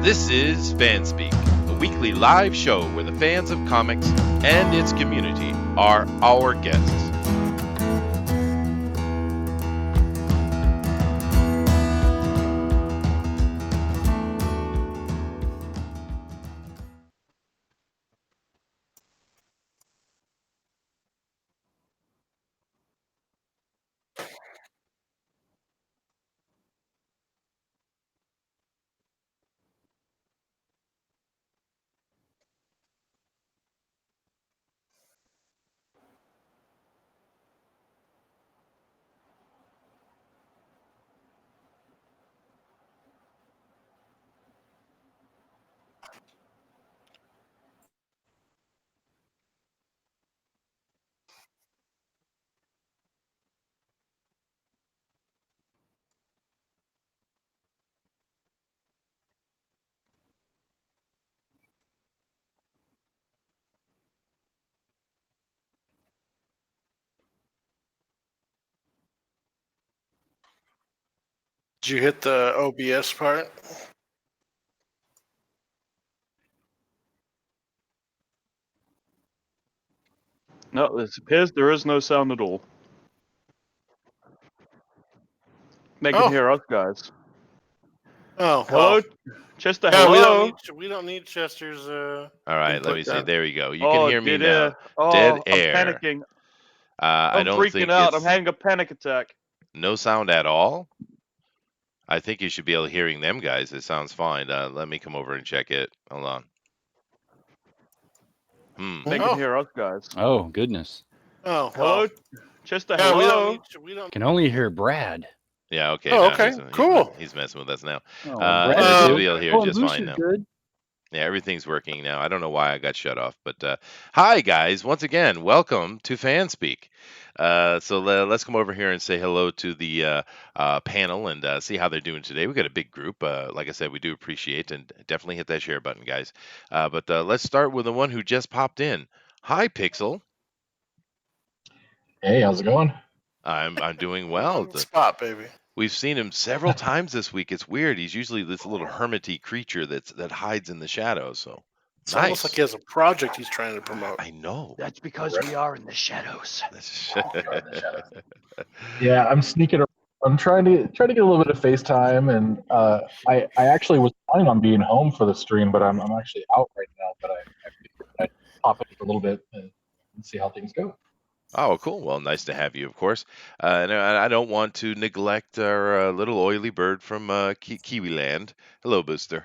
This is FanSpeak, a weekly live show where the fans of comics and its community are our guests. Did you hit the OBS part? No, it appears there is no sound at all. They can hear us, guys. Oh, Hello, well. Chester. Yeah, Hello. we don't need Chester's. All right, let input me see. then. There we go. You can hear me dead now. air. Oh, Dead air. I'm panicking. I I'm don't freaking think out. it's I'm having a panic attack. no sound at all. I think you should be able to hearing them guys. It sounds fine. Let me come over and check it. Hold on. They can hear us, guys. Oh, goodness. Oh, Hello, well. Chester. Yeah, Hello. we don't. Can only hear Brad. Yeah, okay. Oh, now okay, cool. He's messing with us now. Oh, Brad Brad's should good. be able to hear Oh, just Moose fine is now. good. Yeah, everything's working now. I don't know why I got shut off, but hi guys, once again, welcome to FanSpeak. Let's come over here and say hello to the panel and see how they're doing today. We got a big group. Like I said, we do appreciate and definitely hit that share button, guys. But let's start with the one who just popped in. Hi, Pixel. Hey, how's it going? I'm doing well. On the spot, baby. We've seen him several times this week. It's weird. He's usually this little hermity creature that hides in the shadows. So It's almost like he has a project he's trying to promote. I know. That's because we are in the shadows. Yeah, I'm sneaking around. I'm trying to get a little bit of FaceTime, and I actually was planning on being home for the stream, but I'm actually out right now. But I figured I'd pop in for a little bit and see how things go. Oh, cool. Well, nice to have you, of course. And I don't want to neglect our little oily bird from Kiwi Land. Hello, Booster.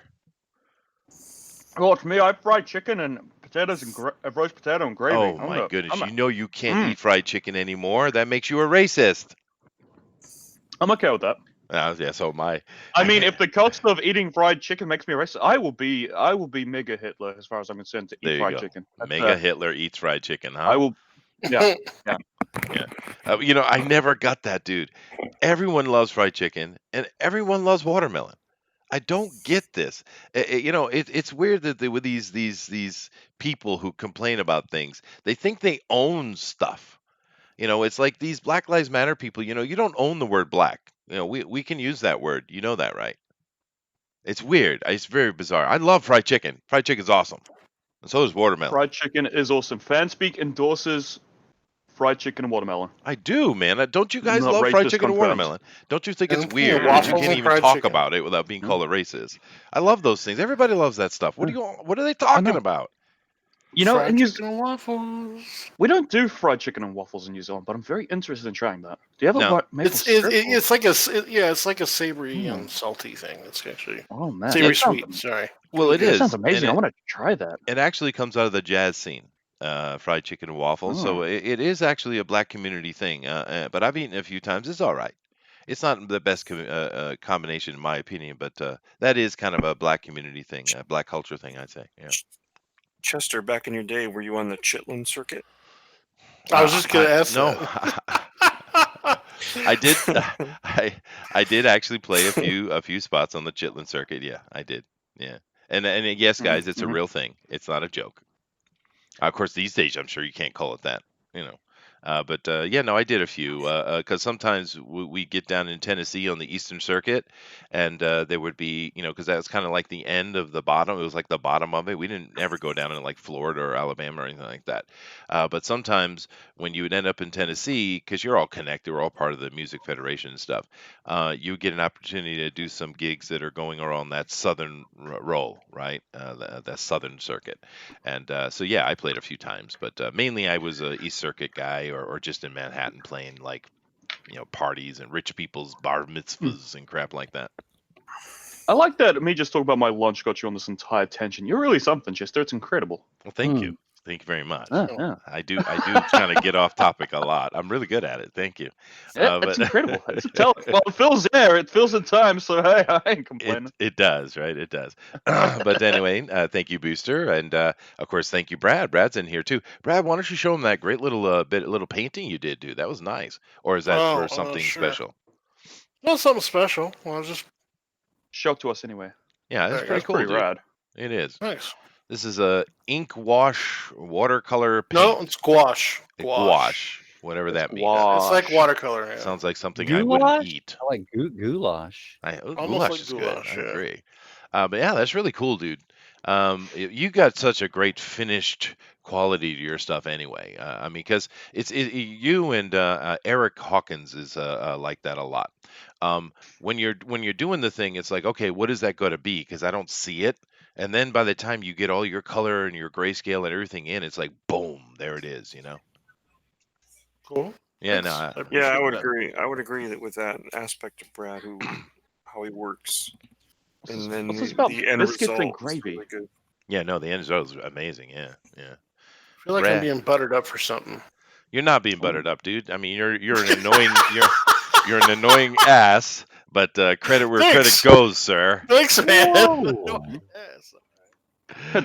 Well, for me, I have fried chicken and potatoes and roast potato and gravy. Oh my goodness! You know you can't eat fried chicken anymore. That makes you a racist. I'm okay with that. Yeah, so my. I mean, if the cost of eating fried chicken makes me a racist, I will be mega Hitler as far as I'm concerned to eat fried chicken. Mega Hitler eats fried chicken, huh? I will. Yeah. I never got that, dude. Everyone loves fried chicken, and everyone loves watermelon. I don't get this. It's weird that with these people who complain about things, they think they own stuff. It's like these Black Lives Matter people. You don't own the word black. We can use that word. You know that, right? It's weird. It's very bizarre. I love fried chicken. Fried chicken's awesome. And so is watermelon. Fried chicken is awesome. FanSpeak endorses fried chicken and watermelon. I do, man. Don't you guys love fried chicken and watermelon? Don't you think it's weird that you can't even talk about it without being called a racist? I love those things. Everybody loves that stuff. What are they talking about? Fried chicken and waffles. We don't do fried chicken and waffles in New Zealand, but I'm very interested in trying that. Do you have a maple syrup? It's like a savory and salty thing. It's actually savory sweet. Sorry. Well, it is. Sounds amazing. I want to try that. It actually comes out of the jazz scene. Fried chicken and waffles. So it is actually a black community thing. But I've eaten it a few times. It's all right. It's not the best combination in my opinion, but that is kind of a black community thing, a black culture thing, I'd say. Yeah. Chester, back in your day, were you on the Chitlin circuit? I was just gonna ask. No. I did. I did actually play a few spots on the Chitlin circuit. Yeah, I did. Yeah, and yes, guys, it's a real thing. It's not a joke. Of course, these days, I'm sure you can't call it that. But yeah, no, I did a few because sometimes we get down in Tennessee on the Eastern Circuit, and there would be, because that's kind of like the end of the bottom. It was like the bottom of it. We didn't ever go down in like Florida or Alabama or anything like that. But sometimes when you would end up in Tennessee, because you're all connected, we're all part of the Music Federation and stuff, you get an opportunity to do some gigs that are going around that southern roll, right? That southern circuit. And so, yeah, I played a few times, but mainly I was a East Circuit guy or just in Manhattan playing like, parties and rich people's bar mitzvahs and crap like that. I like that me just talking about my lunch got you on this entire tangent. You're really something, Chester. It's incredible. Well, thank you. Thank you very much. Yeah. I do kind of get off topic a lot. I'm really good at it. Thank you. It's incredible. It's a talent. Well, it fills air. It fills in time. So hey, I ain't complaining. It does, right? It does. But anyway, thank you, Booster, and of course, thank you, Brad. Brad's in here too. Brad, why don't you show him that great little little painting you did, dude? That was nice. Or is that for something sure. special? No, something special. Well, just show to us anyway. Yeah, that's pretty cool. Pretty rad. It is. Thanks. This is a ink wash watercolor paint. No, it's gouache. Gouache. Whatever that means. It's like watercolor. Yeah. Sounds like something Goulash? I wouldn't eat. I like goulash. Almost Goulash like is goulash, good. I yeah. agree. But yeah, that's really cool, dude. You got such a great finished quality to your stuff anyway. I mean, because you and Eric Hawkins is like that a lot. When you're doing the thing, it's like, okay, what is that going to be? Because I don't see it. And then by the time you get all your color and your grayscale and everything in, it's like, boom, there it is, Cool. Yeah, Thanks. Yeah, I would agree. I would agree that with that aspect of Brad, how he works, and then What's this about the end biscuits result and gravy? is really good. Yeah, no, the end result is amazing. Yeah. I feel like Brad. I'm being buttered up for something. You're not being buttered up, dude. I mean, you're an annoying you're an annoying ass. But credit where Thanks. credit goes, sir. Thanks, man.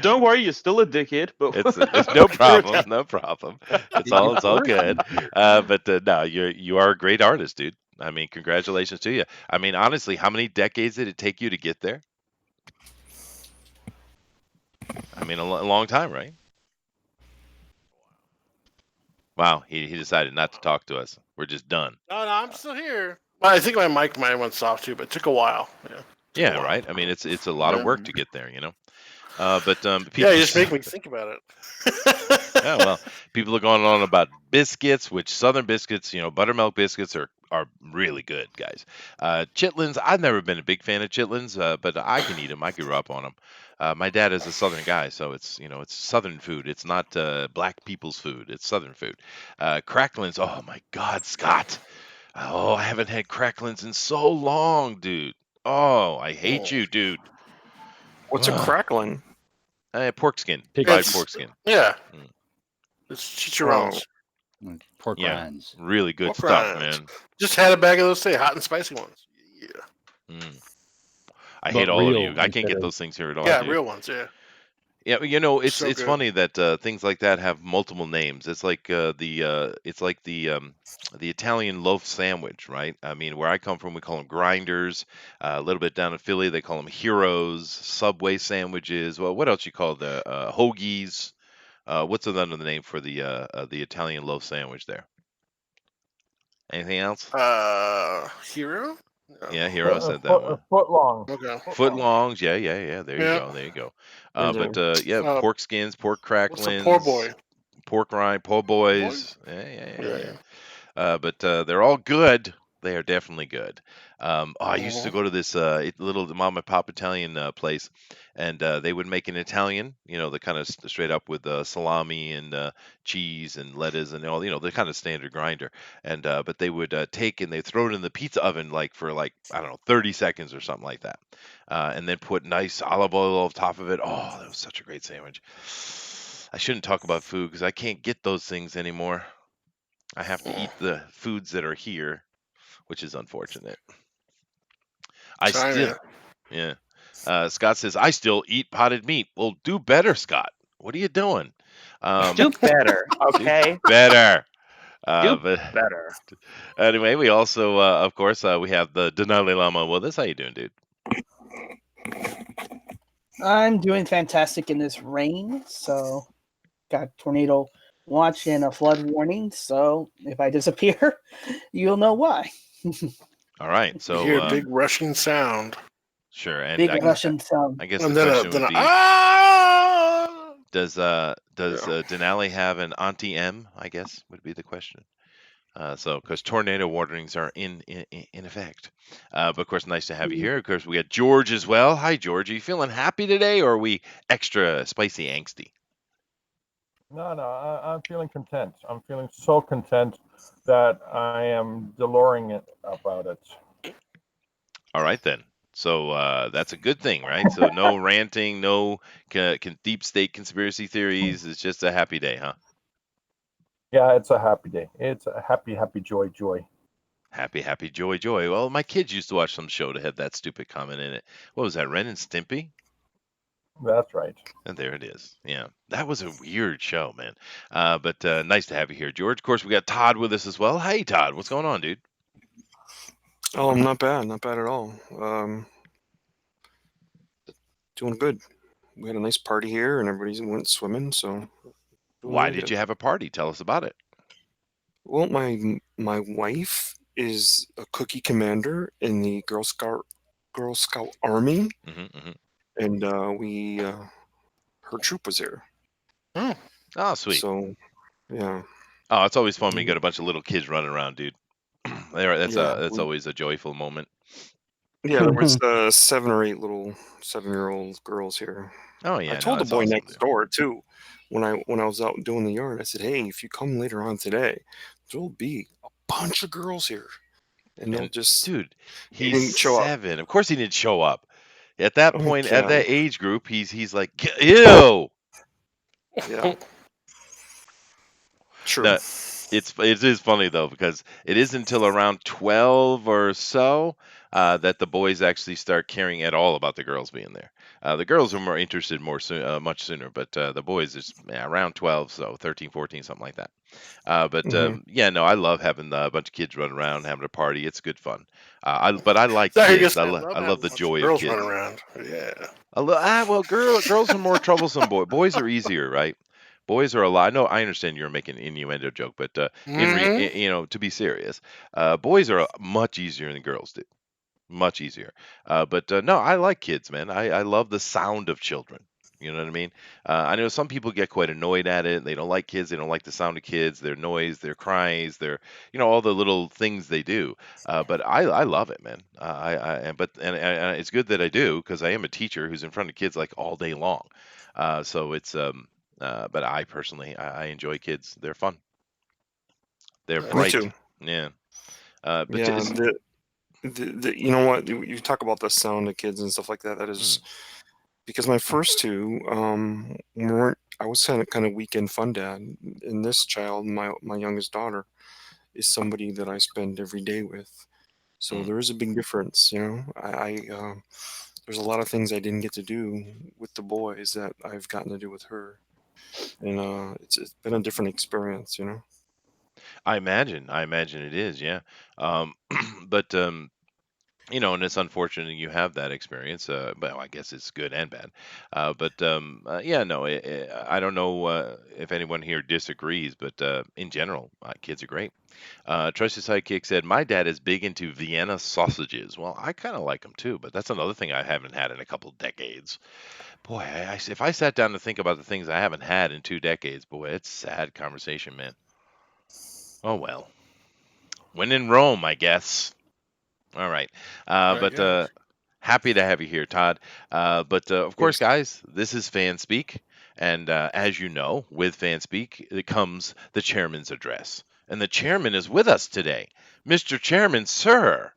Don't worry, you're still a dickhead. But It's no problem, no problem. It's all good. But no, you are a great artist, dude. I mean, congratulations to you. I mean, honestly, how many decades did it take you to get there? I mean, a long time, right? Wow, he decided not to talk to us. We're just done. No, I'm still here. Well, I think my mic might have went soft too, but it took a while. Yeah, right. I mean, it's a lot of work to get there, But people, yeah, you just make me think about it. Yeah, well, people are going on about biscuits, which Southern biscuits, buttermilk biscuits are really good, guys. Chitlins, I've never been a big fan of chitlins, but I can eat them. I grew up on them. My dad is a Southern guy, so it's Southern food. It's not black people's food. It's Southern food. Cracklins, oh my God, Scott. Oh, I haven't had cracklins in so long, dude. Oh, I hate you, dude. What's a crackling? Pork skin. Pig Fried It's- pork skin. Yeah. It's chicharrones. Pork Yeah. rinds. Really good Pork stuff, rinds. man. Just had a bag of those today, hot and spicy ones. Yeah. I But hate all of real you. I can't instead get of- those things here at all. Yeah, dude. real ones. Yeah. Yeah, it's So it's good. funny that things like that have multiple names. It's like the Italian loaf sandwich, right? I mean, where I come from, we call them grinders. A little bit down in Philly, they call them heroes. Subway sandwiches. Well, what else you call the hoagies? What's another name for the Italian loaf sandwich there? Anything else? Hero? Yeah, hero said that one. Foot long. Okay. Footlongs, yeah. There you Yeah. go, there you go. Indeed. But yeah, Uh, pork skins, pork What's cracklins, a poor boy? pork rind, po' boys. Yeah. But they're all good. They are definitely good. I used to go to this little mom and pop Italian place, and they would make an Italian, the kind of straight up with salami and cheese and lettuce and all, the kind of standard grinder. And but they would take and they throw it in the pizza oven for I don't know 30 seconds or something like that, and then put nice olive oil on top of it. Oh, that was such a great sandwich. I shouldn't talk about food because I can't get those things anymore. I have to eat the foods that are here, which is unfortunate. Yeah. Scott says, I still eat potted meat. Well, do better, Scott. What are you doing? do better, okay? Better. Do But better. anyway, we also, of course, we have the Dinale Llama with us. How you doing, dude? I'm doing fantastic in this rain. So, got tornado watching a flood warning, so if I disappear, you'll know why. All right, You so hear a big rushing sound. sure, and Big Russian sound. I guess And the then question would a be: ah! Does Yeah. Denali have an Auntie M? I guess would be the question. So, because tornado warnings are in effect. But of course, nice to have you here. Of course, we got George as well. Hi, George. Are you feeling happy today, or are we extra spicy angsty? No, I'm feeling content. I'm feeling so content that I am deloring about it. All right, then. So that's a good thing, right? So no ranting, no deep state conspiracy theories. It's just a happy day, huh? Yeah, it's a happy day. It's a happy, joy. Happy, joy. Well, my kids used to watch some show that had that stupid comment in it. What was that, Ren and Stimpy? That's right. And there it is. Yeah, that was a weird show, man. But nice to have you here, George. Of course, we got Todd with us as well. Hey, Todd, what's going on, dude? Oh, not bad at all. Doing good. We had a nice party here, and everybody went swimming. So doing Why really did good. you have a party? Tell us about it. Well, my wife is a cookie commander in the Girl Scout Army, and her troop was here. Oh, sweet. So, yeah. Oh, it's always fun when you got a bunch of little kids running around, dude. That's always a joyful moment. Yeah, there was 7 or 8 little 7-year-old girls here. Oh yeah, I told the that's boy awesome, next door too. When I was out doing the yard, I said, "Hey, if you come later on today, there'll be a bunch of girls here, and they'll just." Dude, He he's didn't show up. 7. Of course, he didn't show up. At that point, at Yeah. that age group, he's like, ew. Yeah. True. No, it is funny though, because it isn't until around 12 or so that the boys actually start caring at all about the girls being there. The girls are more interested much sooner, but the boys is around 12, so 13, 14, something like that. Yeah, no, I love having a bunch of kids run around, having a party. It's good fun. But I like Sorry, kids. I I love love having the a bunch of joy of girls kids. running around. Yeah. Well, girls are more troublesome. Boys are easier, right? Boys are a lot. I understand you're making an innuendo joke, but to be serious, boys are much easier than girls do. Much easier. But no, I like kids, man. I love the sound of children. You know what I mean? I know some people get quite annoyed at it. They don't like kids. They don't like the sound of kids, their noise, their cries, their, all the little things they do. But I love it, man. And it's good that I do, because I am a teacher who's in front of kids like all day long. So it's but I personally I enjoy kids. They're fun. They're Me bright. too. Yeah. But Yeah. You know what? You talk about the sound of kids and stuff like that. That is because my first two weren't. I was kind of weekend fun dad, and this child, my youngest daughter, is somebody that I spend every day with. So there is a big difference, you know. There's a lot of things I didn't get to do with the boys that I've gotten to do with her, and it's been a different experience, you know. I imagine it is, yeah. But and it's unfortunate you have that experience. But I guess it's good and bad. Yeah, no, I don't know if anyone here disagrees, but in general, kids are great. Trusty Sidekick said, "My dad is big into Vienna sausages." Well, I kind of like them too, but that's another thing I haven't had in a couple decades. Boy, if I sat down to think about the things I haven't had in 2 decades, boy, it's sad conversation, man. Oh well, when in Rome, I guess. All right. Happy to have you here, Todd. Of course, guys, this is FanSpeak. And as you know, with FanSpeak, it comes the chairman's address. And the chairman is with us today. Mr. Chairman, sir.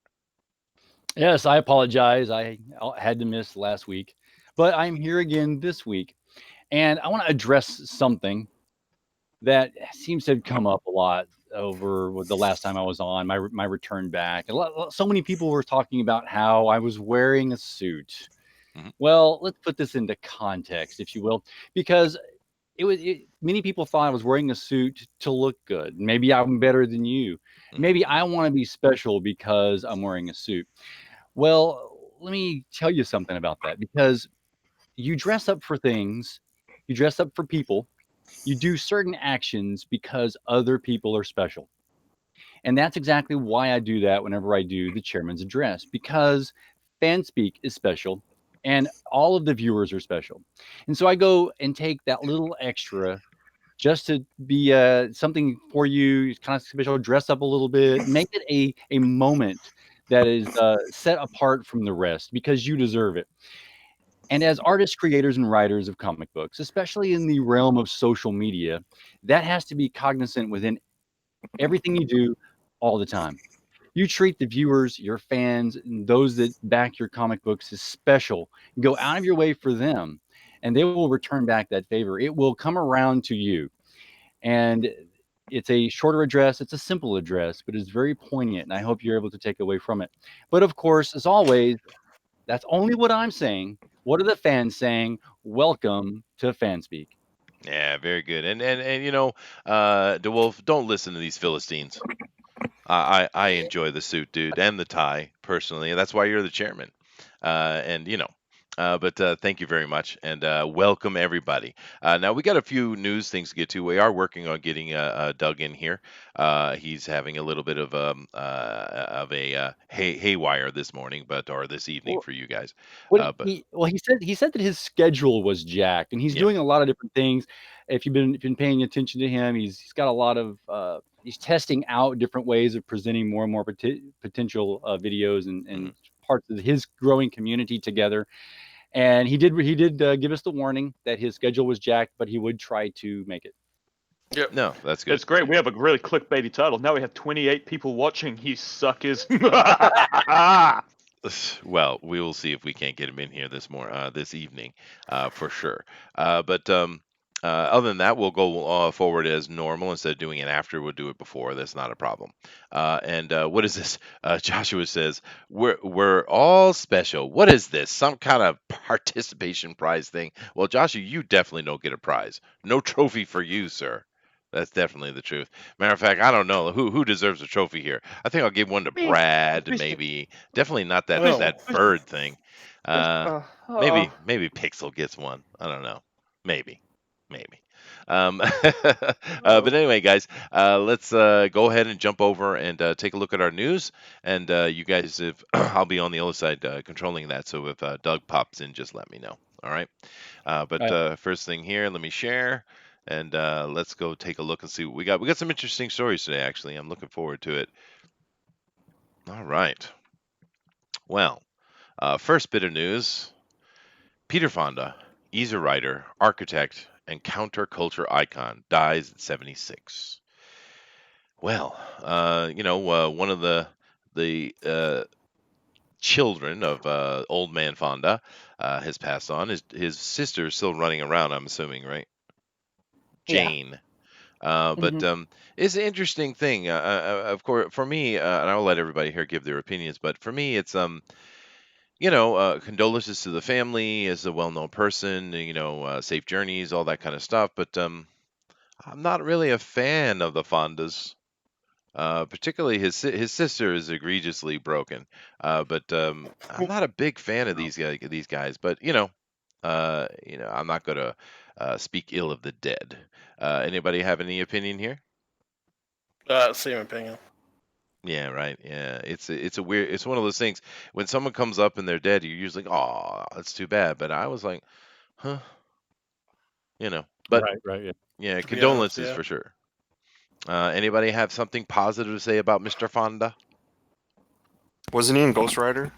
Yes, I apologize. I had to miss last week, but I'm here again this week. And I want to address something that seems to have come up a lot over the last time I was on, my return back. So many people were talking about how I was wearing a suit. Well, let's put this into context, if you will, because many people thought I was wearing a suit to look good. Maybe I'm better than you. Maybe I want to be special because I'm wearing a suit. Well, let me tell you something about that, because you dress up for things, you dress up for people, You do certain actions because other people are special. And that's exactly why I do that whenever I do the chairman's address, because FanSpeak is special and all of the viewers are special. And so I go and take that little extra just to be something for you, kind of special, dress up a little bit, make it a moment that is set apart from the rest because you deserve it. And as artists, creators, and writers of comic books, especially in the realm of social media, that has to be cognizant within everything you do all the time. You treat the viewers, your fans, and those that back your comic books as special. Go out of your way for them, and they will return back that favor. It will come around to you. And it's a shorter address. It's a simple address, but it's very poignant, and I hope you're able to take away from it. But of course, as always, that's only what I'm saying. What are the fans saying? Welcome to FanSpeak. Yeah, very good. And DeWolf, don't listen to these Philistines. I enjoy the suit, dude, and the tie personally, and that's why you're the chairman. But thank you very much, and welcome everybody. Now we got a few news things to get to. We are working on getting Doug in here. He's having a little bit of a haywire this morning, or this evening for you guys. He said that his schedule was jacked, and he's doing a lot of different things. If you've been paying attention to him, he's got a lot of he's testing out different ways of presenting more and more potential videos and parts of his growing community together. And he did give us the warning that his schedule was jacked, but he would try to make it. Yep. No, that's good. It's great. We have a really clickbaity title. Now we have 28 people watching. You suckers. Well, we will see if we can't get him in here this evening, for sure. Other than that, we'll go forward as normal. Instead of doing it after, we'll do it before. That's not a problem. What is this? Joshua says, we're all special. What is this? Some kind of participation prize thing? Well, Joshua, you definitely don't get a prize. No trophy for you, sir. That's definitely the truth. Matter of fact, I don't know who deserves a trophy here. I think I'll give one to Brad, maybe. Definitely not that bird thing. Maybe Pixel gets one. I don't know. Maybe. But anyway, guys, let's go ahead and jump over and take a look at our news. And you guys, I'll be on the other side controlling that. So if Doug pops in, just let me know. All right. First thing here, let me share. And let's go take a look and see what we got. We got some interesting stories today, actually. I'm looking forward to it. All right. Well, first bit of news. Peter Fonda, easy writer, architect, and counterculture icon, dies at 76. Well, one of the children of old man Fonda has passed on. His sister is still running around, I'm assuming, right? Jane. It's an interesting thing. Of course, for me, and I'll let everybody here give their opinions, but for me, it's condolences to the family as a well-known person, safe journeys, all that kind of stuff. But I'm not really a fan of the Fondas. Particularly his sister is egregiously broken. But I'm not a big fan of these guys. But I'm not going to speak ill of the dead. Anybody have any opinion here? Same opinion. Yeah, right. Yeah, it's one of those things. When someone comes up and they're dead, you're usually like, "Oh, that's too bad." But I was like, "Huh," But right, yeah, condolences for sure. Anybody have something positive to say about Mr. Fonda? Wasn't he in Ghost Rider?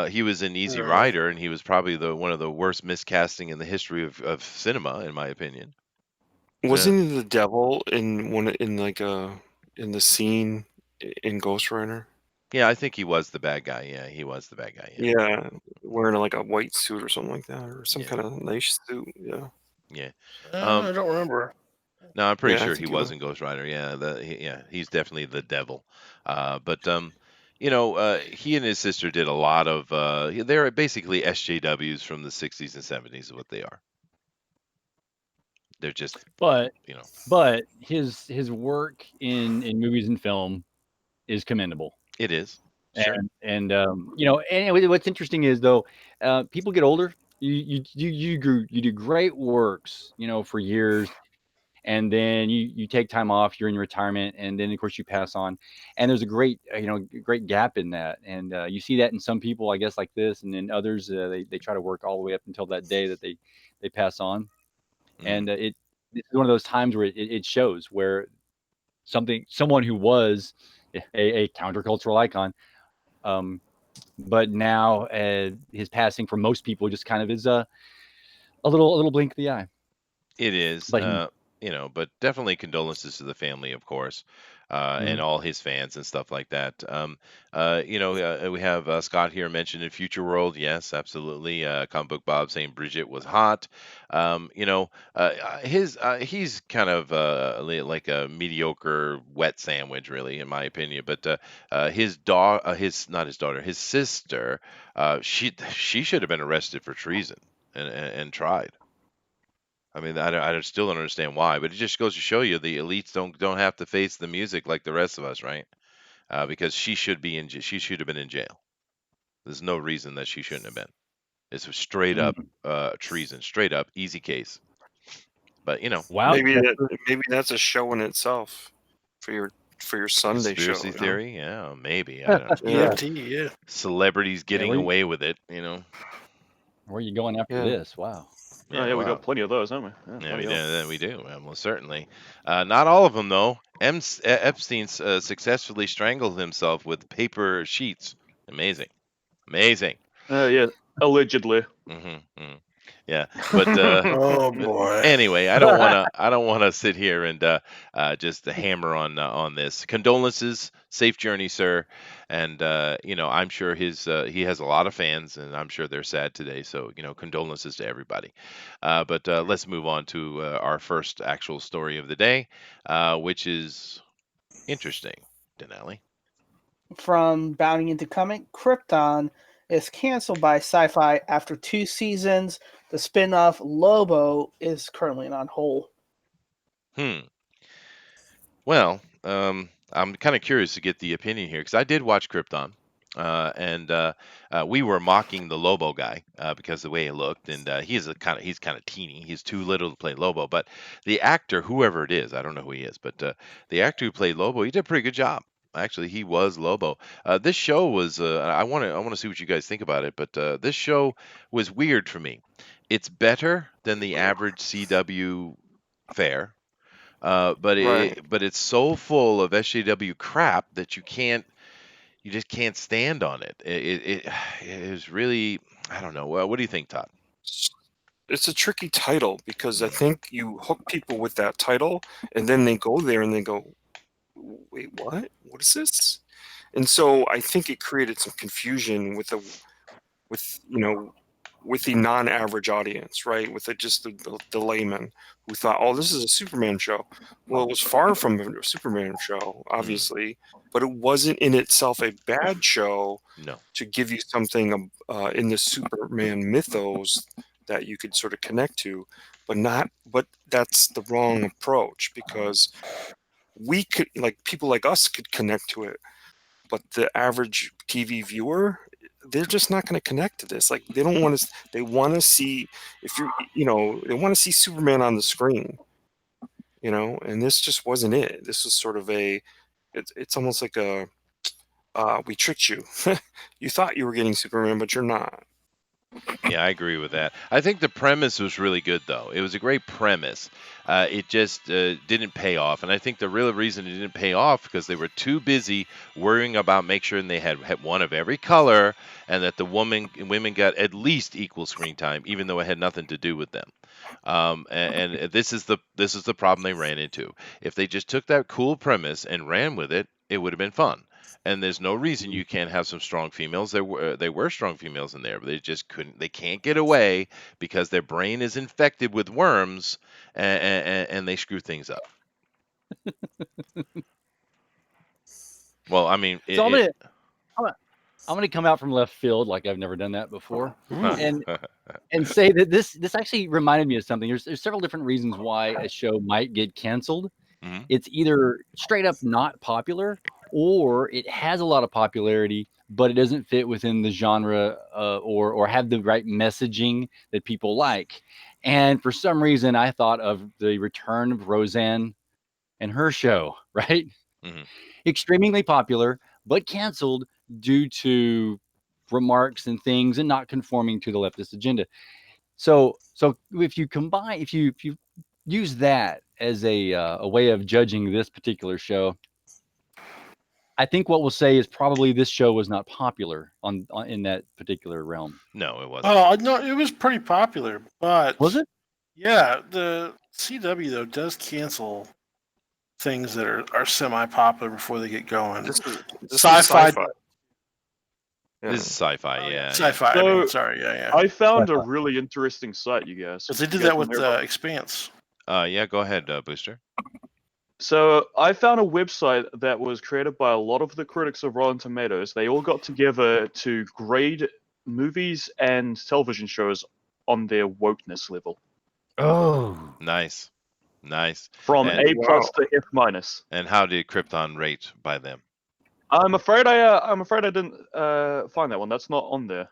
He was an Easy Rider, and he was probably one of the worst miscasting in the history of cinema, in my opinion. Wasn't he the devil in the scene in Ghost Rider? Yeah, I think he was the bad guy. Yeah, he was the bad guy. Yeah, wearing like a white suit or something like that, or some kind of nice suit. Yeah. Yeah. I don't remember. No, I'm pretty sure he was in Ghost Rider. Yeah, he's definitely the devil. He and his sister did a lot of. They're basically SJWs from the 60s and 70s, is what they are. They're just, but his work in movies and film is commendable. It is. Sure. And what's interesting is though, people get older. You do great works, for years, and then you take time off, you're in retirement, and then of course you pass on. And there's a great great gap in that, and you see that in some people, I guess, like this, and then others they try to work all the way up until that day that they pass on. And it's one of those times where it shows where someone who was a countercultural icon, but now his passing for most people just kind of is a little blink of the eye. It is, But but definitely condolences to the family, of course, and all his fans and stuff like that. We have Scott here mentioned in Future World. Yes, absolutely. Comic Book Bob saying Bridget was hot. He's kind of like a mediocre wet sandwich, really, in my opinion. But his daughter, not his daughter, his sister, she should have been arrested for treason and tried. I mean, I still don't understand why, but it just goes to show you the elites don't have to face the music like the rest of us, right? Because she should have been in jail. There's no reason that she shouldn't have been. It's straight up treason, straight up easy case. But wow, maybe that's a show in itself for your Sunday show. Conspiracy theory, yeah, maybe. I don't know. Yeah. Celebrities getting away with it, Where are you going after this? Wow. Yeah, we got plenty of those, haven't we? Yeah, we do. Well, certainly. Not all of them, though. Epstein successfully strangled himself with paper sheets. Amazing. Yeah, allegedly. Yeah, but Oh boy. anyway, I don't wanna sit here and just hammer on this. Condolences, safe journey, sir. And I'm sure he has a lot of fans, and I'm sure they're sad today. So condolences to everybody. But let's move on to our first actual story of the day, which is interesting, Dinale. From Bounding into Comic, Krypton is canceled by Sci-Fi after 2 seasons. The spin-off Lobo is currently on hold. Well, I'm kind of curious to get the opinion here because I did watch Krypton, and we were mocking the Lobo guy because the way he looked, and he's kind of teeny. He's too little to play Lobo, but the actor, whoever it is, I don't know who he is, but the actor who played Lobo, he did a pretty good job. Actually, he was Lobo. This show was. I want to see what you guys think about it, but this show was weird for me. It's better than the average CW fare. But it's so full of SJW crap that you just can't stand on it. It is really, I don't know. What do you think, Todd? It's a tricky title because I think you hook people with that title, and then they go there and they go, "Wait, what? What is this?" And so I think it created some confusion with the non-average audience, right? With just the layman who thought, "Oh, this is a Superman show." Well, it was far from a Superman show, obviously, but it wasn't in itself a bad show. No. To give you something in the Superman mythos that you could sort of connect to, but that's the wrong approach because we could, like, people like us could connect to it, but the average TV viewer, they're just not going to connect to this. Like, they don't want to. They want to see they want to see Superman on the screen, and this just wasn't it. This was sort of it's almost like we tricked you. You thought you were getting Superman, but you're not. Yeah, I agree with that. I think the premise was really good, though. It was a great premise. It just didn't pay off, and I think the real reason it didn't pay off because they were too busy worrying about making sure they had one of every color, and that the women got at least equal screen time, even though it had nothing to do with them. And this is the problem they ran into. If they just took that cool premise and ran with it, it would have been fun. And there's no reason you can't have some strong females. They were strong females in there, but they just couldn't. They can't get away because their brain is infected with worms, and they screw things up. Well, I mean, So I'm gonna come out from left field like I've never done that before, and say that this actually reminded me of something. There's several different reasons why a show might get canceled. It's either straight up not popular, or it has a lot of popularity, but it doesn't fit within the genre or have the right messaging that people like. And for some reason, I thought of the return of Roseanne and her show, right? Mm-hmm. Extremely popular, but canceled due to remarks and things and not conforming to the leftist agenda. So if you use that as a way of judging this particular show, I think what we'll say is probably this show was not popular on in that particular realm. No, it wasn't. Oh no, it was pretty popular, but Was it? Yeah, the CW though does cancel things that are semi-popular before they get going. This Sci-fi. This is sci-fi, yeah. Sci-fi. So, I mean, sorry, yeah. I found a really interesting site, you guys. Because they did that with Expanse. Yeah, go ahead, Booster. So I found a website that was created by a lot of the critics of Rotten Tomatoes. They all got together to grade movies and television shows on their wokeness level. Oh, nice. From And, A+ to F-. And how did Krypton rate by them? I'm afraid I didn't find that one. That's not on there.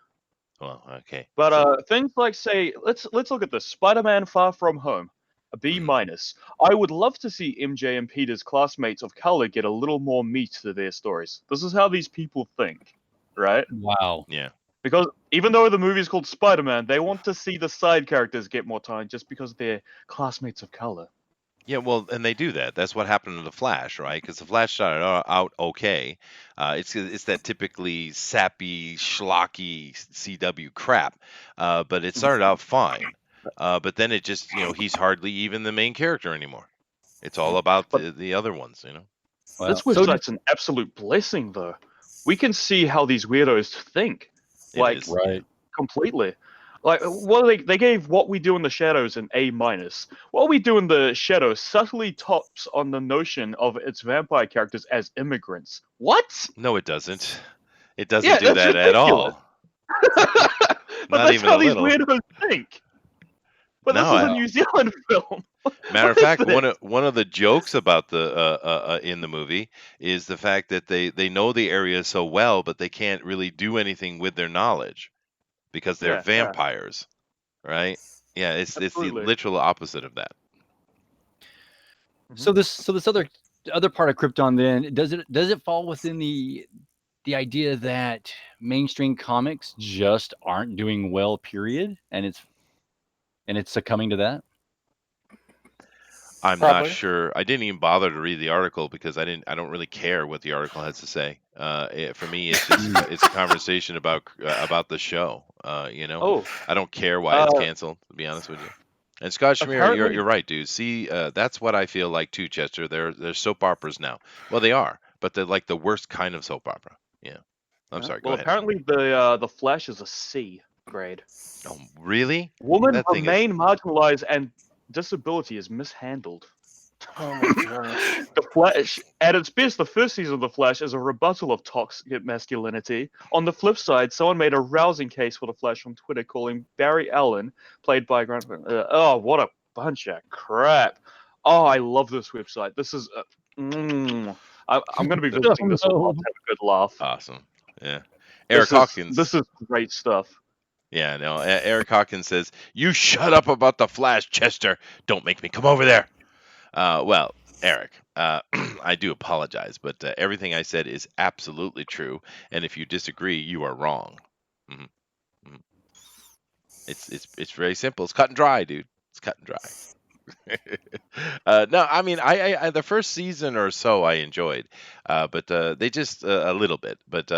Well, okay. But things like, say, let's look at this. Spider-Man: Far From Home, a B-. I would love to see MJ and Peter's classmates of color get a little more meat to their stories. This is how these people think, right? Wow. Yeah. Because even though the movie is called Spider-Man, they want to see the side characters get more time just because they're classmates of color. Yeah, well, and they do that. That's what happened to The Flash, right? Because The Flash started out okay. It's that typically sappy, schlocky CW crap, but it started out fine. But then it just, he's hardly even the main character anymore. It's all about the other ones, Well, this website's an absolute blessing, though. We can see how these weirdos think, completely. Like, they gave What We Do in the Shadows an A-. What We Do in the Shadows subtly tops on the notion of its vampire characters as immigrants. What? No, it doesn't. It doesn't do that ridiculous. at all. But Not that's even how a these little. weirdos think. But this is a New Zealand film. Matter of fact, one of the jokes about the in the movie is the fact that they know the area so well, but they can't really do anything with their knowledge because they're vampires, right? Yeah, it's the literal opposite of that. So this other part of Krypton then does it fall within the idea that mainstream comics just aren't doing well, period, and it's succumbing to that? I'm not sure. I didn't even bother to read the article because I don't really care what the article has to say. For me, it's just it's a conversation about the show. I don't care why it's canceled, to be honest with you. And Scott Schmier, you're right, dude. See, that's what I feel like too, Chester. They're soap operas now. Well, they are, but they're like the worst kind of soap opera. Yeah. I'm sorry. Go ahead. Apparently the Flash is a C grade. Oh, really? Women remain marginalized and disability is mishandled. Oh my gosh. The Flash, at its best, the first season of The Flash is a rebuttal of toxic masculinity. On the flip side, someone made a rousing case for The Flash on Twitter, calling Barry Allen, played by Grant. Oh, what a bunch of crap! Oh, I love this website. This is. I'm going to be visiting this a lot to have a good laugh. Awesome. Yeah. Eric Hawkins. This is great stuff. Yeah, no. Eric Hawkins says, "You shut up about the Flash, Chester. Don't make me come over there." Well, Eric, I do apologize, but everything I said is absolutely true. And if you disagree, you are wrong. Mm-hmm. Mm-hmm. It's very simple. It's cut and dry, dude. It's cut and dry. No, I mean, I the first season or so I enjoyed, but they just a little bit. But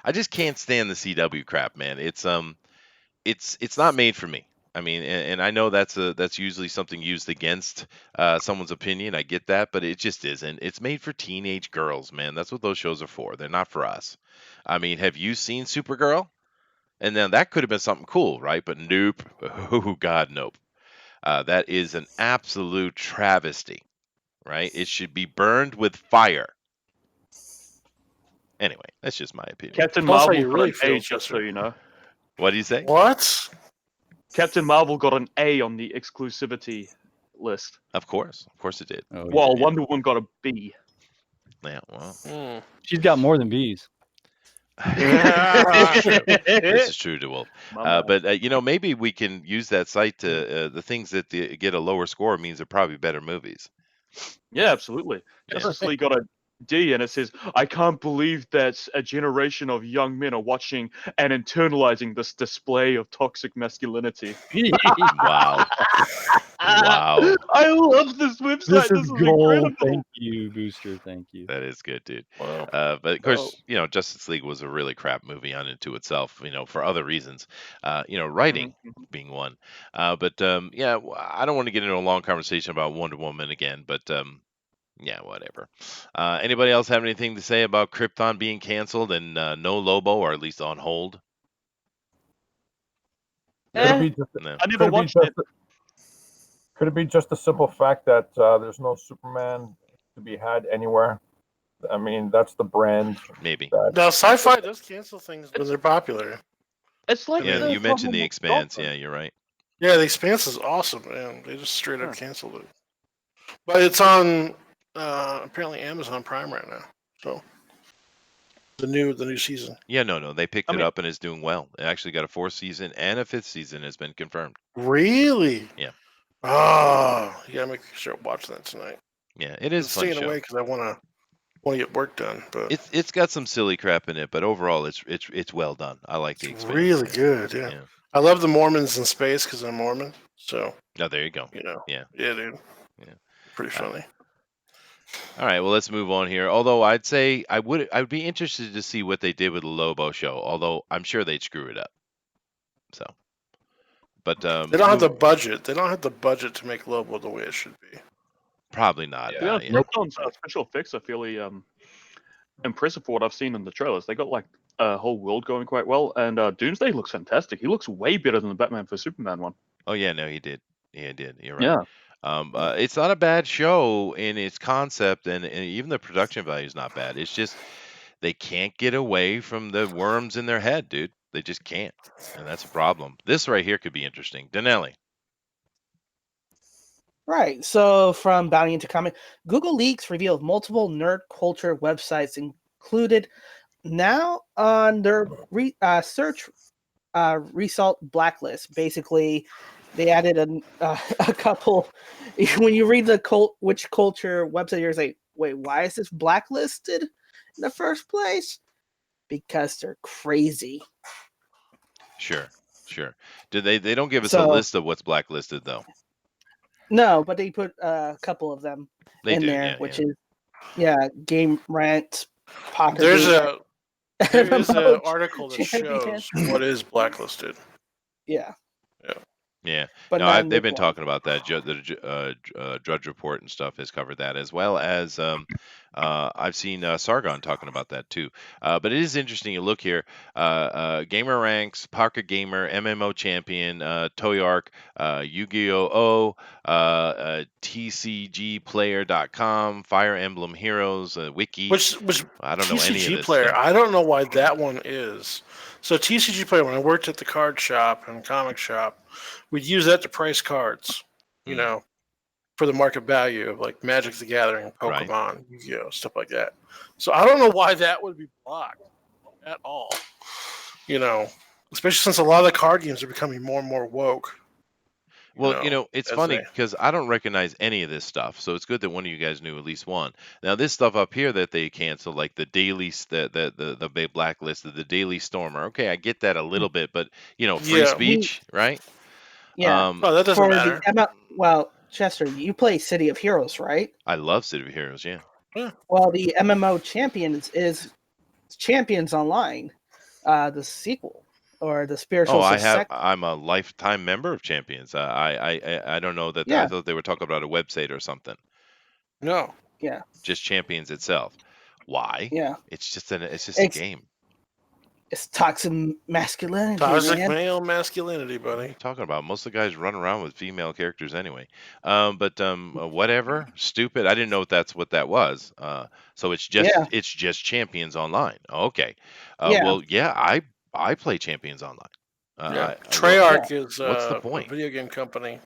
I just can't stand the CW crap, man. It's not made for me. I mean, and I know that's usually something used against someone's opinion. I get that, but it just isn't. It's made for teenage girls, man. That's what those shows are for. They're not for us. I mean, have you seen Supergirl? And then that could have been something cool, right? But nope. Oh, God, nope. That is an absolute travesty, right? It should be burned with fire. Anyway, that's just my opinion. Captain Marvel really feel, just so you know. What do you say? What? Captain Marvel got an A on the exclusivity list. Of course it did. Oh, well, Wonder Woman got a B. Yeah, well, she's got more than B's. This is true, DeWolf. My man. But maybe we can use that site to the things that get a lower score means they're probably better movies. Yeah, absolutely. Yeah. Justice League got a D, and it says, "I can't believe that a generation of young men are watching and internalizing this display of toxic masculinity." Wow. Wow. I love this website. This This is is gold. incredible. Thank you, Booster. Thank you. That is good, dude. Wow. But of course, Justice League was a really crap movie unto itself, for other reasons, writing being one. But I don't want to get into a long conversation about Wonder Woman again, but yeah, whatever. Anybody else have anything to say about Krypton being canceled and no Lobo, or at least on hold? Could it be just, No. I never watched it. could it be just a simple fact that there's no Superman to be had anywhere? I mean, that's the brand. Maybe. Now, sci-fi does cancel things when they're popular. It's like Yeah, the you mentioned The problem with Expanse. Gotham. Yeah, you're right. Yeah, The Expanse is awesome, man. They just straight up canceled it. But it's on apparently Amazon Prime right now. So the new season. Yeah, no, they picked I it mean- up and it's doing well. It actually got a 4th season and a 5th season has been confirmed. Really? Yeah. Oh, you gotta make sure I watch that tonight. Yeah, it is a It's fun staying show. away because I want to get work done. But It's got some silly crap in it, but overall it's well done. I like The it's Expanse. really good. Yeah. Yeah. I love the Mormons in space because I'm Mormon. So Oh, there you go. yeah, Yeah. dude. Yeah. Pretty funny. All right, well, let's move on here. Although I'd say I would be interested to see what they did with the Lobo show. Although I'm sure they'd screw it up. So, but They don't have the budget. They don't have the budget to make Lobo the way it should be. probably not. Yeah, Yeah. Krypton's special effects are fairly impressive for what I've seen in the trailers. They got like a whole world going quite well, and Doomsday looks fantastic. He looks way better than the Batman v Superman one. Oh yeah, no, he did. Yeah, he did. You're right. Yeah. It's not a bad show in its concept, and even the production value is not bad. It's just they can't get away from the worms in their head, dude. They just can't, and that's a problem. This right here could be interesting. Dinale. Right. So from Bounty into Comic, Google Leaks revealed multiple nerd culture websites included now on their search result blacklist. Basically, they added a couple. When you read the which culture website, you're like, wait, why is this blacklisted in the first place? Because they're crazy. Sure. Did they don't give us a list of what's blacklisted though. No, but they put a couple of them They do, there, yeah, which yeah. is Game Rant. Pocket There is Gamer, an article that Champion. shows what is blacklisted. Yeah. Yeah, But no, not they've been this talking about that. The Drudge Report and stuff has covered that, as well as I've seen Sargon talking about that too. But it is interesting to look here. Gamer Ranks, Pocket Gamer, MMO Champion, Toyark, Yu-Gi-Oh! TCGplayer.com, Fire Emblem Heroes, Wiki. Which I don't know any of TCG this Player. stuff. I don't know why that one is. So TCG Player, when I worked at the card shop and comic shop, we'd use that to price cards, for the market value of like Magic the Gathering, Right. Pokemon, Yu-Gi-Oh, stuff like that. So I don't know why that would be blocked at all. Especially since a lot of the card games are becoming more and more woke. Well, it's as funny they- because I don't recognize any of this stuff, so it's good that one of you guys knew at least one. Now, this stuff up here that they canceled, like the daily, the big blacklisted, the Daily Stormer. Okay, I get that a little bit, but free Yeah. speech, right? Yeah. Oh, that doesn't For matter. well, Chester, you play City of Heroes, right? I love City of Heroes. Yeah. Well, the MMO Champions is Champions Online, the sequel or the spiritual. Oh, I'm a lifetime member of Champions. I don't know that. I Yeah. thought they were talking about a website or something. No. Yeah. Just Champions itself. Why? Yeah. It's just a game. It's toxic masculinity. Toxic man. male masculinity, What are buddy. you talking about? Most of the guys run around with female characters anyway. Whatever. Stupid. I didn't know that's what that was. So it's just Champions Online. Okay. Yeah. Well, yeah, I play Champions Online. Treyarch is what's the point? a video game company,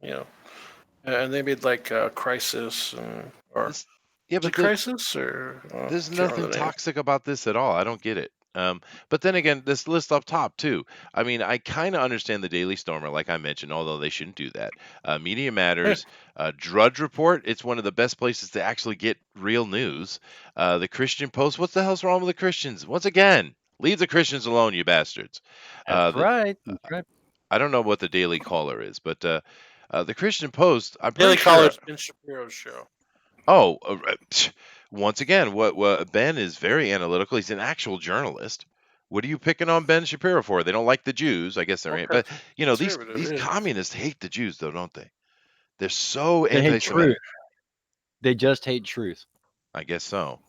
and they made like Crisis or Yeah, is but it Crisis or there's can't remember nothing the name. toxic about this at all. I don't get it. But then again, this list up top too. I mean, I kind of understand the Daily Stormer, like I mentioned, although they shouldn't do that. Media Matters, Drudge Report. It's one of the best places to actually get real news. The Christian Post. What the hell's wrong with the Christians? Once again, leave the Christians alone, you bastards. That's The, right. That's right. I don't know what the Daily Caller is, but the Christian Post. I'm Daily pretty Caller's sure. Ben Shapiro's show. Oh, once again, what Ben is very analytical. He's an actual journalist. What are you picking on Ben Shapiro for? They don't like the Jews. I guess they're in, but you know these Conservative, yeah. communists hate the Jews, though, don't they? They're so They hate anti-Semitic. truth. They just hate truth. I guess so.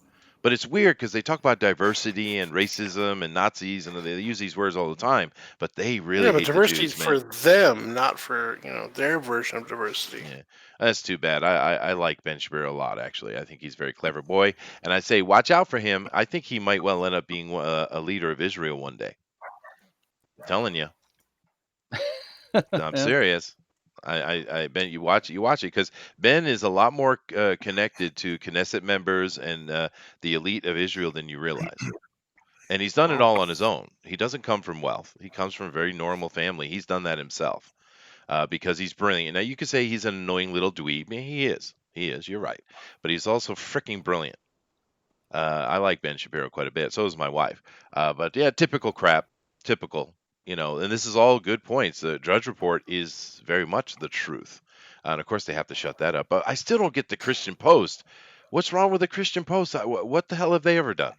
But it's weird because they talk about diversity and racism and Nazis, and they use these words all the time. But they really Yeah, but hate the diversity Jews, is man. for them, not for their version of diversity. Yeah, that's too bad. I like Ben Shapiro a lot, actually. I think he's a very clever boy, and I say watch out for him. I think he might well end up being a leader of Israel one day. I'm telling you, I'm Yeah. serious. I Ben, you watch it because Ben is a lot more connected to Knesset members and the elite of Israel than you realize. And he's done it all on his own. He doesn't come from wealth. He comes from a very normal family. He's done that himself. Because he's brilliant. Now you could say he's an annoying little dweeb. Yeah, he is. He is. You're right. But he's also freaking brilliant. I like Ben Shapiro quite a bit. So does my wife. But yeah, typical crap. Typical. And this is all good points. The Drudge Report is very much the truth. And of course, they have to shut that up. But I still don't get the Christian Post. What's wrong with the Christian Post? What the hell have they ever done?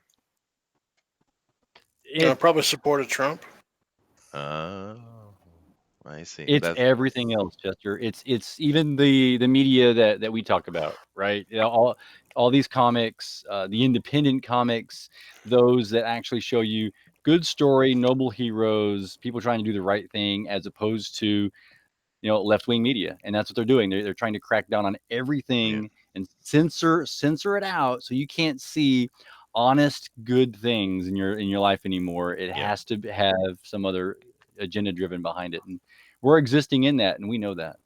Probably supported Trump. I see. It's everything else, Chester. It's even the media that we talk about, right? All these comics, the independent comics, those that actually show you good story, noble heroes, people trying to do the right thing, as opposed to left-wing media. And that's what they're doing. They're trying to crack down on everything and censor it out, so you can't see honest, good things in your life anymore. It has to have some other agenda driven behind it, and we're existing in that, and we know that.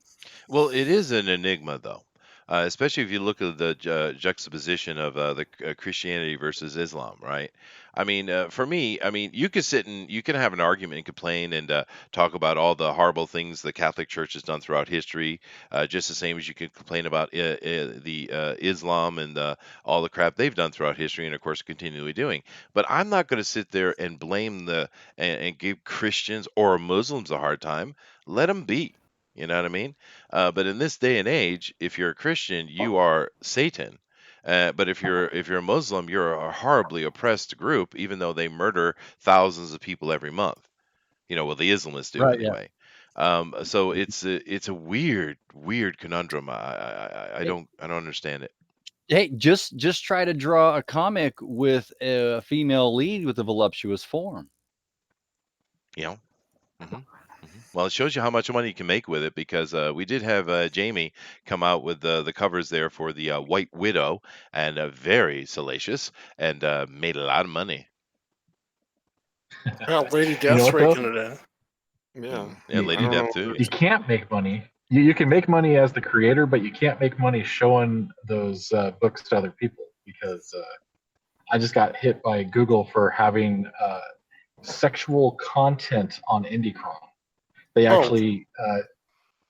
Well, it is an enigma, though, especially if you look at the juxtaposition of the Christianity versus Islam, right? I mean, for me, I mean, you could sit and you can have an argument and complain and talk about all the horrible things the Catholic Church has done throughout history, just the same as you can complain about the Islam and all the crap they've done throughout history, and of course, continually doing. But I'm not going to sit there and blame and give Christians or Muslims a hard time. Let them be. You know what I mean? But in this day and age, if you're a Christian, you are Satan. But if you're a Muslim, you're a horribly oppressed group, even though they murder thousands of people every month. Well, the Islamists do Right, yeah. anyway. So it's a weird conundrum. I don't understand it. Hey, just try to draw a comic with a female lead with a voluptuous form. Well, it shows you how much money you can make with it, because we did have Jamie come out with the covers there for the White Widow, and very salacious, and made a lot of money. Well, Lady Death's raking it in. Yeah. Yeah, Lady Death too. You can't make money. You can make money as the creator, but you can't make money showing those books to other people, because I just got hit by Google for having sexual content on IndieCron. They actually,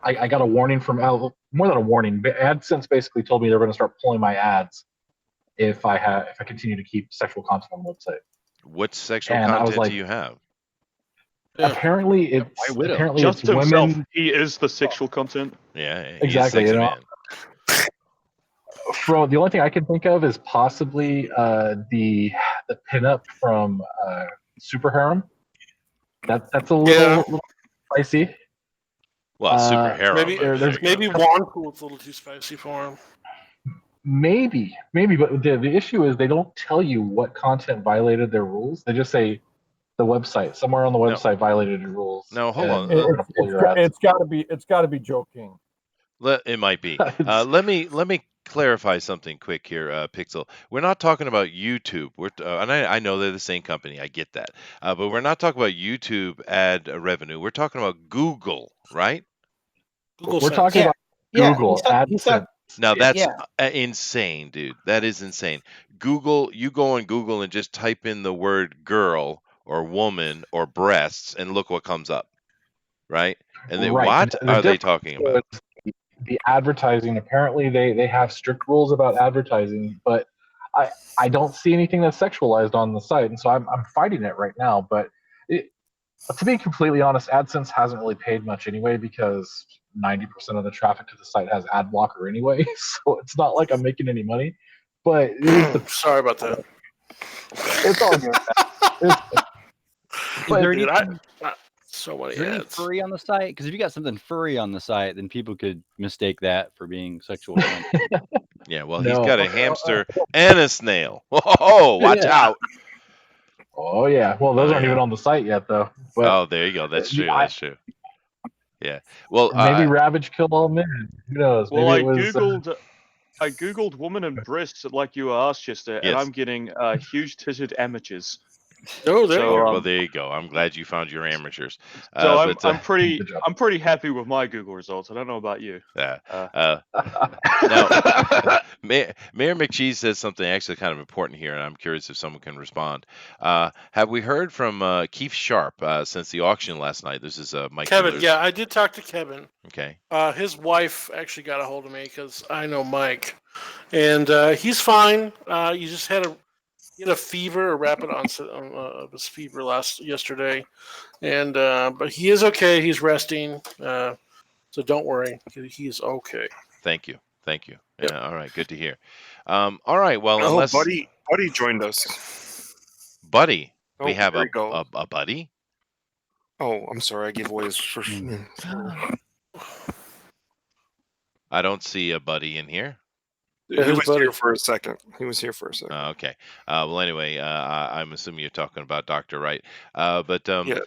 I got a warning from more than a warning. But AdSense basically told me they're going to start pulling my ads if I continue to keep sexual content on the website. What sexual content do you have? Apparently, Just it's himself. women. He is the sexual content. Yeah, exactly. Sexy man. From the only thing I can think of is possibly the pinup from Super Harem. That's a little spicy. Well, Super Harem. Maybe Wanpool's a little too spicy for him. Maybe, but the issue is they don't tell you what content violated their rules. They just say the website, somewhere on the website violated your rules. No, hold on. It's got to be joking. It might be. Let me clarify something quick here, Pixel. We're not talking about YouTube. And I know they're the same company. I get that. But we're not talking about YouTube ad revenue. We're talking about Google, right? We're talking about Google AdSense. Now that's insane, dude. That is insane. Google, you go on Google and just type in the word girl or woman or breasts and look what comes up, right? And they, Right. what The are they difference talking about? was the advertising. Apparently, they have strict rules about advertising, but I don't see anything that's sexualized on the site, and so I'm fighting it right now. But to be completely honest, AdSense hasn't really paid much anyway because 90% of the traffic to the site has ad blocker anyway, so it's not like I'm making any money. But Sorry about that. it's all good. It's, Is but there Dude, anything, so many is there any ads. furry on the site? Because if you got something furry on the site, then people could mistake that for being sexual content. Yeah, well, he's No. got a hamster and a snail. Oh, watch Yeah. out. Oh yeah. Well, those Oh, aren't yeah. even on the site yet, though. But Oh, there you go. That's true. I, That's true. Yeah. Well, maybe Ravage killed all men. Who knows? Well, Maybe it was. I googled woman and breasts like you asked, Chester, and Yes. I'm getting huge titted amateurs. Oh, there you So, go. well, there you go. I'm glad you found your amateurs. So but, I'm pretty Good job. I'm pretty happy with my Google results. I don't know about you. Now, Mayor McCheese says something actually kind of important here, and I'm curious if someone can respond. Have we heard from Keith Sharp since the auction last night? This is Mike Kevin, Miller's. yeah, I did talk to Kevin. Okay. His wife actually got a hold of me because I know Mike, and he's fine. He just had a fever, a rapid onset of his fever yesterday, and but he is okay. He's resting, so don't worry. He is okay. Thank you. Thank you. Yep. Yeah. All right. Good to hear. All right. Well, Oh, unless buddy joined us. Buddy, Oh, we have there you go. a buddy. Oh, I'm sorry. I gave away his first Hmm. name. I don't see a buddy in here. Yeah, He his was buddy. here for a second. Okay. Well, anyway, I'm assuming you're talking about Dr. Wright. But Yeah.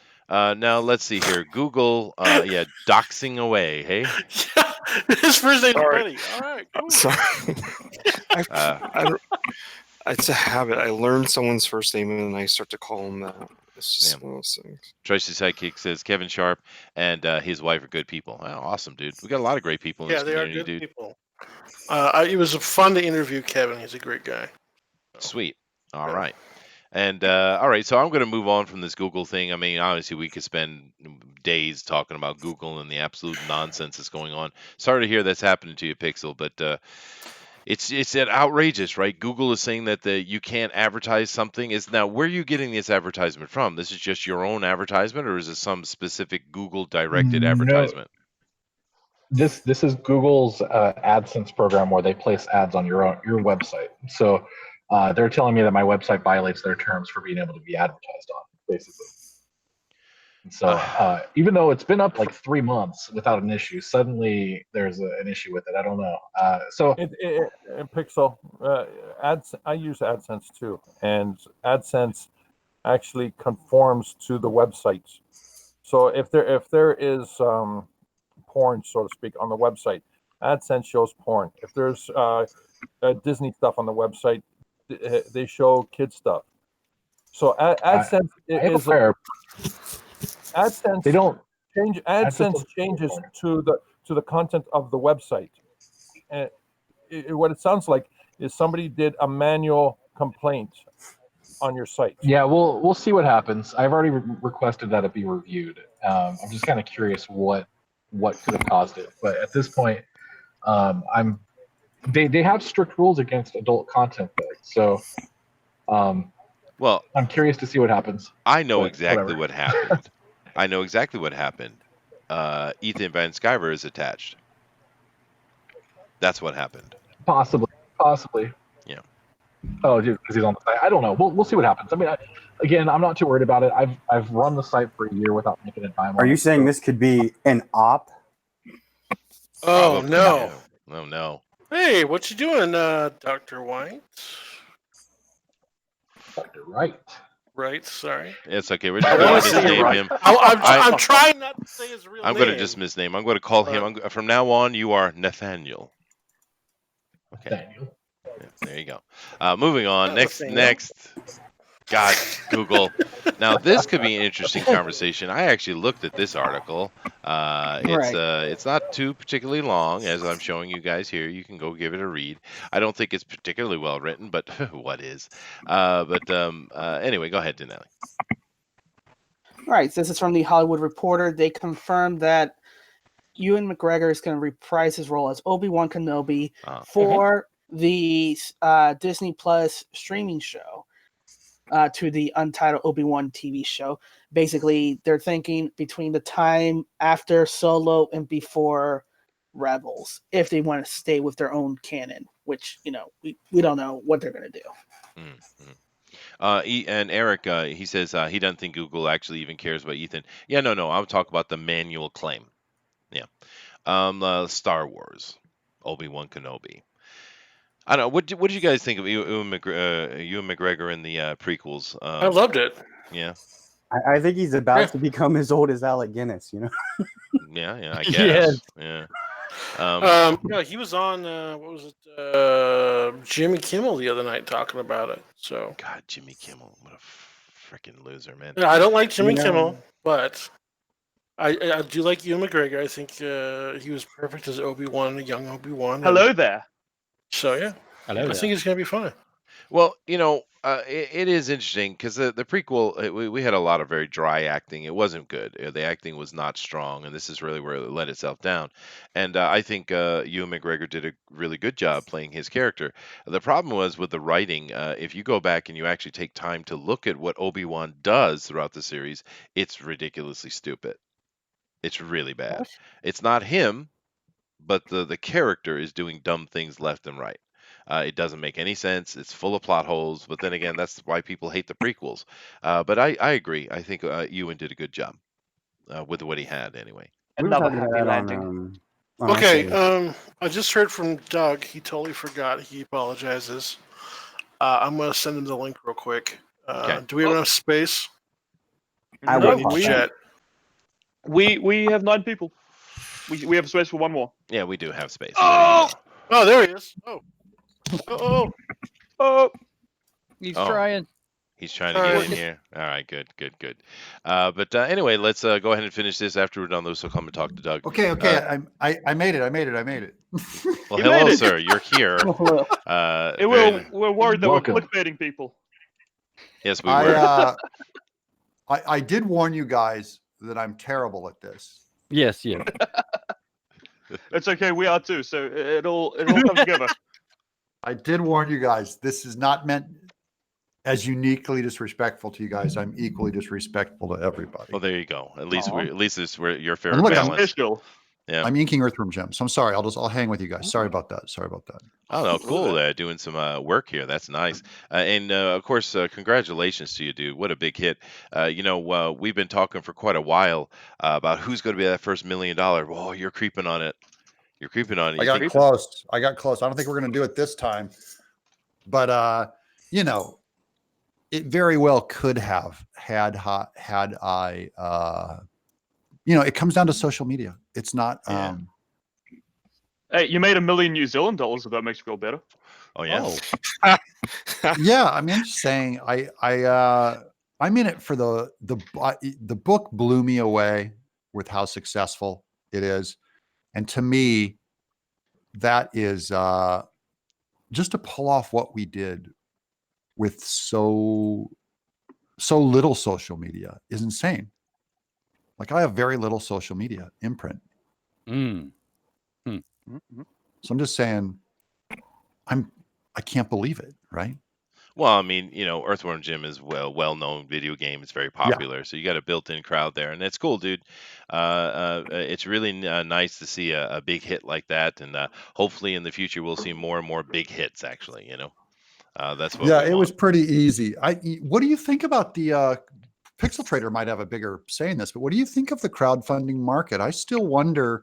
now let's see here. Google, yeah, doxing away. Hey. Yeah, his first name's Sorry. Buddy. All right, cool. Sorry. It's a habit. I learned someone's first name and then I start to call him that. It's just one of those things. Tracy's sidekick says Kevin Sharp and his wife are good people. Oh, awesome, dude. We got a lot of great people in Yeah, this they are community, good dude. people. It was fun to interview Kevin. He's a great guy. Sweet. All Yeah. right. And all right, so I'm going to move on from this Google thing. I mean, obviously, we could spend days talking about Google and the absolute nonsense that's going on. Sorry to hear that's happening to you, Pixel, but it's outrageous, right? Google is saying that you can't advertise something. Now, where are you getting this advertisement from? This is just your own advertisement, or is it some specific Google directed advertisement? This is Google's AdSense program where they place ads on your website. So they're telling me that my website violates their terms for being able to be advertised on, basically. And so even though it's been up like 3 months without an issue, suddenly there's an issue with it. I don't know. Pixel, I use AdSense too, and AdSense actually conforms to the website. So if there is porn, so to speak, on the website, AdSense shows porn. If there's Disney stuff on the website, they show kid stuff. So AdSense is AdSense. They don't change. AdSense changes to the content of the website. And what it sounds like is somebody did a manual complaint on your site. Yeah, we'll see what happens. I've already requested that it be reviewed. I'm just kind of curious what could have caused it. But at this point, they have strict rules against adult content, though. So, well, I'm curious to see what happens. I know exactly what happened. I know exactly what happened. Ethan Van Sciver is attached. That's what happened. Possibly. Yeah. Oh, dude, because he's on the site. I don't know. We'll see what happens. I mean, again, I'm not too worried about it. I've run the site for a year without making a dime. Are you saying this could be an op? Oh, no. Oh, no. Hey, what you doing, Dr. White? Dr. Wright. Right, sorry. It's okay. We're just going to misname him. I'm trying not to say his real name. I'm going to just misname. I'm going to call him. From now on, you are Nathaniel. Okay. Nathaniel. Yeah, there you go. Moving on. Next. God, Google. Now this could be an interesting conversation. I actually looked at this article. Right. It's not too particularly long, as I'm showing you guys here. You can go give it a read. I don't think it's particularly well written, but what is? Anyway, go ahead, Dinale. Right. This is from the Hollywood Reporter. They confirmed that Ewan McGregor is going to reprise his role as Obi-Wan Kenobi for the Disney Plus streaming show to the untitled Obi-Wan TV show. Basically, they're thinking between the time after Solo and before Rebels, if they want to stay with their own canon, which, we don't know what they're going to do. And Eric, he says he doesn't think Google actually even cares about Ethan. Yeah, no. I'll talk about the manual claim. Yeah. Star Wars, Obi-Wan Kenobi. I don't know. What did you guys think of Ewan McGregor in the prequels? I loved it. Yeah. I think he's about to become as old as Alec Guinness, Yeah, I Yes. guess. Yeah. He was on what was it? Jimmy Kimmel the other night talking about it. So God, Jimmy Kimmel, what a freaking loser, man. yeah, I don't like Jimmy Kimmel, but I do like Ewan McGregor. I think he was perfect as Obi-Wan, a young Obi-Wan. Hello there. So yeah, I think it's gonna be fun. Well, it is interesting because the prequel, we had a lot of very dry acting. It wasn't good. The acting was not strong, and this is really where it let itself down. And I think Ewan McGregor did a really good job playing his character. The problem was with the writing. If you go back and you actually take time to look at what Obi-Wan does throughout the series, it's ridiculously stupid. It's really bad. It's not him, but the character is doing dumb things left and right. It doesn't make any sense. It's full of plot holes. But then again, that's why people hate the prequels. But I agree. I think Ewan did a good job with what he had anyway. Another happy landing. Okay. I just heard from Doug. He totally forgot. He apologizes. I'm gonna send him the link real quick. Okay. Do we have enough space? I No, will need pop to that. chat. We have 9 people. We have space for one more. Yeah, we do have space. Oh, there he is. Oh. He's trying. He's trying to get in here. All right, good. But anyway, let's go ahead and finish this after we're done. So come and talk to Doug. Okay. I made it. I made it. Well, You hello, made it. sir. You're here. We're worried that Welcome. we're clickbaiting people. Yes, we were. I did warn you guys that I'm terrible at this. Yes, yeah. It's okay. We are too. So it all comes together. I did warn you guys. This is not meant as uniquely disrespectful to you guys. I'm equally disrespectful to everybody. Well, there you go. At least you're fair And and look, I'm balanced. Official. Yeah. I'm inking Earthworm Gems. So I'm sorry. I'll hang with you guys. Sorry about that. Oh no, cool. Doing some work here. That's nice. And of course, congratulations to you, dude. What a big hit. We've been talking for quite a while about who's going to be that first $1 million. Oh, you're creeping on it. You're creeping on it. I got close. I don't think we're going to do it this time, but it very well could have had I. It comes down to social media. It's not. Yeah. Hey, you made $1 million New Zealand dollars. If that makes you feel better. Oh yeah. Yeah, I mean, I'm just saying. I'm in it for the book blew me away with how successful it is, and to me, that is just to pull off what we did with so little social media is insane. Like I have very little social media imprint. So I'm just saying, I can't believe it, right? Well, I mean, Earthworm Jim is well-known video game. It's very popular, so you got a built-in crowd there, and that's cool, dude. It's really nice to see a big hit like that, and hopefully in the future we'll see more and more big hits. Actually, that's what. Yeah, we it want. was pretty easy. What do you think about the Pixel Trader? Might have a bigger say in this, but what do you think of the crowdfunding market? I still wonder.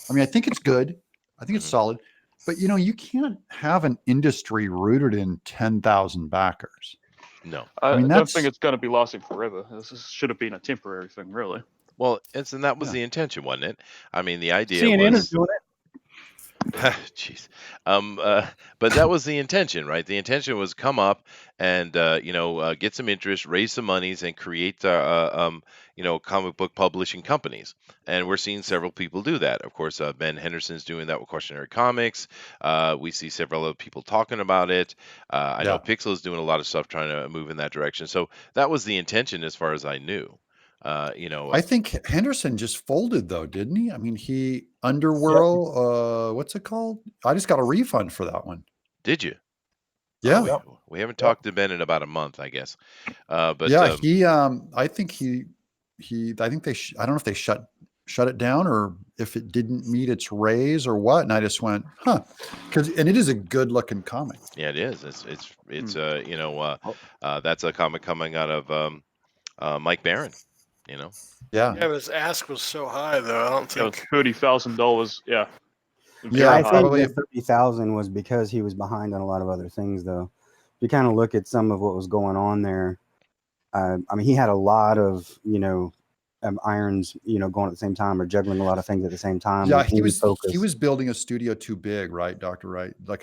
I mean, I think it's good. I think it's solid. But you can't have an industry rooted in 10,000 backers. No, I mean, don't think it's going to be lasting forever. This should have been a temporary thing, really. well, and that was the intention, wasn't it? I mean, the idea CNN was. is doing it. Jeez. But that was the intention, right? The intention was come up and get some interest, raise some monies, and create comic book publishing companies. And we're seeing several people do that. Of course, Ben Henderson's doing that with Cautionary Comics. We see several other people talking about it. I know Yeah. Pixel is doing a lot of stuff trying to move in that direction. So that was the intention, as far as I knew. I think Henderson just folded though, didn't he? I mean, Underworld, what's it called? I just got a refund for that one. Did you? Yeah. Oh, we haven't talked to Ben in about a month, I guess. But yeah, I think I think I don't know if they shut it down or if it didn't meet its raise or what. And I just went, and it is a good looking comic. Yeah, it is. It's that's a comic coming out of Mike Barron. Yeah, but his ask was so high though. I don't think $30,000. Yeah. Yeah, I think probably. the 30,000 was because he was behind on a lot of other things, though. If you kind of look at some of what was going on there, I mean, he had a lot of irons, going at the same time or juggling a lot of things at the same time. Yeah, he was building a studio too big, right, Dr. Wright? Like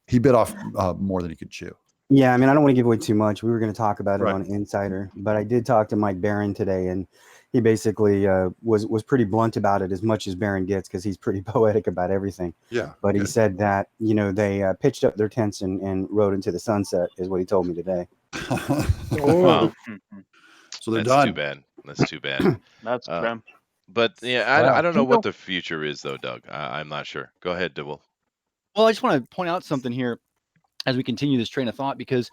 he bit off more than he could chew. Yeah, I mean, I don't want to give away too much. We were going to talk about it on Insider, but I did talk to Mike Barron today, and he basically was pretty blunt about it, as much as Barron gets, because he's pretty poetic about everything. Yeah. But he said that, they pitched up their tents and rode into the sunset, is what he told me today. Wow. So they're That's done. too bad. That's too bad. That's them. But yeah, I don't know what the future is, though, Doug. I'm not sure. Go ahead, Dibble. Well, I just want to point out something here as we continue this train of thought, because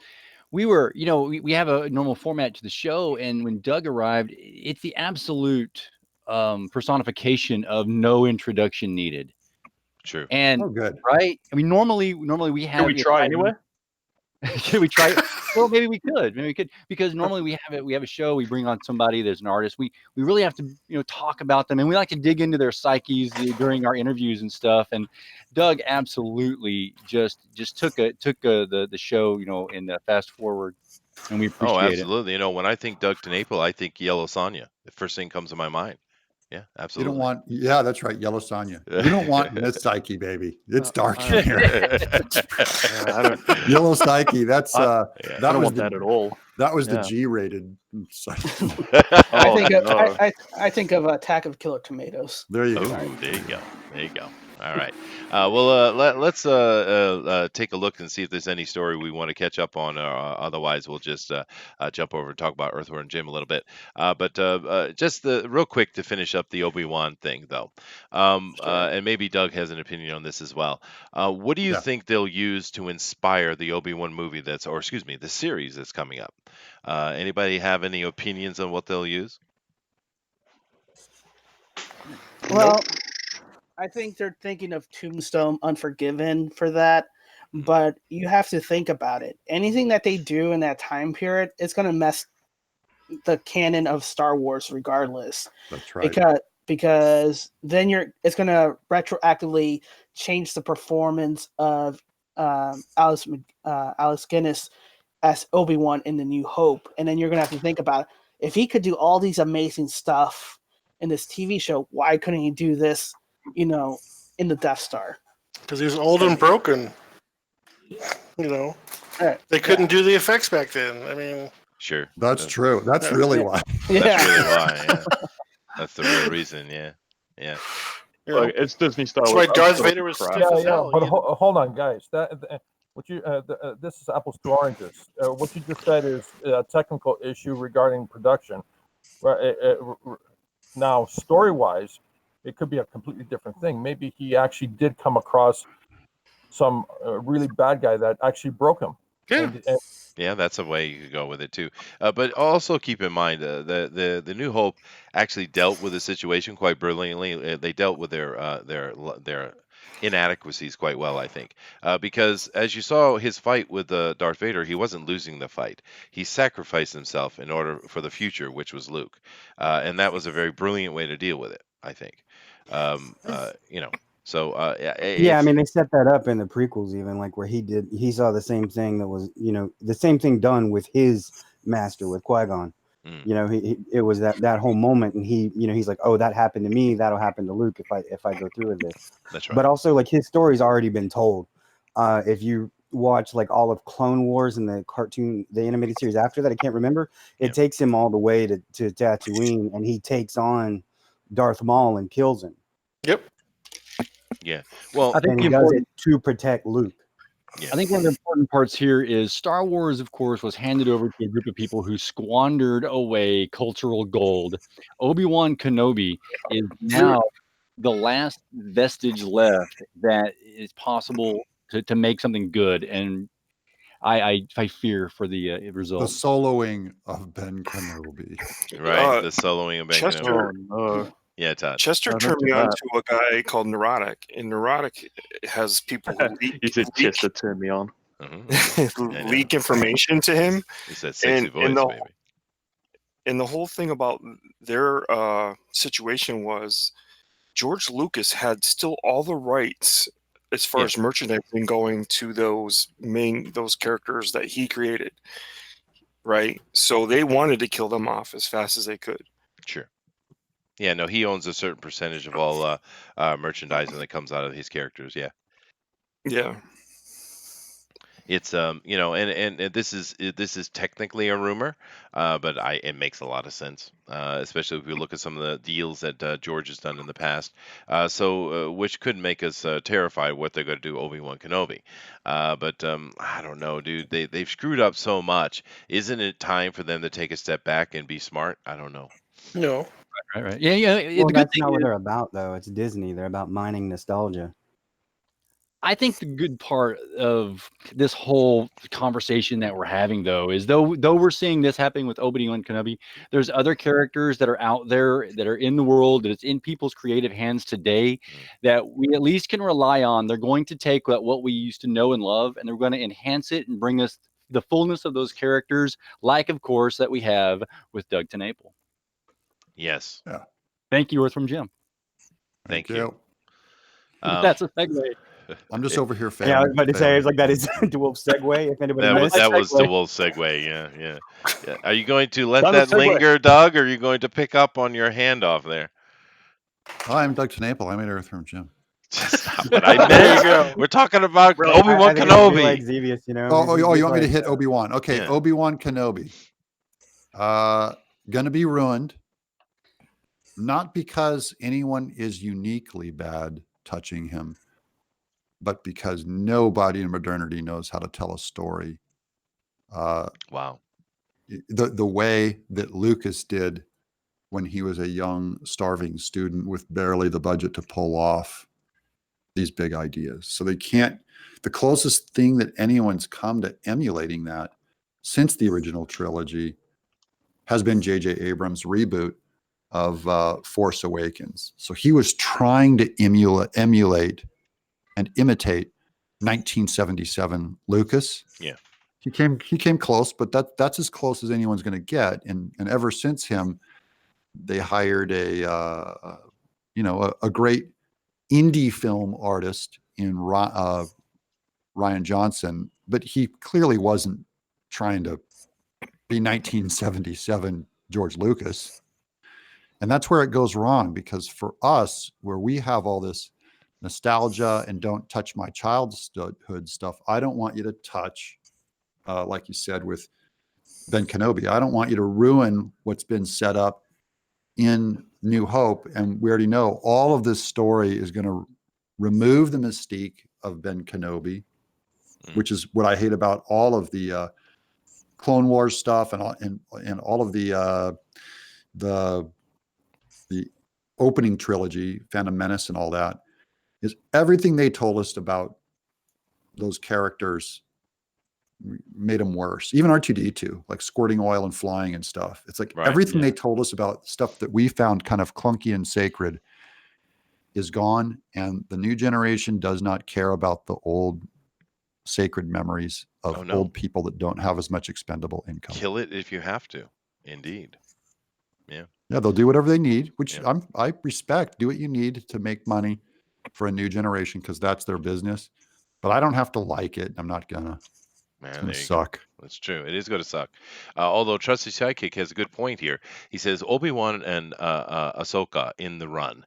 we were, we have a normal format to the show, and when Doug arrived, it's the absolute personification of no introduction needed. True. And good. Right? I mean, normally we have. Can we try anyway? Can we try? Well, maybe we could, because normally we have a show. We bring on somebody that's an artist. We really have to talk about them, and we like to dig into their psyches during our interviews and stuff. And Doug absolutely just took the show in the fast forward, and we appreciate it. Oh, absolutely. When I think Doug TenNaple, I think Yellow Sonya. The first thing comes to my mind. Yeah, absolutely. You don't want, that's right, Yellow Sonya. You don't want Miss Psyche, baby. It's dark in here. Yellow Psyche. That's I don't want that at all. That was the G-rated. I think of Attack of Killer Tomatoes. There you go. There you go. All right. Let's take a look and see if there's any story we want to catch up on. Otherwise, we'll just jump over and talk about Earthworm Jim a little bit. But just real quick to finish up the Obi-Wan thing, though. And maybe Doug has an opinion on this as well. What do you think they'll use to inspire the Obi-Wan movie the series that's coming up? Anybody have any opinions on what they'll use? Well, I think they're thinking of Tombstone, Unforgiven for that, but you have to think about it. Anything that they do in that time period, it's going to mess the canon of Star Wars regardless. That's right. Because then it's going to retroactively change the performance of Alice Guinness as Obi-Wan in The New Hope, and then you're going to have to think about, if he could do all these amazing stuff in this TV show, why couldn't he do this in the Death Star? Because he was old and broken. They couldn't do the effects back then. I mean, sure, that's true. That's really why. That's really why. Yeah. That's the real reason. Yeah. Look, it's Disney Star Wars. Wars. That's why Darth Vader was stiff as hell. But hold on, guys. This is apples to oranges. What you just said is a technical issue regarding production. Now, story-wise, it could be a completely different thing. Maybe he actually did come across some really bad guy that actually broke him. Yeah, that's a way you could go with it too. But also keep in mind the New Hope actually dealt with the situation quite brilliantly. They dealt with their inadequacies quite well, I think, because as you saw his fight with Darth Vader, he wasn't losing the fight. He sacrificed himself in order for the future, which was Luke, and that was a very brilliant way to deal with it, I think. So I mean, they set that up in the prequels, even like where he saw the same thing that was the same thing done with his master, with Qui-Gon. Mm. You know, it was that whole moment, and he's like, oh, that happened to me, that'll happen to Luke if I go through with this. That's right. But also, like, his story's already been told. If you watch like all of Clone Wars and the animated series after that, I can't remember. It takes him all the way to Tatooine, and he takes on Darth Maul and kills him. Yep. Yeah. Well, I think And the he does important, it to protect Luke. yeah. I think one of the important parts here is Star Wars, of course, was handed over to a group of people who squandered away cultural gold. Obi-Wan Kenobi is now the last vestige left that is possible to make something good, and I fear for the The result. soloing of Ben Kenobi. Right. The soloing of Ben Kenobi. Chester, no. Yeah, Todd. Chester No, don't turned do me on that. to a guy called Neurotic, and Neurotic has people who You said Chester turned me on. Mhm. leak information to him, It's that sexy voice, baby. and the whole thing about their situation was George Lucas had still all the rights as far as merchandising going to those characters that he created, right? So they wanted to kill them off as fast as they could. Sure. Yeah, no, he owns a certain percentage of all merchandising that comes out of his characters. Yeah. Yeah. It's and this is technically a rumor, but it makes a lot of sense, especially if we look at some of the deals that George has done in the past. Which could make us terrified what they're going to do Obi-Wan Kenobi. But I don't know, dude. They've screwed up so much. Isn't it time for them to take a step back and be smart? I don't know. No. Right. Yeah. Well, The good that's thing not what is, they're about, though. It's Disney. They're about mining nostalgia. I think the good part of this whole conversation that we're having, though, is though we're seeing this happening with Obi-Wan Kenobi, there's other characters that are out there that are in the world, that it's in people's creative hands today, that we at least can rely on. They're going to take what we used to know and love, and they're going to enhance it and bring us the fullness of those characters, like, of course, that we have with Doug TenNaple. Yes. Yeah. Thank you, Earth from Jim. Thank you. That's a segue. I'm just over here failing. Yeah, I was about to say, it's like that is dual segue. If anybody missed. That was the wolf segue. Yeah. Are you going to let that linger, Doug, or are you going to pick up on your handoff there? Hi, I'm Doug TenNaple. I'm at Earth from Jim. That's not what I meant. We're talking about Obi-Wan Kenobi. Like Xevious, you know. Oh, you want me to hit Obi-Wan? Okay, yeah. Obi-Wan Kenobi. Gonna be ruined. Not because anyone is uniquely bad touching him, but because nobody in modernity knows how to tell a story. Wow. The way that Lucas did when he was a young, starving student with barely the budget to pull off these big ideas. So they can't, the closest thing that anyone's come to emulating that since the original trilogy has been J.J. Abrams' reboot of Force Awakens. So he was trying to emulate and imitate 1977 Lucas. Yeah. He came close, but that's as close as anyone's going to get. And ever since him, they hired a great indie film artist in Ryan Johnson, but he clearly wasn't trying to be 1977 George Lucas. And that's where it goes wrong, because for us, where we have all this nostalgia and don't touch my childhood stuff, I don't want you to touch, like you said, with Ben Kenobi. I don't want you to ruin what's been set up in New Hope. And we already know all of this story is going to remove the mystique of Ben Kenobi, which is what I hate about all of the Clone Wars stuff and all of the opening trilogy, Phantom Menace and all that, is everything they told us about those characters made them worse. Even R2-D2, like squirting oil and flying and stuff. It's like everything they told us about stuff that we found kind of clunky and sacred is gone. And the new generation does not care about the old sacred memories of old people that don't have as much expendable income. Kill it if you have to. Indeed. Yeah. Yeah, they'll do whatever they need, which I respect. Do what you need to make money for a new generation, because that's their business. But I don't have to like it. I'm not gonna. Man, gonna there you go. suck. That's true. It is going to suck. Although Trusty Sidekick has a good point here. He says Obi-Wan and Ahsoka in the run.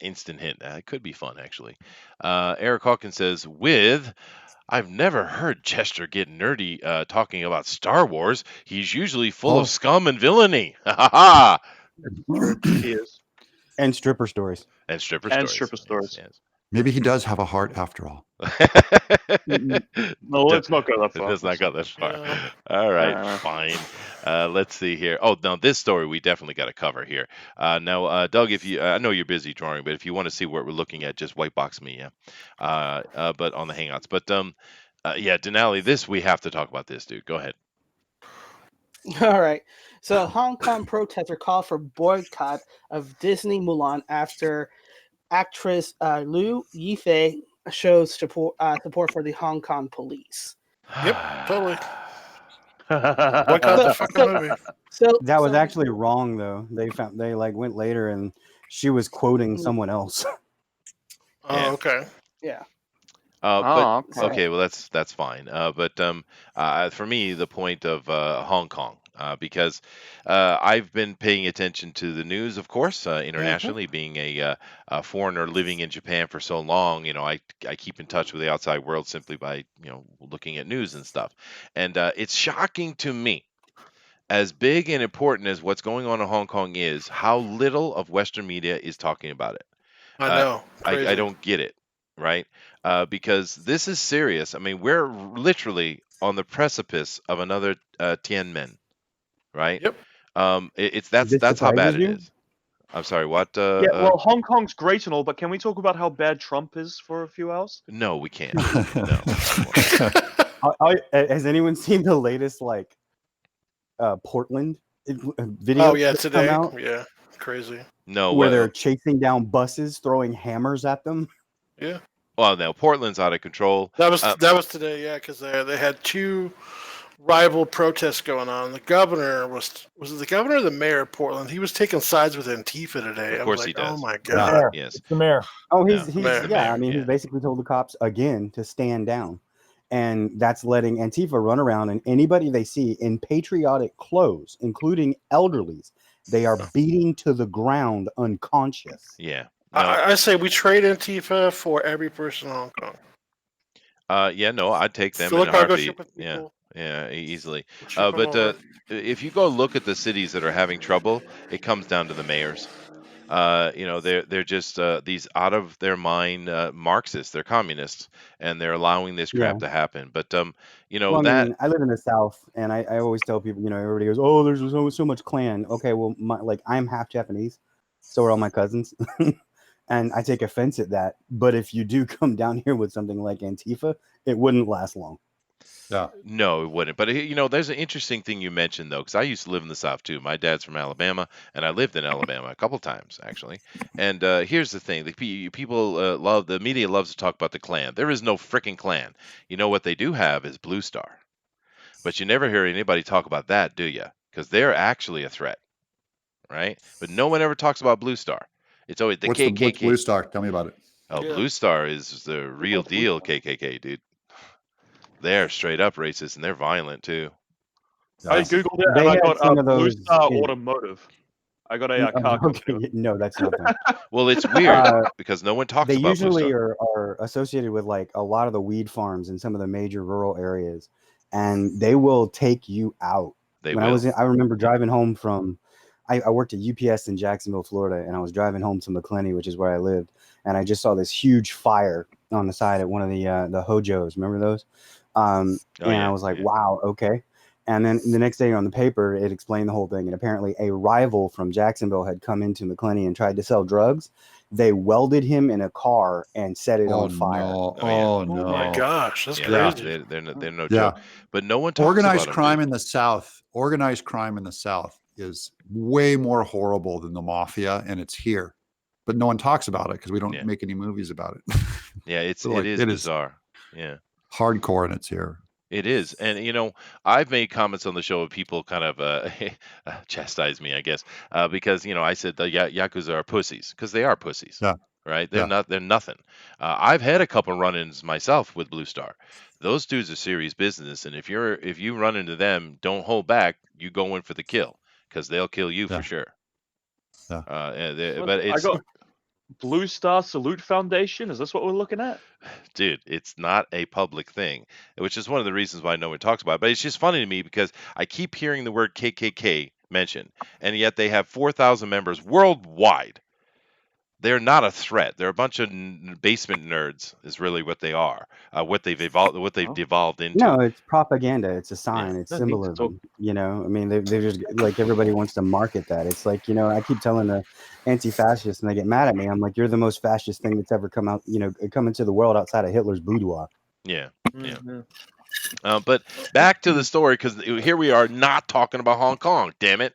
Instant hint. It could be fun, actually. Eric Hawkins says, I've never heard Chester get nerdy talking about Star Wars. He's usually full Oh. of scum and villainy. Ha ha ha! True, he is. And stripper stories. And stripper And stories. stripper stories. Yes, Maybe he does have a heart after all. yes. No, let's not go that It far. does not go that far. Yeah. All right, fine. Let's see here. Oh, now this story we definitely got to cover here. Now, Doug, if you, I know you're busy drawing, but if you want to see what we're looking at, just white box me, yeah. But on the Hangouts, but yeah, Denali, this we have to talk about this, dude. Go ahead. All right. So Hong Kong protesters call for boycott of Disney Mulan after actress Liu Yifei shows support for the Hong Kong police. Yep, totally. Boycott the fucking movie. So That was actually wrong though. They like went later and she was quoting someone else. Oh, Yeah. okay. Yeah. But okay. okay, well that's fine. But for me, the point of Hong Kong, because I've been paying attention to the news, of course, internationally. Being a foreigner living in Japan for so long, I keep in touch with the outside world simply by looking at news and stuff. And it's shocking to me, as big and important as what's going on in Hong Kong is, how little of Western media is talking about it. I Uh, know. Crazy. I don't get it, right? Because this is serious. I mean, we're literally on the precipice of another Tiananmen, right? Yep. It's This that's how bad surprises it you? is. I'm sorry, what? Yeah, well, Hong Kong's great and all, but can we talk about how bad Trump is for a few hours? No, we can't. No. Has anyone seen the latest Portland video? Oh yeah, that's come today. out Yeah, crazy. No, where well, they're chasing down buses, throwing hammers at them. Yeah, well, now Portland's out of control. that was today. Yeah, because they had two rival protests going on. The governor was it the governor or the mayor of Portland? He was taking sides with Antifa today. Of I course was he like, oh does. my The god. mayor. Yes. It's the mayor. Oh, Yeah, he's the yeah. mayor, I mean, yeah. he basically told the cops again to stand down, and that's letting Antifa run around. And anybody they see in patriotic clothes, including elderlies, they are beating to the ground unconscious. Yeah. No. I say we trade Antifa for every person in Hong Kong. Yeah, no, I'd take them Fill in a a cargo heartbeat. ship with Yeah. people. Yeah, easily. Ship 'em But over. if you go look at the cities that are having trouble, it comes down to the mayors. They're just these out of their mind Marxists. They're communists, and they're allowing this Yeah. crap to happen. But Well, I that mean, I live in the South, and I always tell people, everybody goes, "Oh, there's so much Klan." Okay, well, I'm half Japanese, so are all my cousins, and I take offense at that. But if you do come down here with something like Antifa, it wouldn't last long. Yeah. No, it wouldn't. But there's an interesting thing you mentioned though, because I used to live in the South too. My dad's from Alabama, and I lived in Alabama a couple times actually. And here's the thing: people love the media loves to talk about the Klan. There is no freaking Klan. You know what they do have is Blue Star, but you never hear anybody talk about that, do you? Because they're actually a threat, right? But no one ever talks about Blue Star. It's always the What's KKK. Blue Star? Tell me about it. Oh, Yeah. Blue Star is the real Blue deal Star? KKK, dude. They're straight up racist and they're violent too. I Yeah. googled it They and I had got some of Blue those Star in- Automotive. I got a car company. Okay, no, that's not them. Well, it's weird Uh, because no one talks They about Blue usually Star. are associated with like a lot of the weed farms in some of the major rural areas, and they will take you out. They When will. I remember driving home from, I worked at UPS in Jacksonville, Florida, and I was driving home to McClenny, which is where I lived, and I just saw this huge fire on the side at one of the Hojos. Remember those? Oh, And yeah, I was like, yeah. wow, okay. And then the next day on the paper, it explained the whole thing. And apparently a rival from Jacksonville had come into McClenny and tried to sell drugs. They welded him in a car and set it Oh on fire. no! Oh, yeah. Oh Oh no! my gosh, that's Yeah, crazy. they're no Yeah. joke. But no one talks Organized about 'em, crime dude. in the South. Organized crime in the South is way more horrible than the mafia, and it's here, but no one talks about it because we don't Yeah. make any movies about it. Yeah, it So, like, is it is bizarre. Yeah. hardcore, and it's here. It is. And I've made comments on the show of people kind of chastise me, I guess, because I said the Yakuza are pussies because they are pussies. Yeah. right? They're nothing. I've had a couple run-ins myself with Blue Star. Those dudes are serious business, and if you run into them, don't hold back. You go in for the kill because they'll kill you for sure. Yeah. But I it's got Blue Star Salute Foundation. Is this what we're looking at? dude, it's not a public thing, which is one of the reasons why no one talks about it. But it's just funny to me because I keep hearing the word KKK mentioned, and yet they have 4,000 members worldwide. They're not a threat. They're a bunch of basement nerds, is really what they are. What they've devolved into. No, it's propaganda. It's a sign. Yeah. It's That needs to symbolism. You know, I mean, they just like everybody wants to market that. It's like, you know, I keep telling the anti-fascists and they get mad at me. I'm like, you're the most fascist thing that's ever come out, you know, come into the world outside of Hitler's boudoir. Yeah. Mhm. But back to the story, because here we are not talking about Hong Kong. Damn it.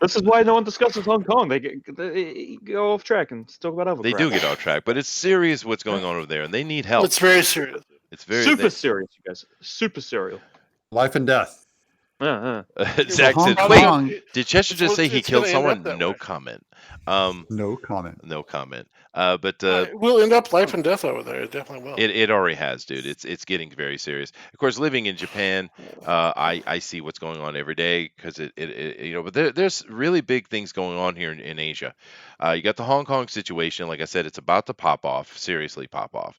This is why no one discusses Hong Kong. They go off track and talk about other They crap. do get off track, but it's serious what's going on over there, and they need help. It's very serious. It's very Super serious, you guys. Super serial. Life and death. Zach Hong said, "Wait, Kong- did Chester just say he it's killed gonna end up someone?" that No way. comment. No comment. No comment. We'll end up life and death over there. It definitely will. It already has, dude. It's getting very serious. Of course, living in Japan, I see what's going on every day because it you know. But there's really big things going on here in Asia. You got the Hong Kong situation. Like I said, it's about to pop off. Seriously, pop off.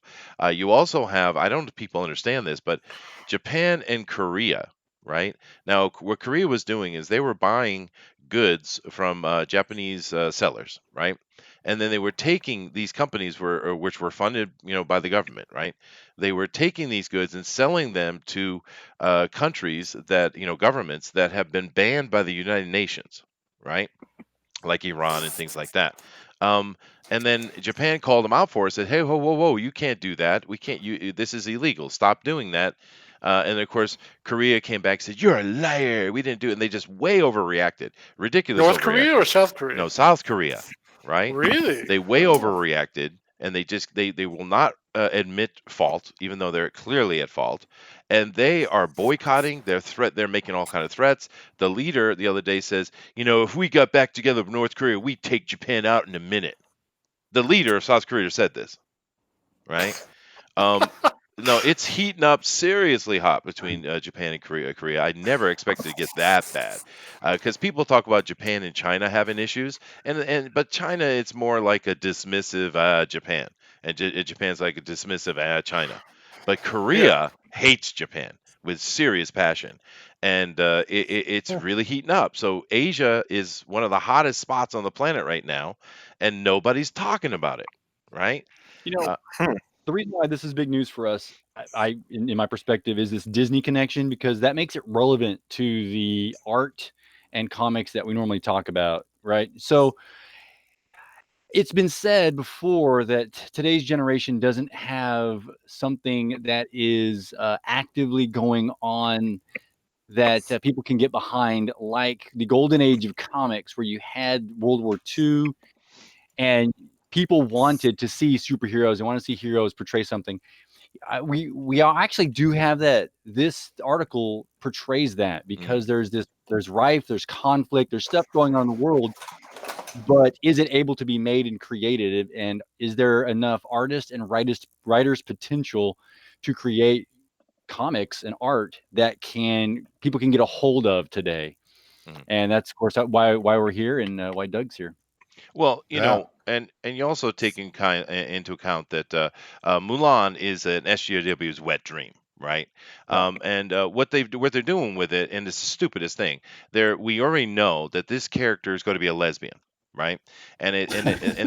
You also have, I don't know if people understand this, but Japan and Korea. Right now, what Korea was doing is they were buying goods from Japanese sellers, right? And then they were taking these companies which were funded, you know, by the government, right? They were taking these goods and selling them to countries that, you know, governments that have been banned by the United Nations, right? Like Iran and things like that. And then Japan called them out for it, said, "Hey, whoa, whoa, whoa! You can't do that. We can't. This is illegal. Stop doing that." And of course, Korea came back and said, "You're a liar. We didn't do it." And they just way overreacted, ridiculous. North Korea or South Korea? No, South Korea, right? Really? They way overreacted, and they will not admit fault, even though they're clearly at fault, and they are boycotting. They're making all kind of threats. The leader the other day says, "You know, if we got back together with North Korea, we'd take Japan out in a minute." The leader of South Korea said this, right? No, it's heating up seriously hot between Japan and Korea. I never expected to get that bad because people talk about Japan and China having issues, but China, it's more like a dismissive Japan, and Japan's like a dismissive China. But Korea hates Japan with serious passion, and it's really heating up. So Asia is one of the hottest spots on the planet right now, and nobody's talking about it, right? You know, the reason why this is big news for us, in my perspective, is this Disney connection, because that makes it relevant to the art and comics that we normally talk about, right? So it's been said before that today's generation doesn't have something that is actively going on that people can get behind, like the golden age of comics, where you had World War II and people wanted to see superheroes and want to see heroes portray something. We actually do have that. This article portrays that, because there's rife, there's conflict, there's stuff going on in the world, but is it able to be made and created? And is there enough artists and writers potential to create comics and art that people can get a hold of today? And that's, of course, why we're here, and why Doug's here. Well, you know, and you also take into account that Mulan is an SJW's wet dream, right? And what they're doing with it, and it's the stupidest thing. We already know that this character is going to be a lesbian, right? And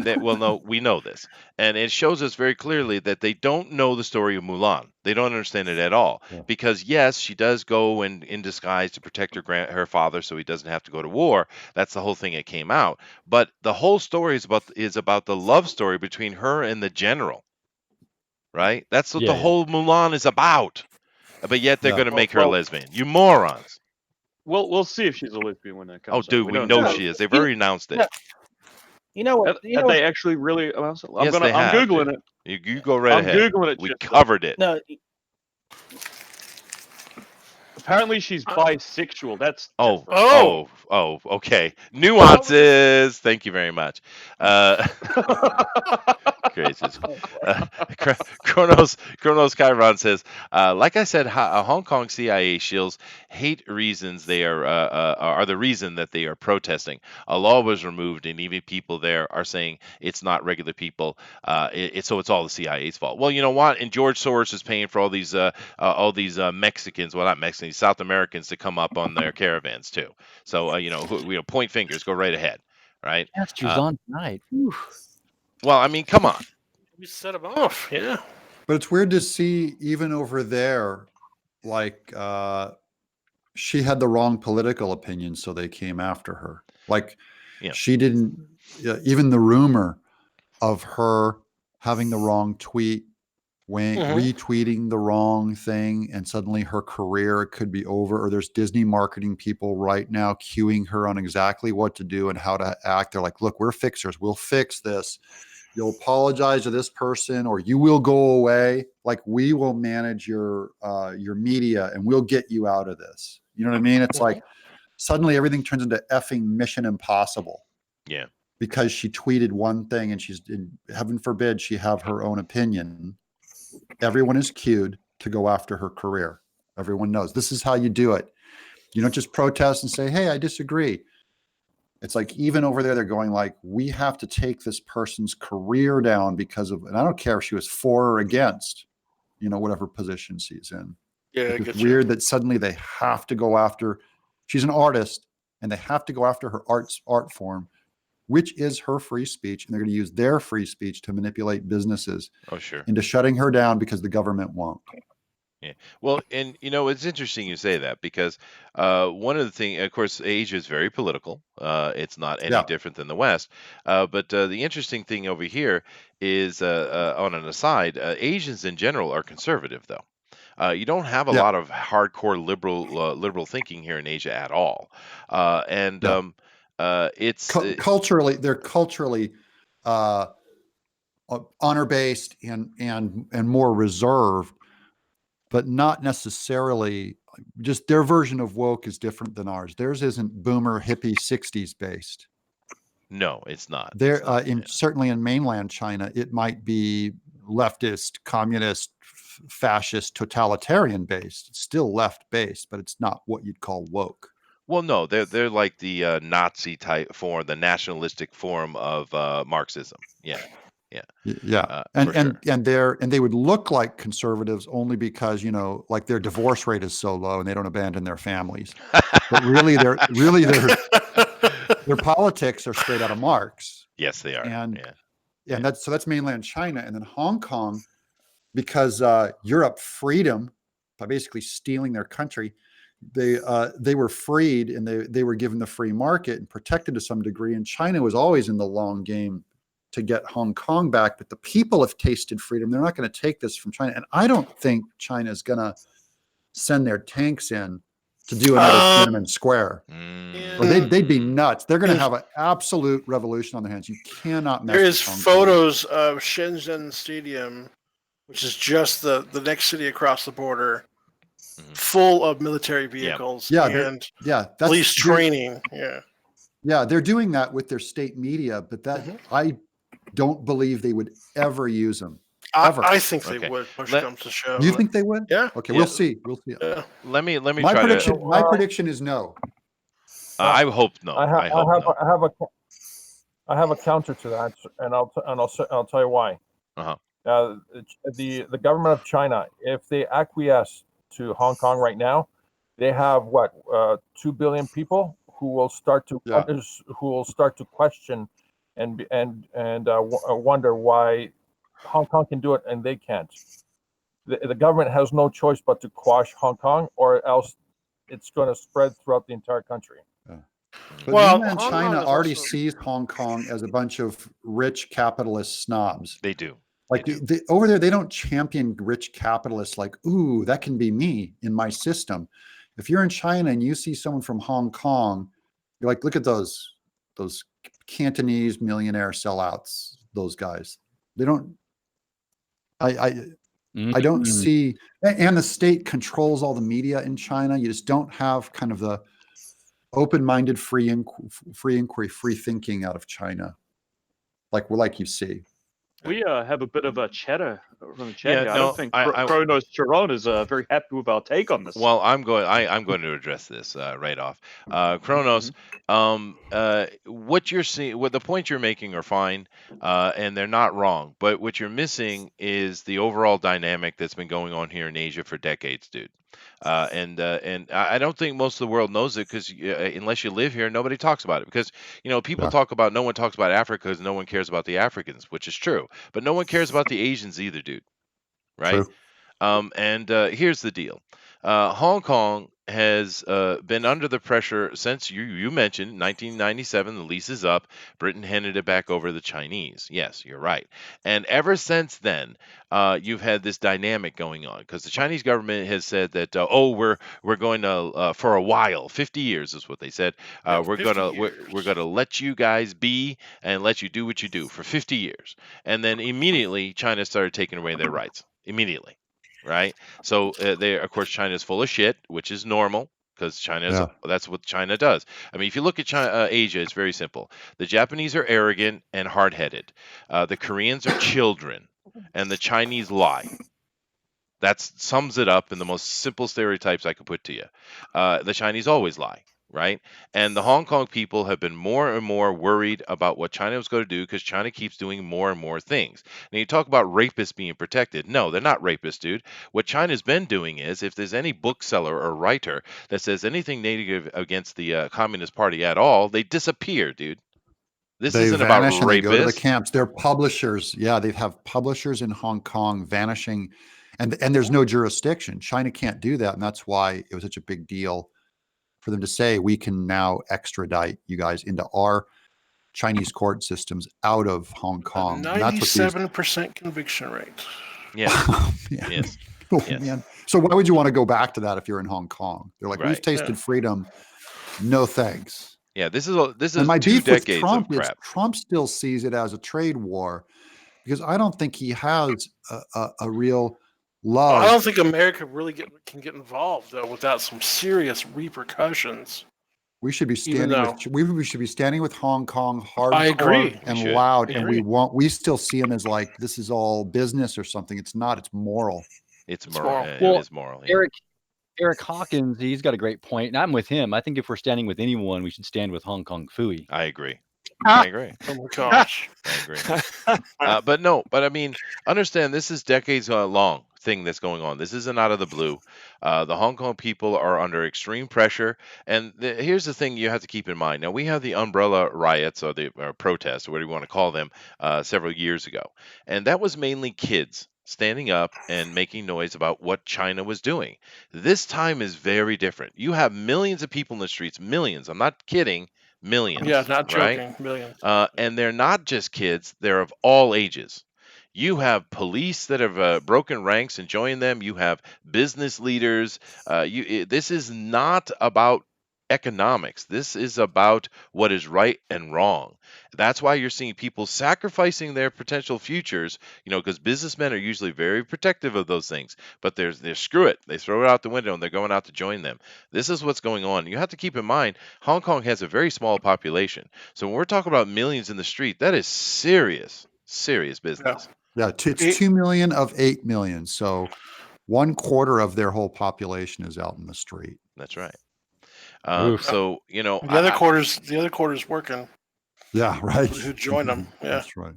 that, well, no, we know this, and it shows us very clearly that they don't know the story of Mulan. They don't understand it at all, because yes, she does go in disguise to protect her father, so he doesn't have to go to war. That's the whole thing that came out. But the whole story is about the love story between her and the general, right? That's what the whole Mulan is about. But yet they're going to make her a lesbian. You morons. We'll see if she's a lesbian when that comes Oh, out. dude, we know she is. They've already announced it. You know what? Have they actually really announced it? Yes, they have, I'm Googling dude. it. You go right ahead. I'm Googling it. We Chester. covered it. No. Apparently, she's bisexual. That's Oh, different. okay. Nuances. Thank you very much. Gracious. Chronos Chiron says, like I said, Hong Kong CIA shields hate reasons they are the reason that they are protesting. A law was removed, and even people there are saying it's not regular people. So it's all the CIA's fault. Well, you know what? And George Soros is paying for all these Mexicans, well, not Mexicans, South Americans to come up on their caravans too. So point fingers, go right ahead, right? Master's on tonight. Whew. Well, I mean, come on. We set him off. Yeah. But it's weird to see even over there, like she had the wrong political opinion, so they came after her. Like she didn't. Even the rumor of her having the wrong tweet, retweeting the wrong thing, and suddenly her career could be over. Or there's Disney marketing people right now cueing her on exactly what to do and how to act. They're like, look, we're fixers. We'll fix this. You'll apologize to this person, or you will go away. Like, we will manage your media, and we'll get you out of this. You know what I mean? It's like suddenly everything turns into effing Mission Impossible. Yeah. Because she tweeted one thing, and heaven forbid she have her own opinion. Everyone is cued to go after her career. Everyone knows this is how you do it. You don't just protest and say, hey, I disagree. It's like, even over there, they're going like, we have to take this person's career down because of, and I don't care if she was for or against, whatever position she's in. Yeah, it's weird that suddenly they have to go after, she's an artist, and they have to go after her art form, which is her free speech. And they're going to use their free speech to manipulate businesses into shutting her down because the government won't. Yeah. Well, and it's interesting you say that, because one of the things, of course, Asia is very political. It's not any different than the West. But the interesting thing over here is, on an aside, Asians in general are conservative, though. You don't have a lot of hardcore liberal thinking here in Asia at all. It's culturally, they're culturally honor-based and more reserved, but not necessarily. Just their version of woke is different than ours. Theirs isn't boomer hippie 60s based. No, it's not. There, certainly in mainland China, it might be leftist, communist, fascist, totalitarian based. It's still left based, but it's not what you'd call woke. Well, no, they're like the Nazi type form, the nationalistic form of Marxism. Yeah. And they would look like conservatives only because like their divorce rate is so low and they don't abandon their families, but really their politics are straight out of Marx. Yes, they are. And that's mainland China. And then Hong Kong, because Europe freed them by basically stealing their country. They were freed, and they were given the free market and protected to some degree. And China was always in the long game to get Hong Kong back, but the people have tasted freedom. They're not going to take this from China. And I don't think China is going to send their tanks in to do another Tiananmen Square. Or they'd be nuts. They're going to have an absolute revolution on their hands. You cannot mess There with is Hong photos of Shenzhen Stadium, which is just the next city across the border, full of military vehicles and police training. Yeah, they're doing that with their state media, but I don't believe they would ever use them. Ever. I think they would. Push comes to shove. You think they would? Yeah. Okay, we'll see. We'll see. Yeah. Let me my try prediction. to. My prediction is no. I hope no. I have a counter to that, and I'll tell you why. The government of China, if they acquiesce to Hong Kong right now, they have 2 billion people who will start to question and wonder why Hong Kong can do it and they can't. The government has no choice but to quash Hong Kong, or else it's going to spread throughout the entire country. But mainland China already sees Hong Kong as a bunch of rich capitalist snobs. They do. Like over there, they don't champion rich capitalists like, ooh, that can be me in my system. If you're in China and you see someone from Hong Kong, you're like, look at those Cantonese millionaire sellouts, those guys. They don't, I don't Mhm. see, and the state controls all the media in China. You just don't have kind of the open-minded, free inquiry, free thinking out of China, like you see. We have a bit of a chatter from the chat Yeah, here. I no, don't think I Kronos Chiron is very happy with our take on this. well, I'm going to address this right off. Kronos, what you're seeing, what the points you're making are fine, and they're not wrong. But what you're missing is the overall dynamic that's been going on here in Asia for decades, dude. And I don't think most of the world knows it because unless you live here, nobody talks about it. Because people Yeah. talk about no one talks about Africa because no one cares about the Africans, which is true. But no one cares about the Asians either, dude. Right? True. And here's the deal. Hong Kong has been under the pressure since you mentioned 1997. The lease is up. Britain handed it back over to the Chinese. Yes, you're right. And ever since then, you've had this dynamic going on because the Chinese government has said that we're going to for a while, 50 years is what they said. Yeah, We're 50 gonna years. we're gonna let you guys be and let you do what you do for 50 years. And then immediately China started taking away their rights. Immediately. Right. So of course, China's full of shit, which is normal because Yeah. that's what China does. I mean, if you look at China, Asia, it's very simple. The Japanese are arrogant and hard-headed. The Koreans are children, and the Chinese lie. That sums it up in the most simple stereotypes I could put to you. The Chinese always lie, right? And the Hong Kong people have been more and more worried about what China was going to do because China keeps doing more and more things. Now, you talk about rapists being protected. No, they're not rapists, dude. What China's been doing is if there's any bookseller or writer that says anything negative against the Communist Party at all, they disappear, dude. This They isn't about vanish and they go to the rapists. camps. They're publishers. Yeah, they have publishers in Hong Kong vanishing, and there's no jurisdiction. China can't do that, and that's why it was such a big deal for them to say we can now extradite you guys into our Chinese court systems out of Hong Kong, and that's what these. 97% conviction rate. Yes. Oh, man. Yes. Oh, Yes. man. So why would you want to go back to that if you're in Hong Kong? They're like, we've Right. tasted freedom. No thanks. Yeah. This And is my 2 beef with decades of Trump is crap. Trump still sees it as a trade war because I don't think he has a real love. I don't think America really can get involved though without some serious repercussions. We should be Even standing with we should be standing with Hong Kong hardcore I agree. and We should. loud, I and agree. we still see him as like this is all business or something. It's not. It's moral. It's It's moral. moral. Well, It is moral. Yeah. Eric Hawkins, he's got a great point, and I'm with him. I think if we're standing with anyone, we should stand with Hong Kong Phooey. I agree. Ah. I agree. Oh my gosh. I agree. But I mean, understand this is decades long thing that's going on. This isn't out of the blue. The Hong Kong people are under extreme pressure, and here's the thing you have to keep in mind. Now we have the umbrella riots or the protests, or whatever you want to call them, several years ago, and that was mainly kids standing up and making noise about what China was doing. This time is very different. You have millions of people in the streets, millions. I'm not kidding. Millions. Yeah, not right? joking. Millions. And they're not just kids, they're of all ages. You have police that have broken ranks and joined them. You have business leaders. This is not about economics. This is about what is right and wrong. That's why you're seeing people sacrificing their potential futures, because businessmen are usually very protective of those things. But they're screw it. They throw it out the window and they're going out to join them. This is what's going on. You have to keep in mind, Hong Kong has a very small population. So when we're talking about millions in the street, that is serious business. Yeah, it's 2 million of 8 million. So 1/4 of their whole population is out in the street. That's right. Oof. So The other quarter's working. Yeah, right. Who joined them? Yeah. That's right.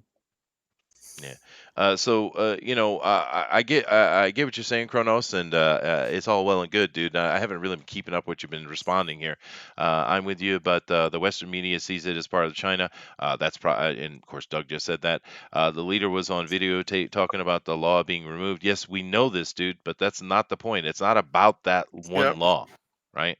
Yeah. I get what you're saying, Kronos, and it's all well and good, dude. I haven't really been keeping up what you've been responding here. I'm with you, but the Western media sees it as part of China. That's and of course, Doug just said that. The leader was on videotape talking about the law being removed. Yes, we know this, dude, but that's not the point. It's not about that one law, right?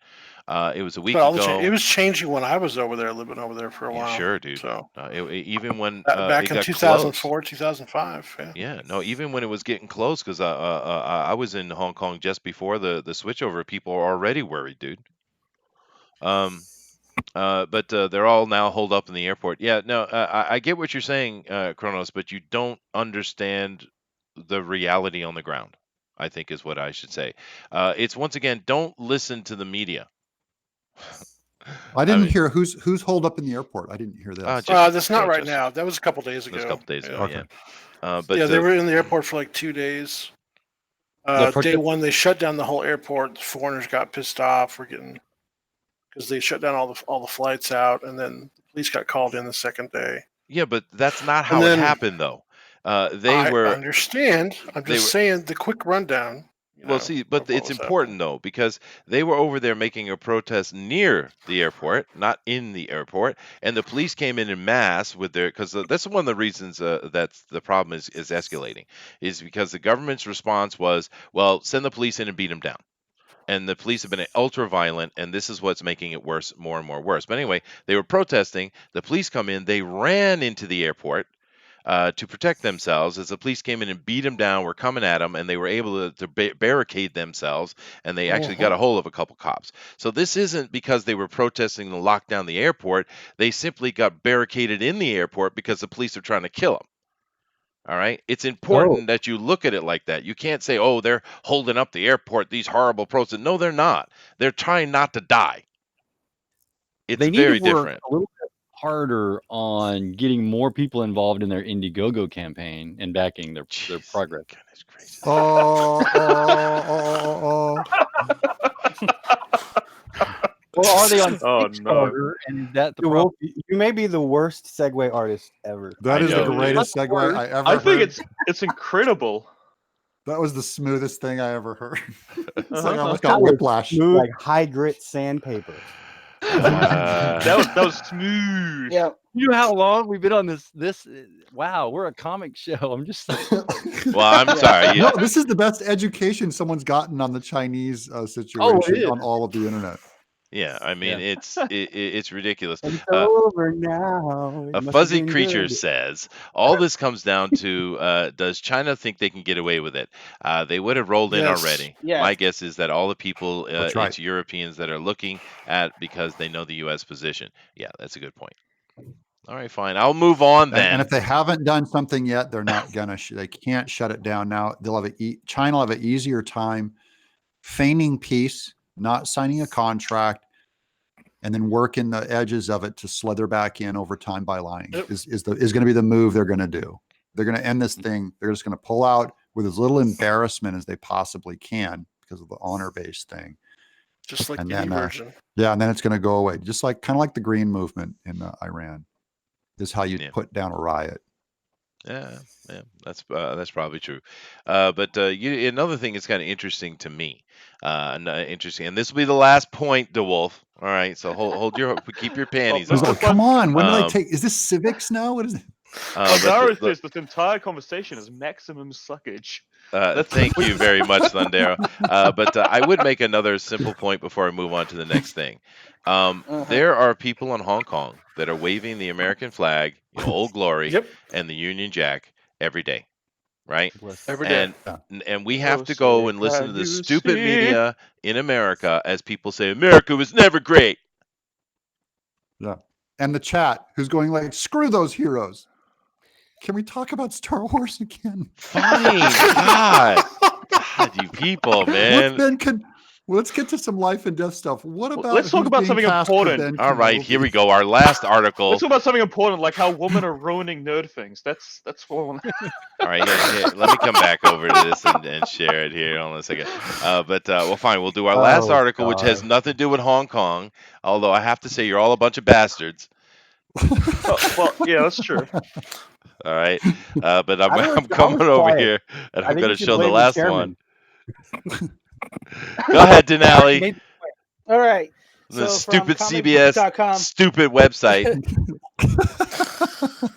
It was a week ago. It was changing when I was living over there for a while. Sure, dude. So even when back it in got 2004, close. 2005. Yeah. Yeah, no, even when it was getting close, because I was in Hong Kong just before the switchover. People are already worried, dude. But they're all now holed up in the airport. Yeah, no, I get what you're saying, Kronos, but you don't understand the reality on the ground, I think is what I should say. It's once again, don't listen to the media. I didn't mean, hear who's holed up in the airport. I didn't hear this. That's not right protesters. now. That was a couple days ago. That was a couple days ago, Okay. yeah. But yeah, they were in the airport for like 2 days. Day one, they shut down the whole airport. The foreigners got pissed off. Because they shut down all the flights out, and then the police got called in the second day. yeah, but that's not how it happened, though. I understand. I'm just saying the quick rundown. Well, see, but it's important though, because they were over there making a protest near the airport, not in the airport, and the police came in mass with their, because that's one of the reasons that's the problem is escalating, is because the government's response was, well, send the police in and beat them down. And the police have been ultra violent, and this is what's making it worse, more and more worse. But anyway, they were protesting. The police come in. They ran into the airport to protect themselves as the police came in and beat them down, were coming at them, and they were able to barricade themselves, and they actually got a hold of a couple cops. So this isn't because they were protesting to lock down the airport. They simply got barricaded in the airport because the police are trying to kill them. All right. It's important that you look at it like that. You can't say, oh, they're holding up the airport, these horrible protests. No, they're not. They're trying not to die. It's very different. A little bit harder on getting more people involved in their Indiegogo campaign and backing their progress. Goodness gracious. Well, are they on Kickstarter? And is that the You, problem? you may be the worst segue artist ever. That is the know. greatest segue I ever I heard. think it's incredible. That was the smoothest thing I ever heard. It's like I Uh-huh. almost got whiplash. Like high grit sandpaper. That was smooth. Yeah. You know how long we've been on this? Wow, we're a comic show. I'm just. Well, I'm sorry. No, this is the best education someone's gotten on the Chinese situation on all of the internet. Yeah, I mean, it's ridiculous. It's over now. A fuzzy creature says, all this comes down to, does China think they can get away with it? They would have rolled in already. Yes. My guess is that all the people, That's right. it's Europeans that are looking at because they know the U.S. position. Yeah, that's a good point. All right, fine. I'll move on then. And if they haven't done something yet, they're not gonna. They can't shut it down now. They'll have China will have an easier time feigning peace, not signing a contract, and then working the edges of it to slither back in over time by lying. Is going to be the move they're going to do. They're going to end this thing. They're just going to pull out with as little embarrassment as they possibly can because of the honor-based thing. Just like And the then, version. Yeah, and then it's going to go away. Just like kind of like the Green Movement in Iran. This is how you put down a riot. Yeah, that's probably true. But another thing is kind of interesting to me. Interesting, and this will be the last point, DeWolf. All right, so keep your panties on. Come on, when do I take? Is this civics now? What is it? This entire conversation is maximum suckage. Thank you very much, Thundero. But I would make another simple point before I move on to the next thing. There are people in Hong Kong that are waving the American flag, Old Glory, and the Union Jack every day, right? Every day. And we have to go and listen to the stupid media in America as people say, America was never great. Yeah. And the chat who's going like, screw those heroes. Can we talk about Star Wars again? Fine. God, you people, man. Let's get to some life and death stuff. What about? Let's talk about something important. All right, here we go. Our last article. Let's talk about something important, like how women are ruining nerd things. That's what. All right, let me come back over to this and share it here. Hold on a second. Well, fine. We'll do our last article, which has nothing to do with Hong Kong. Although I have to say, you're all a bunch of bastards. Well, yeah, that's true. All right, but I'm coming over here and I'm going to show the last one. Go ahead, Dinale. All right. The So stupid from CBS comicbook.com. stupid website.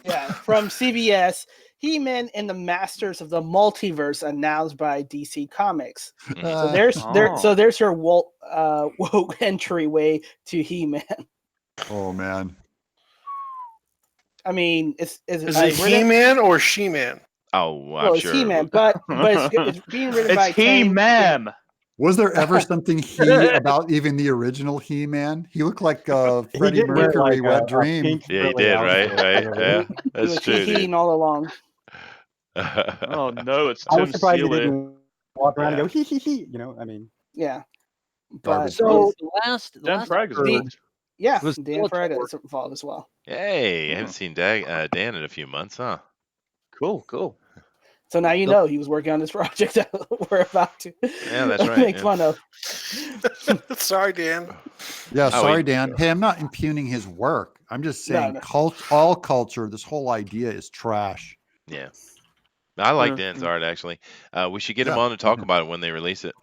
Yeah, from CBS, He-Man and the Masters of the Multiverse announced by DC Comics. So there's your woke entryway to He-Man. Oh man. I mean, is it He-Man or She-Man? Oh, I'm well, sure. It's He-Man, but it's being written by He-Man. Was there ever something about even the original He-Man? He looked like Freddie Mercury, Wet Dream. Yeah, he did, right? Yeah, that's true. He all along. Oh no, it's I Tim was surprised he Seeley. didn't walk around Yeah. and go hee hee hee. You know, I mean, Yeah. But Garbage. so the last Dan I Frag is heard involved. yeah, was Dan Frag Skeletor. is involved as well. Hey, I Hmm. haven't seen Dan in a few months, huh? Cool. So now you The- know he was working on this project that we're about to Yeah, that's right, make yeah. fun of. Sorry, Dan. Yeah, Oh, sorry, wait. Dan. Hey, I'm not impugning his work. I'm just No, saying, no. all culture, this whole idea is trash. Yeah. I like Yeah. Dan's art, actually. We should get him Yeah, on to talk mhm. about it when they release it.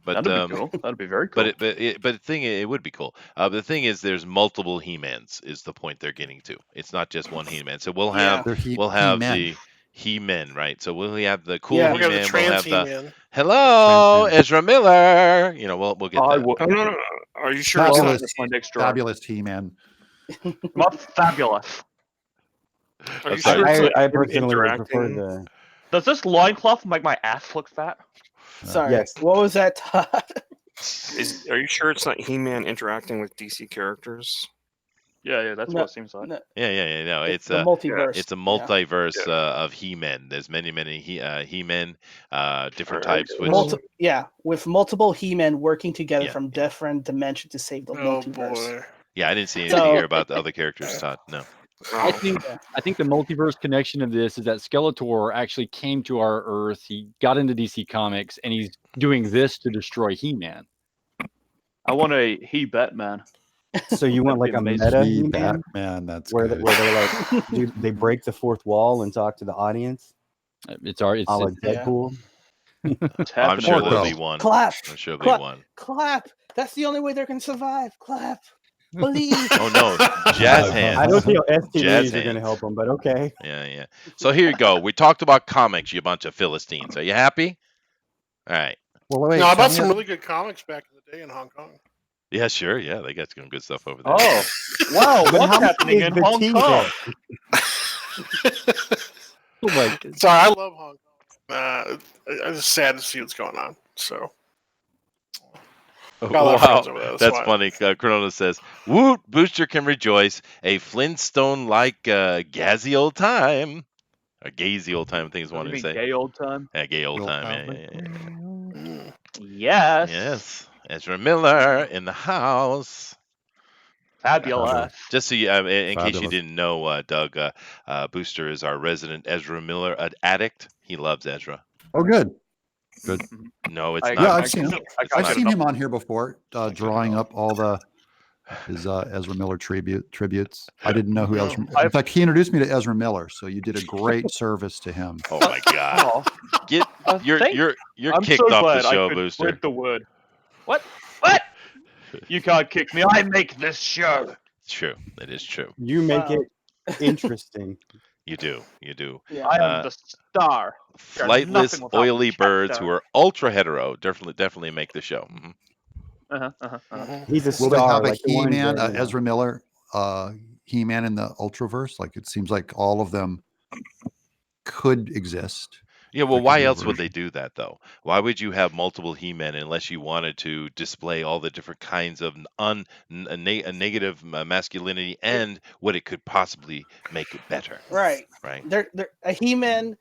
But That'd be cool. That'd be very cool. but the thing, it would be cool. The thing is, there's multiple He-Mans. Is the point they're getting to? It's not just one He-Man. So we'll Yeah. have They're the He-Men. He-Men, right? So we'll have the cool Yeah. We got the He-Man. We'll trans have the He-Man. hello, Trans Ezra Miller. You know, we'll get I that. will. No. Are you sure it's Well, not? that's my next drawer. Fabulous He-Man. Not fabulous. Are I'm you sorry. sure it's I not him personally would prefer interacting? the Does this loincloth make my ass look fat? Sorry. yes. What was that, Todd? Are you sure it's not He-Man interacting with DC characters? Yeah, that's No, what it seems like. no, Yeah. No, it's the a multiverse. it's a Yeah. multiverse of He-Men. There's many He-Men, different Alright. types. Which With multiple He-Men working together Yeah, from different dimensions to save the Oh multiverse. boy. yeah, I didn't see anything So- here about the other characters, Todd. No. I think the multiverse connection of this is that Skeletor actually came to our Earth. He got into DC Comics, and he's doing this to destroy He-Man. I want a He-Batman. So you want like That'd a be amazing. meta He He-Man Batman. That's where good. they like they break the fourth wall and talk to the audience, It's our it's, a la it's Yeah. Deadpool. It's I'm happening. sure Porco. there'll be one. Clap, I'm sure there'll clap. be one. clap. That's the only way they can survive. Clap. Believe. Oh no, jazz hands. I don't see how STDs Jazz are going to hands. help them, but okay. Yeah. So here you go. We talked about comics, you bunch of Philistines. Are you happy? All right. Well, wait. No, I tell bought me some a- really good comics back in the day in Hong Kong. Yeah, sure. Yeah, they got some good stuff over there. Oh, wow! But What's how much happening is in the Hong tea Kong? oh my God. Sorry, I love Hong Kong. It's just sad to see what's going on. So Oh, got a lot of wow, friends over there, that's why. funny. Chrono says, "Woot! Booster can rejoice. A Flintstone-like gazy old time, a gazy old time." I think is What one do you to mean, say. gay old time? Yeah, gay old Real time. family. Yeah. Mm. Yes. Yes, Ezra Miller in the house. Fabulous. Just so you, in case you Fabulous. didn't know, Doug, Booster is our resident Ezra Miller addict. He loves Ezra. Oh, good. No, it's I- not. Yeah, I I've seen can- him. I can I've get seen enough. him on here before, I couldn't drawing know. up all his Ezra Miller tributes. I didn't know who No. Ezra. In fact, he introduced me to Ezra Miller, so you did a great service to him. Oh my God! Oh, Get you're thank- you're I'm kicked so off glad the show, I could Booster. spread the word. What? You can't kick me. I make this show. It's true. It is true. You make Wow. it interesting. You do. You do. Yeah. I am the star. There's Flightless, nothing without oily the birds who chapter. are ultra hetero definitely make the show. Mhm. Mhm. He's a Will they star. have a like the ones He-Man, that, you know. Ezra Miller, He-Man in the Ultraverse? Like it seems like all of them could exist. Yeah, well, There could why be a else would they version. do that though? Why would you have multiple He-Men unless you wanted to display all the different kinds of negative masculinity and what it could possibly make it better, Right. right? They're a He-Man.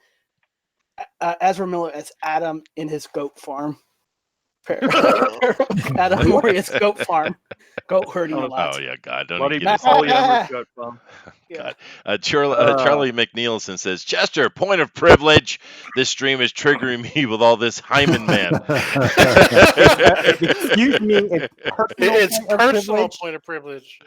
Ezra Miller as Adam in his goat farm. Adam Moria's goat farm. Goat herding a lot. Oh yeah, God, don't Bloody even get us Polly started. Emmer's goat farm. Yeah. God. Charlie McNeilson says, Chester, point of privilege. This stream is triggering me with all this Hyman man. Excuse me. It's point of personal privilege. point of privilege.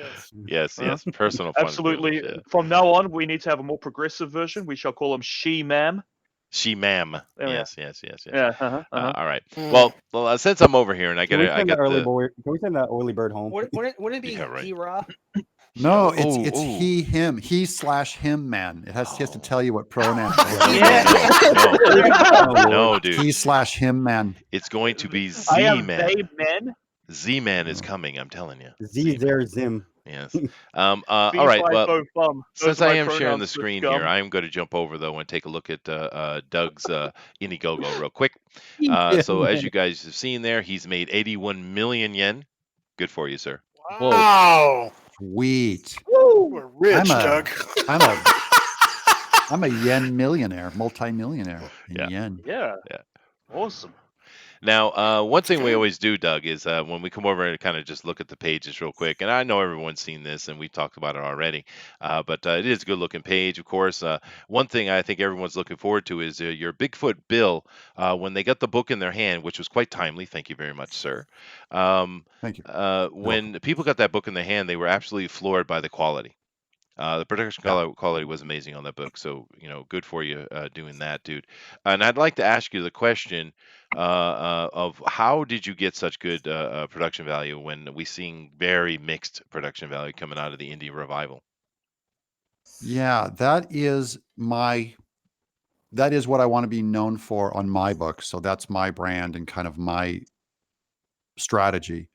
Yes. Yes, personal point of Absolutely. privilege, yeah. From now on, we need to have a more progressive version. We shall call him She-Ma'am. She ma'am. Oh, yeah. Yes. Yeah. All right. Mm. Well, since I'm over here and I Can we got send the early the boy? Can we send the early bird home? Wouldn't it be Yeah, right. He-Ra? No, Oh, it's ooh. he, him, he/him man. He has to Oh. tell you what pronoun. No, dude. He/him man. It's going to be I am Z-Man. they men. Z-Man is coming, I'm telling you. Z there Zim. Yes. All right. B5 Well, both bum. Those since are I my am sharing pronouns the for screen scum. here, I am going to jump over though and take a look at Doug's Indiegogo real quick. So as you guys have seen there, he's made 81 million yen. Good for you, sir. Wow. Sweet. We're rich, I'm a- Doug. I'm a I'm a yen millionaire, multi-millionaire in Yeah. yen. Yeah. Yeah. Awesome. Now, one thing we good. always do, Doug, is when we come over and kind of just look at the pages real quick, and I know everyone's seen this and we talked about it already, but it is a good looking page, of course. One thing I think everyone's looking forward to is your Bigfoot Bill when they got the book in their hand, which was quite timely. Thank you very much, sir. Thank you. When people got that book in their hand, they were absolutely floored by the quality. The production quality was amazing on that book, so good for you doing that, dude. And I'd like to ask you the question of how did you get such good production value when we seeing very mixed production value coming out of the indie revival? Yeah, that is what I want to be known for on my book. So that's my brand and kind of my strategy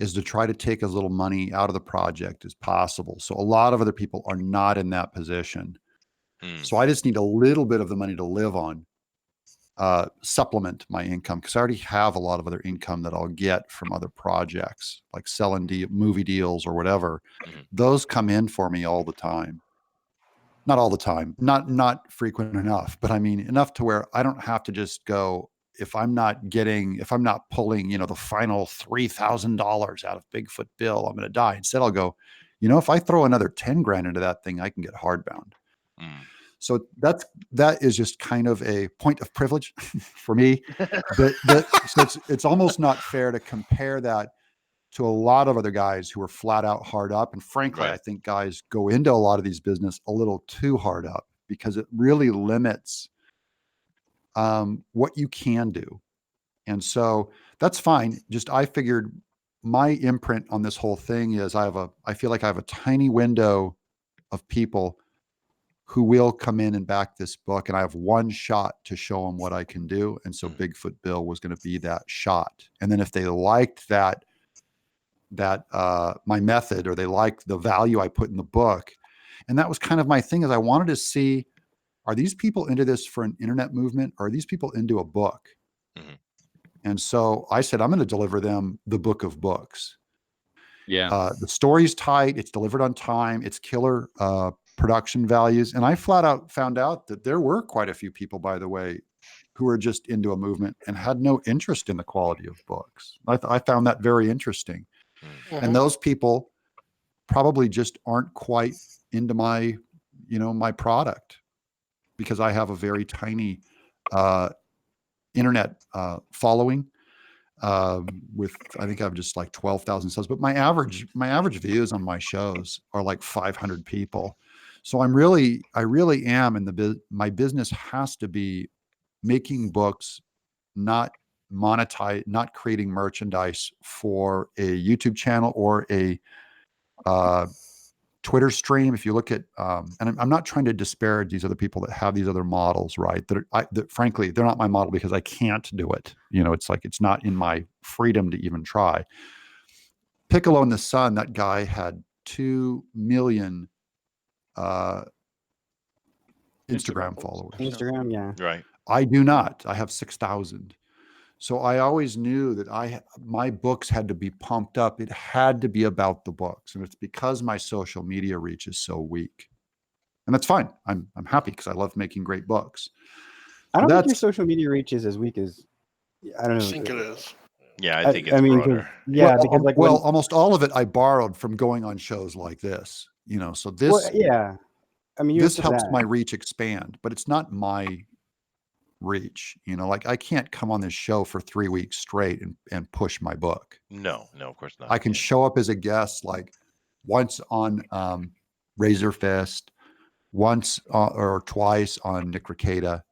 is to try to take as little money out of the project as possible. So a lot of other people are not in that position. Hmm. So I just need a little bit of the money to live on, supplement my income because I already have a lot of other income that I'll get from other projects like selling movie deals or whatever. Mhm. Those come in for me all the time. Not all the time, not frequent enough, but I mean enough to where I don't have to just go if I'm not pulling, the final $3,000 out of Bigfoot Bill, I'm going to die. Instead, I'll go, if I throw another 10 grand into that thing, I can get hardbound. Mm. So that is just kind of a point of privilege for me. So it's almost not fair to compare that to a lot of other guys who are flat out hard up. And frankly, Right. I think guys go into a lot of these business a little too hard up because it really limits what you can do. And so that's fine. Just I figured my imprint on this whole thing is I feel like I have a tiny window of people who will come in and back this book. And I have one shot to show them what I can do. And so Bigfoot Bill was going to be that shot. And then if they liked that my method or they liked the value I put in the book, and that was kind of my thing is I wanted to see, are these people into this for an internet movement or are these people into a book? Mhm. And so I said, I'm going to deliver them the book of books. Yeah. The story's tight. It's delivered on time. It's killer production values. And I flat out found out that there were quite a few people, by the way, who were just into a movement and had no interest in the quality of books. I found that very interesting. Mm. And those people probably just aren't quite into my product because I have a very tiny internet following. With I think I have just like 12,000 subs, but my average views on my shows are like 500 people. So I really am in my business has to be making books, not creating merchandise for a YouTube channel or a Twitter stream. If you look at, and I'm not trying to disparage these other people that have these other models, right? That frankly, they're not my model because I can't do it. It's like, it's not in my freedom to even try. Piccolo and the Sun, that guy had 2 million Instagram followers. Instagram, yeah. Right. I do not. I have 6,000. So I always knew that my books had to be pumped up. It had to be about the books. And it's because my social media reach is so weak. And that's fine. I'm happy because I love making great books. I don't think your That's social media reach is as weak as I don't I know. think it is. Yeah, I think it's I mean, broader. yeah, because like almost all of it I borrowed from going on shows like this. So this yeah. I mean, this helps my reach expand, but it's not my reach. Like I can't come on this show for 3 weeks straight and push my book. No, of course not. I can show up as a guest like once on Razor Fist, once or twice on Nick Rekieta.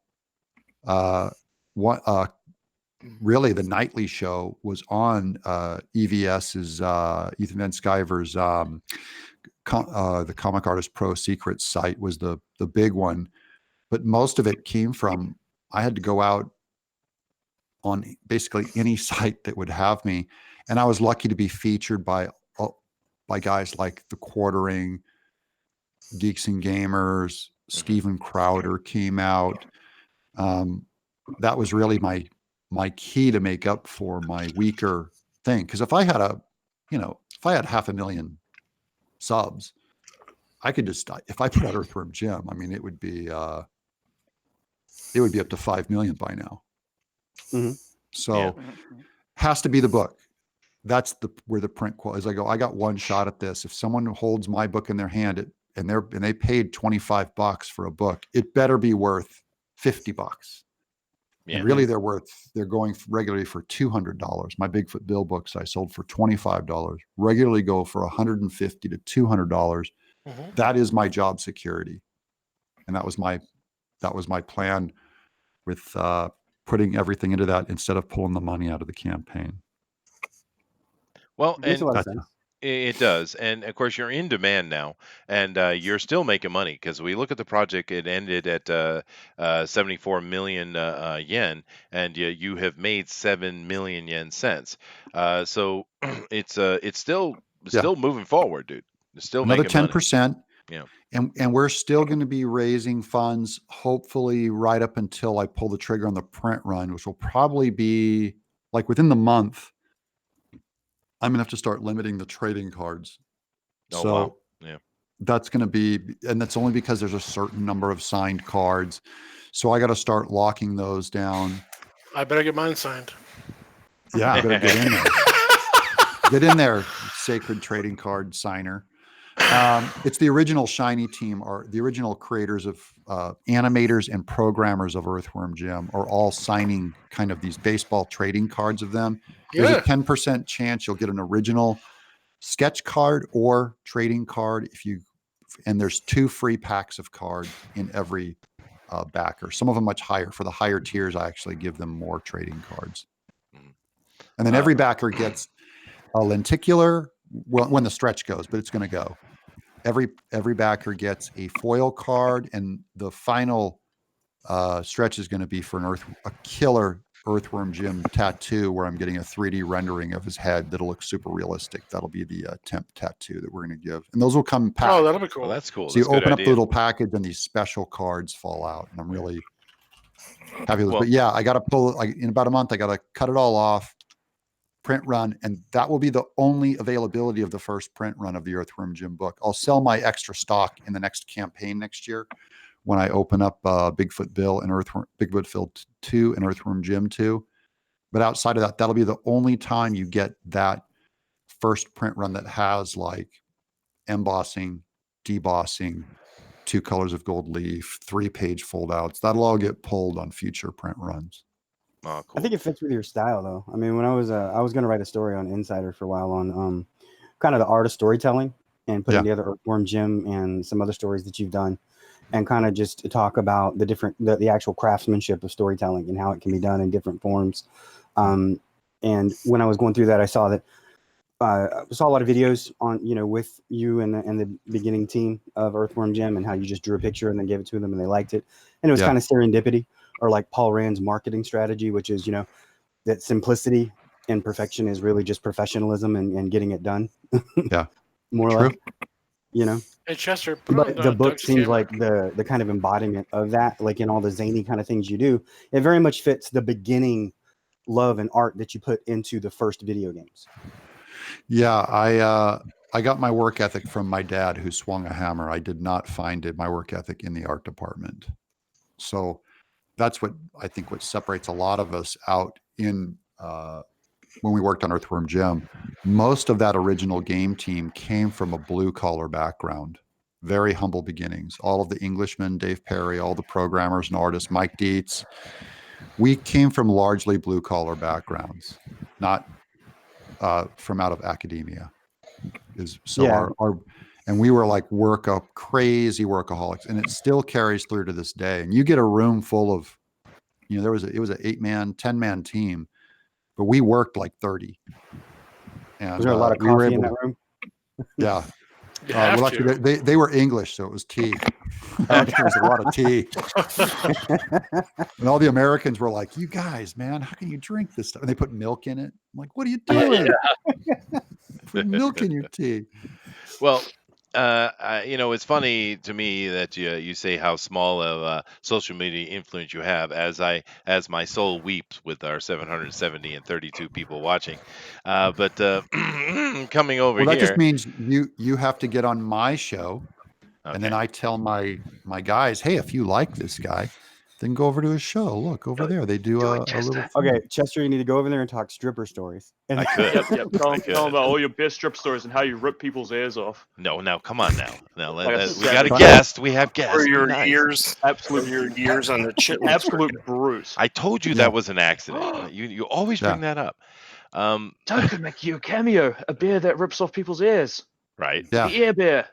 Really, the nightly show was on EVS's Ethan Van Sciver's the Comic Artist Pro Secrets site was the big one, but most of it came from I had to go out on basically any site that would have me, and I was lucky to be featured by guys like The Quartering, Geeks and Gamers, Steven Crowder came out. That was really my key to make up for my weaker thing. Because if I had 500,000 subs, I could just, if I put out Earthworm Jim, I mean, it would be up to 5 million by now. Mhm. So has to be the book. That's where the print quality is. I got one shot at this. If someone holds my book in their hand and they paid $25 for a book, it better be worth $50. Yeah. And really they're going regularly for $200. My Bigfoot Bill books I sold for $25. Regularly go for $150 to $200. That is my job security. And that was my plan with putting everything into that instead of pulling the money out of the campaign. Well, Makes a and lot of sense. it does, and of course you're in demand now, and you're still making money because we look at the project. It ended at 74 million yen, and you have made 7 million yen cents. So it's still moving forward, dude. It's still Another making money. 10%. Yeah. And we're still going to be raising funds, hopefully right up until I pull the trigger on the print run, which will probably be like within the month. I'm going to have to start limiting the trading cards. Oh, So wow. Yeah. that's going to be, and that's only because there's a certain number of signed cards. So I got to start locking those down. I better get mine signed. Yeah, I better get in there. Get in there, sacred trading card signer. It's the original Shiny team, or the original creators of animators and programmers of Earthworm Jim are all signing kind of these baseball trading cards of them. There's a 10% chance you'll get an original sketch card or trading card and there's 2 free packs of cards in every backer. Some of them much higher. For the higher tiers, I actually give them more trading cards. And then every backer gets a lenticular, well, when the stretch goes, but it's going to go. Every backer gets a foil card, and the final stretch is going to be for a killer Earthworm Jim tattoo, where I'm getting a 3D rendering of his head that'll look super realistic. That'll be the temp tattoo that we're going to give, and those will come packed. Oh, that'll be cool. Well, that's cool. So you open up the little package, and these special cards fall out, and I'm really happy with it. But yeah, I got to pull in about a month. I got to cut it all off, print run, and that will be the only availability of the first print run of the Earthworm Jim book. I'll sell my extra stock in the next campaign next year when I open up Bigfoot Bill and Bigfoot Phil 2 and Earthworm Jim 2. But outside of that, that'll be the only time you get that first print run that has like embossing, debossing, 2 colors of gold leaf, 3-page foldouts. That'll all get pulled on future print runs. Oh, cool. I think it fits with your style, though. I mean, when I was going to write a story on Insider for a while on kind of the art of storytelling and putting together Earthworm Jim and some other stories that you've done, and kind of just to talk about the actual craftsmanship of storytelling and how it can be done in different forms. And when I was going through that, I saw that I saw a lot of videos on, with you and the beginning team of Earthworm Jim, and how you just drew a picture and then gave it to them and they liked it. And it was kind of serendipity, or like Paul Rand's marketing strategy, which is, that simplicity and perfection is really just professionalism and getting it done. Yeah. More or less, Hey, Chester, but the book seems like the kind of embodiment of that, like in all the zany kind of things you do. It very much fits the beginning love and art that you put into the first video games. Yeah, I got my work ethic from my dad, who swung a hammer. I did not find my work ethic in the art department. So that's what I think what separates a lot of us out in when we worked on Earthworm Jim. Most of that original game team came from a blue-collar background, very humble beginnings. All of the Englishmen, Dave Perry, all the programmers and artists, Mike Dietz, we came from largely blue-collar backgrounds, not from out of academia. And we were like crazy workaholics, and it still carries through to this day. And you get a room full of, it was an 8-man, 10-man team, but we worked like 30. And was there a lot of coffee in that room? Yeah. Well, actually, they were English, so it was tea. There was a lot of tea. And all the Americans were like, "You guys, man, how can you drink this stuff?" And they put milk in it. I'm like, "What are you doing? Put milk in your tea." Well, it's funny to me that you say how small of a social media influence you have, as my soul weeps with our 770 and 32 people watching. But coming over that here, just means you have to get on my show And then I tell my guys, hey, if you like this guy, then go over to his show. Look over there. They do a little. Okay, Chester, you need to go over there and talk stripper stories. And I could. Yep. Tell I them could. about all your best strip stories and how you rip people's ears off. No, now come on now. Now Like a we got a savage. guest. We have guests. For Be your nice. years, Absolute, your years on the chitlins. absolute brute. I told you that was an accident. You always bring that up. Doug could make you a cameo, a beer that rips off people's ears. Right. Yeah. The ear beer.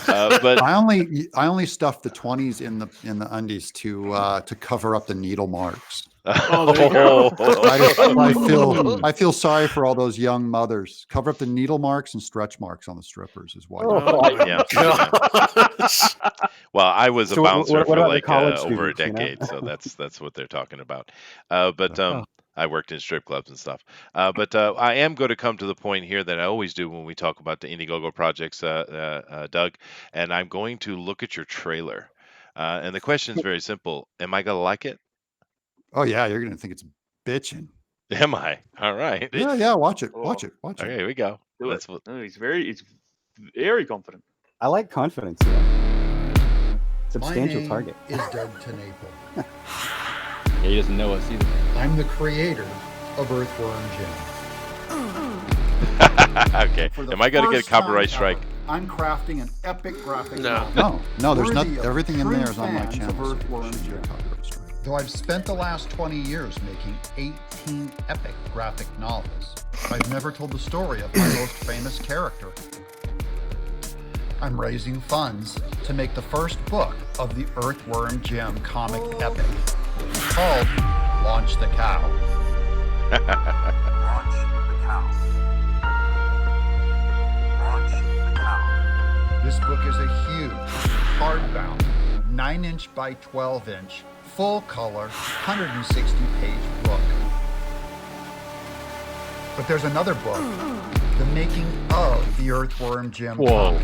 But I only stuffed the 20s in the undies to cover up the needle marks. I feel sorry for all those young mothers. Cover up the needle marks and stretch marks on the strippers is why. yeah. Well, I was a So bouncer what for about the like college over a students, you know? decade, so that's what they're talking about. But I worked in strip clubs and stuff. But I am going to come to the point here that I always do when we talk about the Indiegogo projects, Doug, and I'm going to look at your trailer. And the question is very simple: am I going to like it? Oh yeah, you're gonna think it's bitching. Am I? All right. Yeah. Watch it. Watch it. Okay, here we go. He's very confident. I like confidence. Yeah. Substantial My name target. is Doug TenNaple. He doesn't know us either. I'm the creator of Earthworm Jim. Okay. Am I going to get a copyright strike? I'm crafting an epic graphic No. No, there's not. Worthy of Everything in true there is on my fans of channel. so Earthworm it shouldn't be a Jim. copyright strike. Though I've spent the last 20 years making 18 epic graphic novels, I've never told the story of my most famous character. I'm raising funds to make the first book of the Earthworm Jim comic epic. It's called Launch the Cow. Launch the Cow. Launch the Cow. This book is a huge, hardbound, 9-inch by 12-inch, full-color, 160-page book. But there's another book, The Making of the Earthworm Jim comic.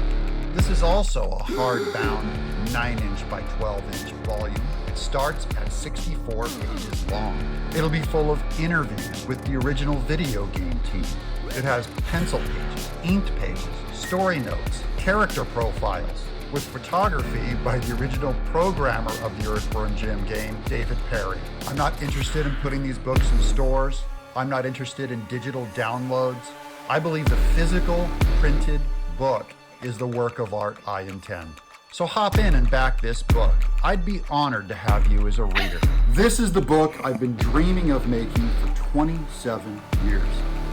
This is also a hardbound 9-inch by 12-inch volume. It starts at 64 pages long. It'll be full of interviews with the original video game team. It has pencil pages, inked pages, story notes, character profiles, with photography by the original programmer of the Earthworm Jim game, David Perry. I'm not interested in putting these books in stores. I'm not interested in digital downloads. I believe the physical, printed book is the work of art I intend. So hop in and back this book. I'd be honored to have you as a reader. This is the book I've been dreaming of making for 27 years.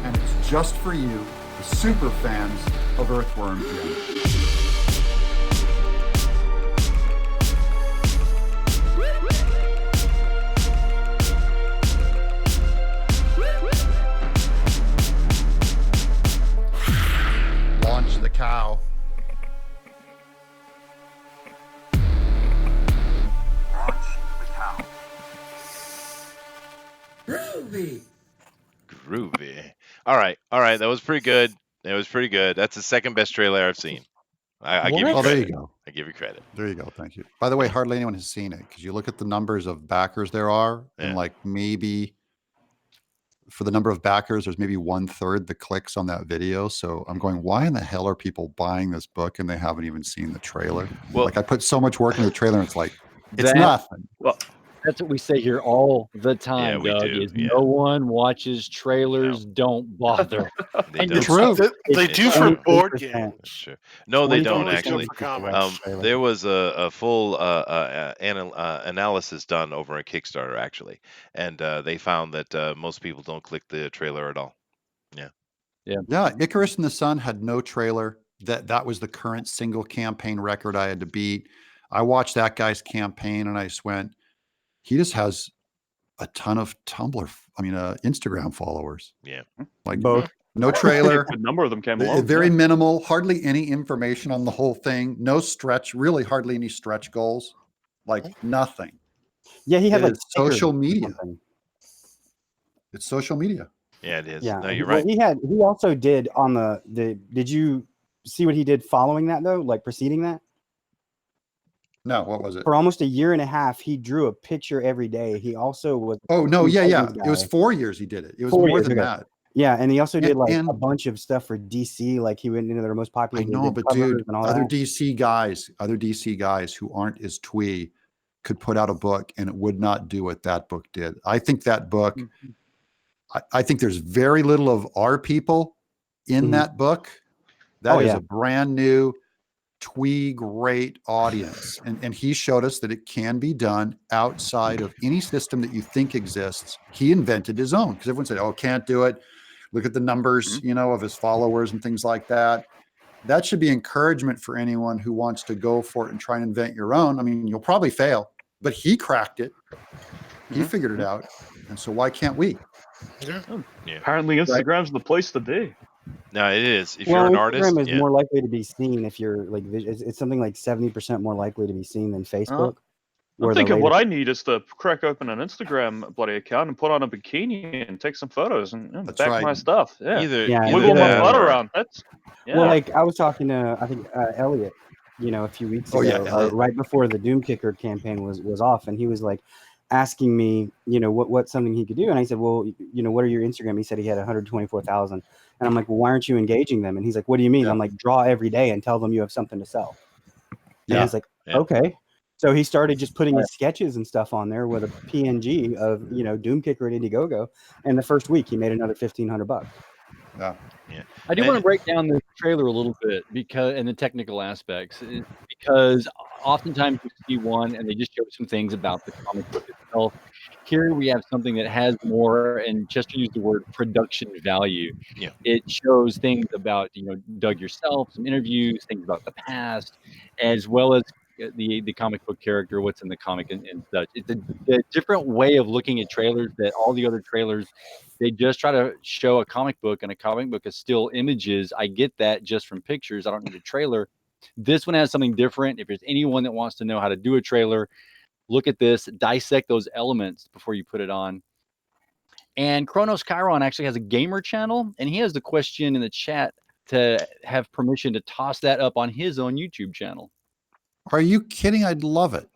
And it's just for you, the super fans of Earthworm Jim. Launch the cow. Launch the cow. Groovy. All right. That was pretty good. That's the second best trailer I've seen. I give you credit. There you go. I give you credit. There you go. Thank you. By the way, hardly anyone has seen it because you look at the numbers of backers there are, and like maybe for the number of backers, there's maybe 1/3 the clicks on that video. So I'm going, why in the hell are people buying this book and they haven't even seen the trailer? Well, like I put so much work into the trailer, and it's like it's nothing. Well, that's what we say here all the time, we Doug, do, is no one watches trailers, don't bother. They And don't. true. They do for board games. Sure. No, they don't 20% actually. for comics. There was a full analysis done over on Kickstarter actually, and they found that most people don't click the trailer at all. Yeah, Icarus and the Sun had no trailer. That was the current single campaign record I had to beat. I watched that guy's campaign and I just went, he just has a ton of Instagram followers. Yeah. Like both. No trailer. A number of them came along. Very minimal, hardly any information on the whole thing. No stretch, really hardly any stretch goals. Like nothing. Yeah, he had like social media. It's social media. Yeah, it is. Yeah, No, you're well, right. He also did on the. Did you see what he did following that though? Like preceding that? No, what was it? For almost a year and a half, he drew a picture every day. He also was. Oh no, he yeah. was It was 4 years he did it. It was 4 more years than ago. that. Yeah, and he also did like a And bunch of stuff for DC. Like he went into their most popular. I know, did but covers dude, and all other that. DC guys who aren't as twee could put out a book and it would not do what that book did. I think that book, I think there's very little of our people in Mhm. that book. That Oh, is yeah. a brand new twee great audience. And he showed us that it can be done outside of any system that you think exists. He invented his own because everyone said, oh, can't do it. Look at the numbers, you know, of his followers and things like that. That should be encouragement for anyone who wants to go for it and try and invent your own. I mean, you'll probably fail, but he cracked it. He figured it out. And so why can't we? Yeah. Apparently, Instagram's the place to be. No, it is. If Well, you're an Instagram artist, is more likely to be seen if you're like it's something like 70% more likely to be seen than Facebook. I'm thinking what I need is to crack open an Instagram bloody account and put on a bikini and take some photos and back my stuff. Yeah, wiggle my butt around. That's Well, like I was talking to I think Elliot, a few weeks ago, right before the Doom Kicker campaign was off, and he was like asking me, what's something he could do, and I said, well, what are your Instagram? He said he had 124,000, and I'm like, well, why aren't you engaging them? And he's like, what do you mean? I'm like, draw every day and tell them you have something to sell. And he's like, okay. So he started just putting his sketches and stuff on there with a PNG of, Doom Kicker at Indiegogo. And the first week he made another $1,500. Yeah. I do want to break down the trailer a little bit and the technical aspects, because oftentimes you see one and they just show some things about the comic book itself. Here we have something that has more, and Chester used the word production value. Yeah. It shows things about, Doug yourself, some interviews, things about the past, as well as the comic book character, what's in the comic and such. It's a different way of looking at trailers that all the other trailers, they just try to show a comic book, and a comic book is still images. I get that just from pictures. I don't need a trailer. This one has something different. If there's anyone that wants to know how to do a trailer, look at this, dissect those elements before you put it on. And Kronos Chiron actually has a gamer channel, and he has the question in the chat to have permission to toss that up on his own YouTube channel. Are you kidding? I'd love it.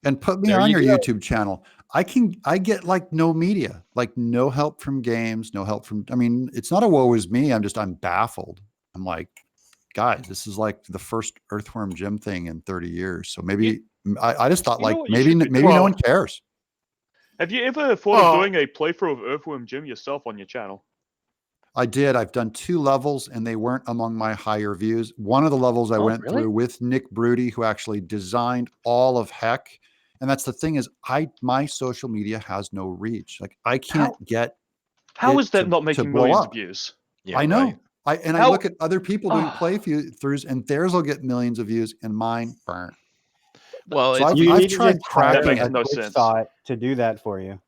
And put me on your YouTube channel. I get like no media, like no help from games, no help from, I mean, it's not a woe is me. I'm baffled. I'm like, guys, this is like the first Earthworm Jim thing in 30 years. So maybe I just thought like maybe no one cares. Have you ever thought of doing a playthrough of Earthworm Jim yourself on your channel? I did. I've done 2 levels and they weren't among my higher views. One of the levels I went through with Nick Broody, who actually designed all of Heck. And that's the thing is my social media has no reach. Like I can't get. How is that not making millions of views? Yeah, I know. Right. I look at other people doing playthroughs and theirs will get millions of views and mine burn. Well, so I've tried cracking a Twitch thought to do that for you.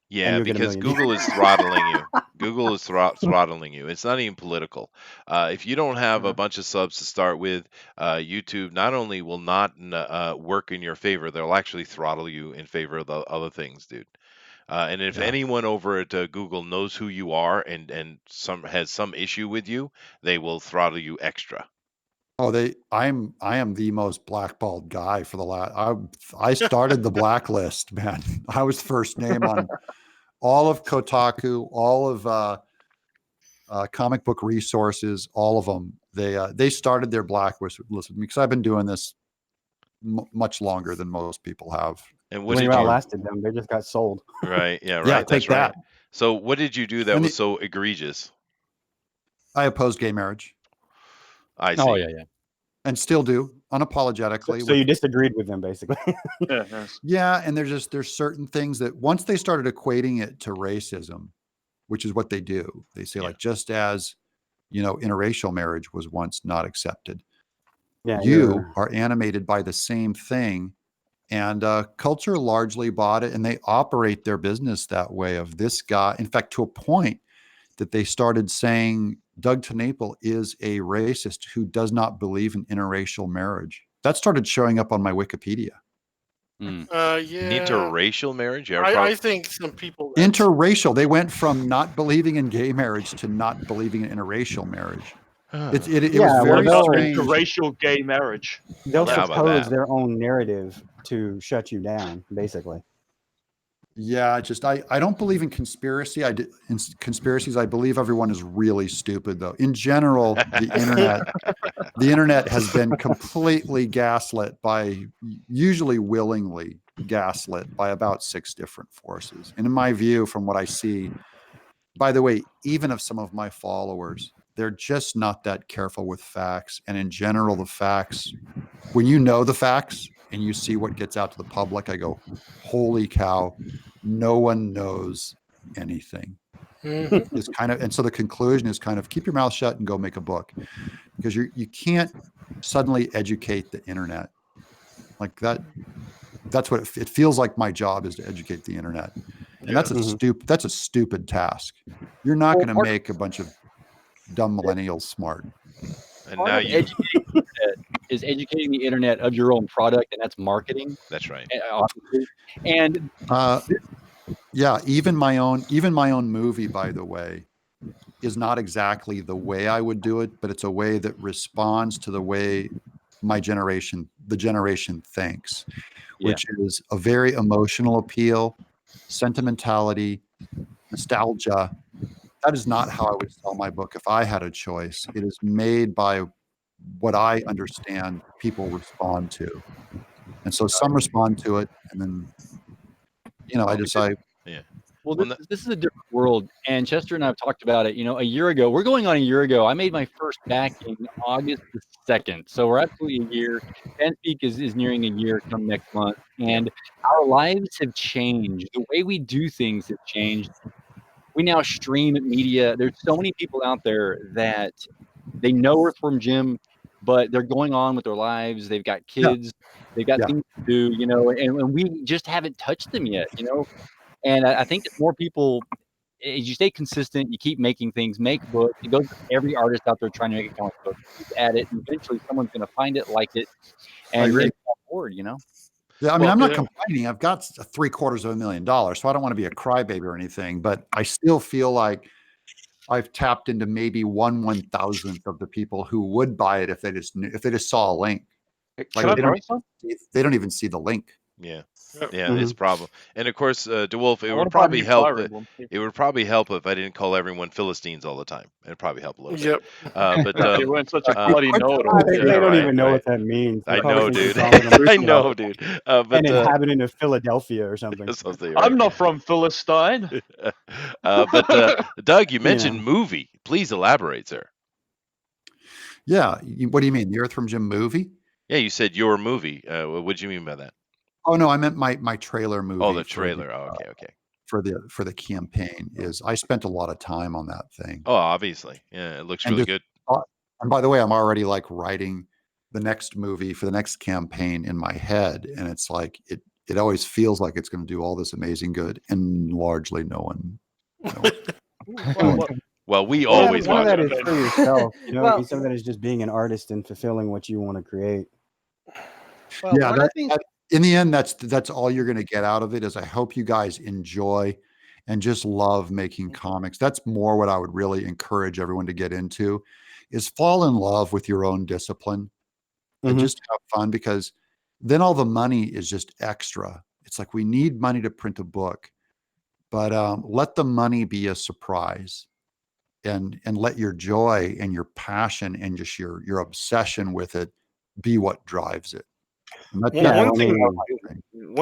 Yeah, because Google is throttling you. Google is throttling you. It's not even political. If you don't have a bunch of subs to start with, YouTube not only will not work in your favor, they'll actually throttle you in favor of the other things, dude. And if anyone over at Google knows who you are and has some issue with you, they will throttle you extra. Oh, I am the most blackballed guy for the last. I started the blacklist, man. I was first name on all of Kotaku, all of comic book resources, all of them. They started their blacklist because I've been doing this much longer than most people have. And what did you outlasted them? They just got sold. Right. Yeah. Right. Yeah, take that. So what did you do that was so egregious? I opposed gay marriage. I see. Oh yeah. And still do unapologetically. So you disagreed with them basically. Yeah, and there's certain things that once they started equating it to racism, which is what they do. They say like just as interracial marriage was once not accepted. Yeah, you are animated by the same thing, and culture largely bought it, and they operate their business that way. Of this guy, in fact, to a point that they started saying Doug TenNaple is a racist who does not believe in interracial marriage. That started showing up on my Wikipedia. Interracial marriage? Yeah, I think some people... Interracial. They went from not believing in gay marriage to not believing in interracial marriage. It was very strange. Interracial gay marriage. They'll suppose their own narrative to shut you down, basically. Yeah, just I don't believe in conspiracy. In conspiracies. I believe everyone is really stupid, though. In general, the internet has been completely gaslit by, usually willingly gaslit by, about 6 different forces. And in my view, from what I see, by the way, even of some of my followers, they're just not that careful with facts. And in general, the facts, when you know the facts and you see what gets out to the public, I go, holy cow, no one knows anything. Is kind of, and so the conclusion is kind of keep your mouth shut and go make a book, because you can't suddenly educate the internet like that. That's what it feels like. My job is to educate the internet, and that's a stupid task. You're not going to make a bunch of dumb millennials smart. And Part now of you. educating the internet is educating the internet of your own product, and that's marketing. That's right. Obviously. And yeah, even my own movie, by the way, is not exactly the way I would do it, but it's a way that responds to the way the generation thinks, which is a very emotional appeal, sentimentality, nostalgia. That is not how I would sell my book if I had a choice. It is made by what I understand people respond to. And so some respond to it, and then, I decide. Yeah. Well, this is a different world, and Chester and I have talked about it. A year ago, we're going on a year ago. I made my first backing August the 2nd, so we're absolutely a year. FanSpeak is nearing a year come next month, and our lives have changed. The way we do things have changed. We now stream media. There's so many people out there that they know Earthworm Jim, but they're going on with their lives. They've got kids. They've got things to do, and we just haven't touched them yet, And I think if more people, as you stay consistent, you keep making things, make books. It goes with every artist out there trying to make a comic book. Keep at it, and eventually someone's going to find it, like it, and move forward. Yeah, I mean, I'm not complaining. I've got $750,000, so I don't want to be a crybaby or anything, but I still feel like I've tapped into maybe 1/1000th of the people who would buy it if they just saw a link. Like they don't even see the link. Yeah. Yeah, it's a problem. And of course, DeWolf, it would probably help. It would probably help if I didn't call everyone Philistines all the time. It'd probably help a little bit. But you went such a bloody know-it-all. They don't even know what that means. I know, dude. I know, dude. But an inhabitant of Philadelphia or something. Right? I'm not from Philistine. But Doug, you mentioned movie. Please elaborate, sir. Yeah. What do you mean? The Earthworm Jim movie? Yeah, you said your movie. What do you mean by that? Oh no, I meant my trailer movie. Oh, the trailer. Okay. For the campaign I spent a lot of time on that thing. Oh, obviously. Yeah, it looks really good. And by the way, I'm already like writing the next movie for the next campaign in my head, and it's like it always feels like it's going to do all this amazing good, and largely no one. Well, we always some of that is for yourself. Some of that is just being an artist and fulfilling what you want to create. Well, yeah, in the end, that's all you're going to get out of it. Is I hope you guys enjoy and just love making comics. That's more what I would really encourage everyone to get into, is fall in love with your own discipline and just have fun, because then all the money is just extra. It's like, we need money to print a book, but let the money be a surprise, and let your joy and your passion and just your obsession with it be what drives it. One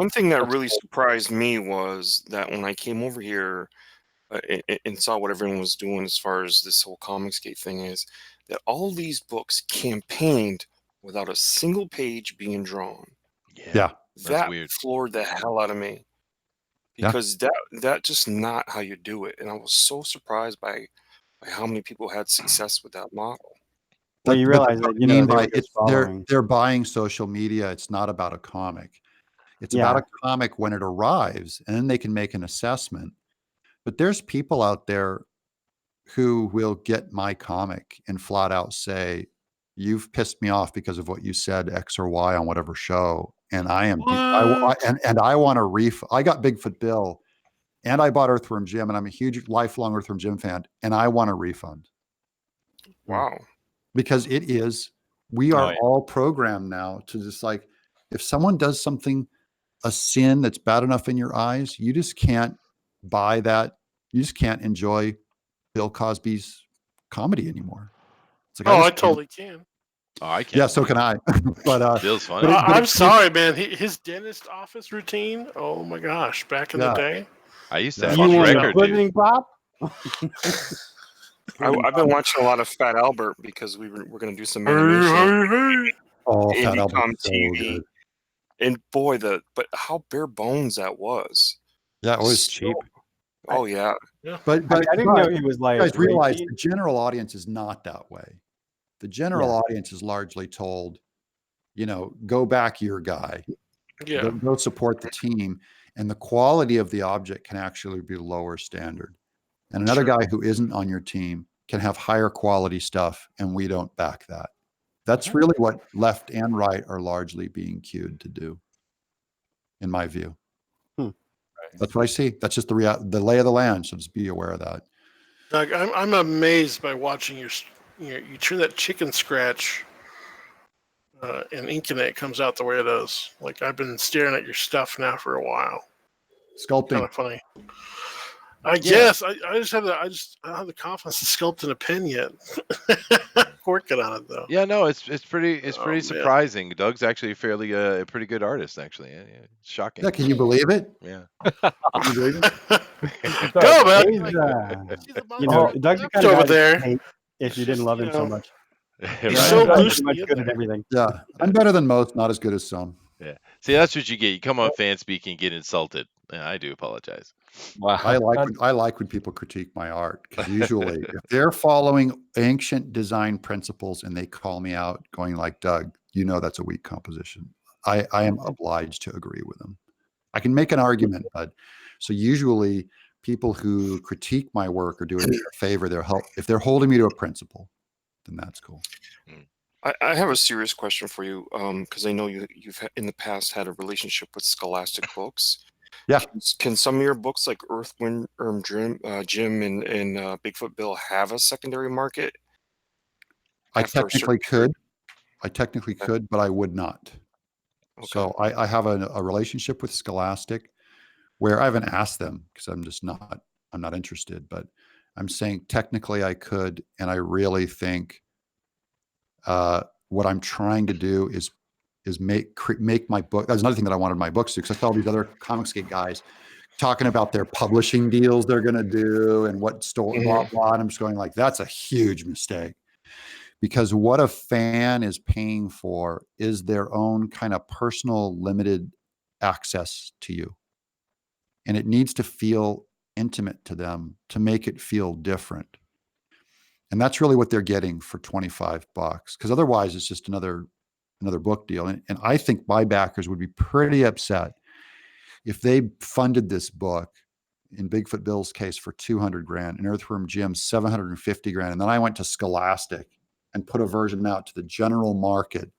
thing that really surprised me was that when I came over here and saw what everyone was doing as far as this whole Comicsgate thing, is that all these books campaigned without a single page being drawn. Yeah, that floored the hell out of me, because that just not how you do it. And I was so surprised by how many people had success with that model. Well, you realize that they're buying social media. It's not about a comic. It's about a comic when it arrives, and then they can make an assessment. But there's people out there who will get my comic and flat out say, "You've pissed me off because of what you said X or Y on whatever show, and I am I want a refund. I got Bigfoot Bill, and I bought Earthworm Jim, and I'm a huge lifelong Earthworm Jim fan, and I want a refund." Wow. Because we are all programmed now to just, like, if someone does something a sin that's bad enough in your eyes, you just can't buy that. You just can't enjoy Bill Cosby's comedy anymore. It's like, Oh, I just can't. totally can. Oh, I Yeah, can. so can I. But Bill's funny. but I'm it's sorry, man. His dentist office routine. Oh my gosh, back in the yeah. day. I used to Yeah. have You his want a record, dude. pudding pop? I've been watching a lot of Fat Albert because we're going to do some animation. Oh, Fat Indie Com Albert's so TV. good. And boy, but how bare bones that was. Yeah, it was So- cheap. Oh yeah. But I didn't know he was you like guys realize racy. the general audience is not that way. The general audience is largely told, go back your guy. Yeah. Go support the team. And the quality of the object can actually be lower standard. And another Sure. guy who isn't on your team can have higher quality stuff, and we don't back that. That's really what left and right are largely being cued to do, in my view. That's what I see. That's just the lay of the land. So just be aware of that. Doug, I'm amazed by watching you turn that chicken scratch and inking it comes out the way it does. Like I've been staring at your stuff now for a while. Sculpting. Kind of funny. I guess I don't have the confidence to sculpt in a pen yet. Working on it though. Yeah, no, it's pretty man. surprising. Doug's actually fairly a pretty good artist, actually. Yeah, shocking. Yeah, can you believe it? Yeah. Can you believe it? Go, man. He's, Doug's the kind of over guy there. that hate if you didn't love him so much. He's Right. so Doug's loose. much good at everything. Yeah, I'm better than most, not as good as some. Yeah. See, that's what you get. You come on FanSpeak and get insulted. Yeah, I do apologize. Wow. I like when people critique my art, because usually if they're following ancient design principles and they call me out going like, Doug, that's a weak composition, I am obliged to agree with them. I can make an argument, but so usually people who critique my work are doing me a favor. If they're holding me to a principle, then that's cool. I have a serious question for you, because I know you've in the past had a relationship with Scholastic Books. Yeah. Can some of your books like Earth, Wind, Jim, and Bigfoot Bill have a secondary market? I technically could, but I would not. Okay. So I have a relationship with Scholastic where I haven't asked them because I'm not interested, but I'm saying technically I could, and I really think what I'm trying to do is make my book. That's another thing that I wanted my books to, because I saw these other Comicsgate guys talking about their publishing deals they're going to do and what store, blah, blah. And I'm just going like, that's a huge mistake, because what a fan is paying for is their own kind of personal limited access to you. And it needs to feel intimate to them to make it feel different. And that's really what they're getting for $25, because otherwise it's just another book deal. And I think my backers would be pretty upset if they funded this book, in Bigfoot Bill's case, for $200,000, and Earthworm Jim's $750,000, and then I went to Scholastic and put a version out to the general market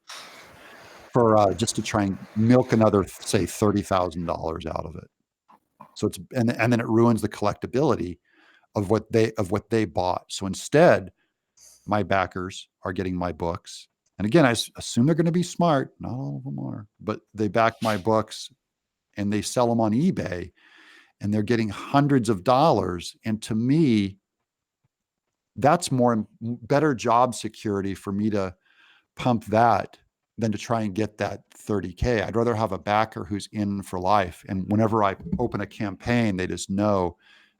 for just to try and milk another, say, $30,000 out of it. So it's and then it ruins the collectability of what they bought. So instead, my backers are getting my books. And again, I assume they're going to be smart. Not all of them are, but they back my books and they sell them on eBay, and they're getting hundreds of dollars. And to me, that's better job security for me to pump that than to try and get that $30K. I'd rather have a backer who's in for life. And whenever I open a campaign, they just know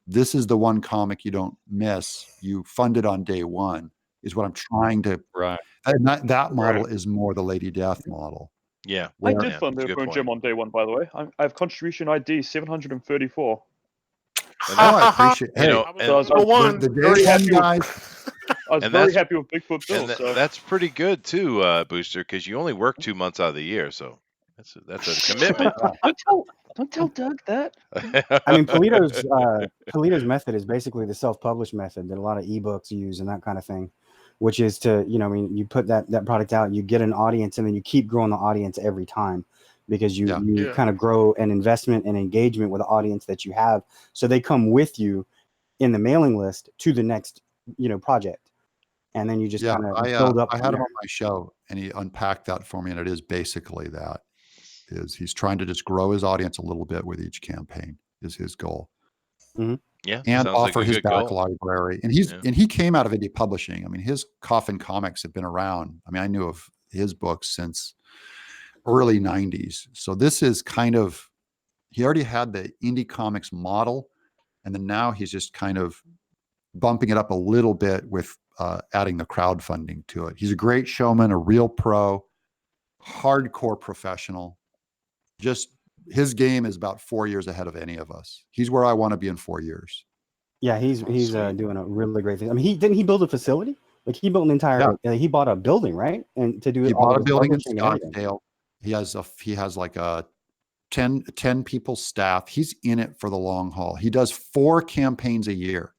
this is the one comic you don't miss. You fund it on day one, is what I'm trying to. Right. And that model is more the Lady Death model. Yeah. I did Yeah, fund that's a the good Earthworm point. Jim on day one, by the way. I have contribution ID 734. And Oh, I appreciate it. You Hey, know, I was and, number one. the day Very one happy with- guys, I was And very that's- happy with Bigfoot Bill. and So that's pretty good too, Booster, because you only work 2 months out of the year, so that's a commitment. don't tell Doug that. I mean, Polito's method is basically the self-published method that a lot of ebooks use and that kind of thing, which is to, you put that product out, you get an audience, and then you keep growing the audience every time, because you kind of grow an investment and engagement with the audience that you have. So they come with you in the mailing list to the next, project. And then you just kind of build up. I had him on my show, and he unpacked that for me, and it is basically that. Is he's trying to just grow his audience a little bit with each campaign is his goal. Yeah, And sounds like offer a his good back goal. library. And Yeah. he came out of indie publishing. I mean, his Coffin comics have been around. I mean, I knew of his books since early 90s. So this is kind of, he already had the indie comics model, and then now he's just kind of bumping it up a little bit with adding the crowdfunding to it. He's a great showman, a real pro, hardcore professional. Just his game is about 4 years ahead of any of us. He's where I want to be in 4 years. Yeah, he's Sweet. doing a really great thing. I mean, he build a facility? Like he built an entire he bought a building, right? And to do He all bought of a his building in publishing and everything. Scottsdale. He has like a 10 people staff. He's in it for the long haul. He does 4 campaigns a year.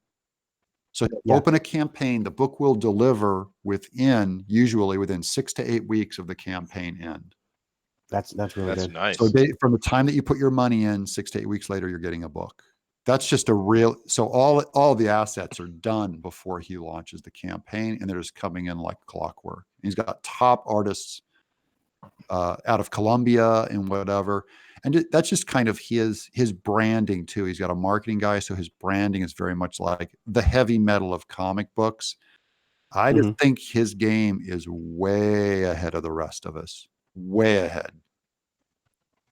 So he'll open a campaign, the book will deliver usually within 6 to 8 weeks of the campaign end. That's really good. Nice. So from the time that you put your money in, 6 to 8 weeks later, you're getting a book. That's just so all the assets are done before he launches the campaign, and they're just coming in like clockwork. He's got top artists out of Colombia and whatever. And that's just kind of his branding too. He's got a marketing guy, so his branding is very much like the heavy metal of comic books. I just think his game is way ahead of the rest of us. Way ahead.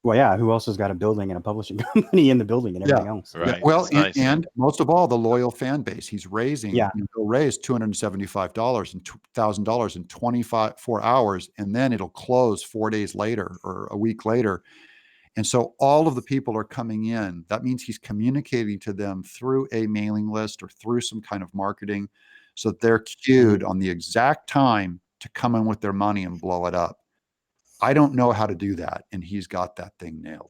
Well, yeah, who else has got a building and a publishing company in the building and everything else? Right. Yeah. Well, Nice. and most of all, the loyal fan base. He's raising, he'll raise $275 and $1,000 in 24 hours, and then it'll close 4 days later or a week later. And so all of the people are coming in. That means he's communicating to them through a mailing list or through some kind of marketing, so that they're queued on the exact time to come in with their money and blow it up. I don't know how to do that, and he's got that thing nailed.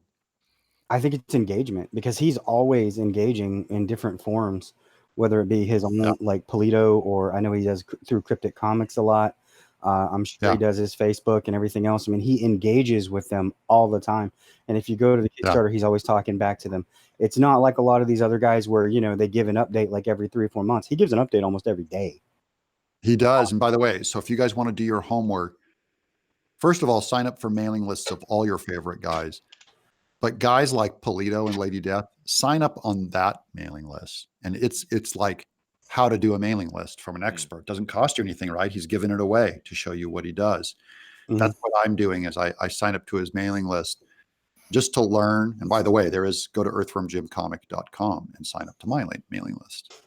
I think it's engagement, because he's always engaging in different forms, whether it be his own like Polito, or I know he does through Cryptic Comics a lot. I'm sure he does his Facebook and everything else. I mean, he engages with them all the time. And if you go to the Kickstarter, he's always talking back to them. It's not like a lot of these other guys where, they give an update like every 3 or 4 months. He gives an update almost every day. He does. And by the way, so if you guys want to do your homework, first of all, sign up for mailing lists of all your favorite guys. But guys like Polito and Lady Death, sign up on that mailing list. And it's like how to do a mailing list from an expert. Doesn't cost you anything, right? He's giving it away to show you what he does. That's what I'm doing, is I sign up to his mailing list just to learn. And by the way, go to earthwormjimcomic.com and sign up to my mailing list.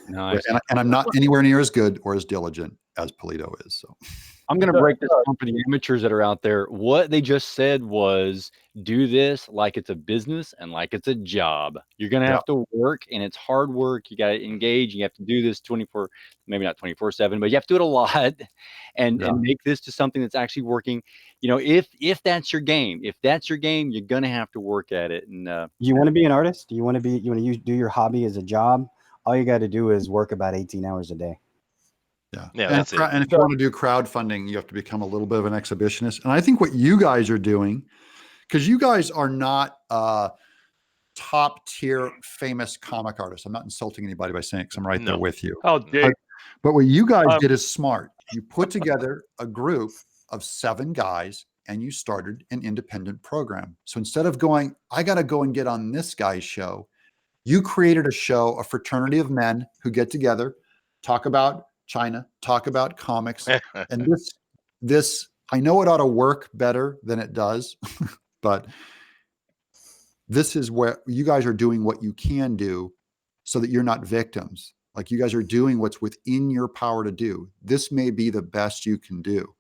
Nice. And I'm not anywhere near as good or as diligent as Polito is. So I'm going to break this down for the amateurs that are out there. What they just said was, do this like it's a business and like it's a job. You're going to have to work, and it's hard work. You got to engage. You have to do this 24, maybe not 24/7, but you have to do it a lot and make this to something that's actually working. If that's your game, you're going to have to work at it. And you want to be an artist? You want to do your hobby as a job? All you got to do is work about 18 hours a day. Yeah, that's it. And if you want to do crowdfunding, you have to become a little bit of an exhibitionist. And I think what you guys are doing, because you guys are not top tier famous comic artists. I'm not insulting anybody by saying it, because I'm right there with you. Oh, dude. But what you guys did is smart. You put together a group of 7 guys and you started an independent program. So instead of going, I got to go and get on this guy's show, you created a show, a fraternity of men who get together, talk about China, talk about comics. And this, I know it ought to work better than it does, but this is where you guys are doing what you can do so that you're not victims. Like, you guys are doing what's within your power to do. This may be the best you can do.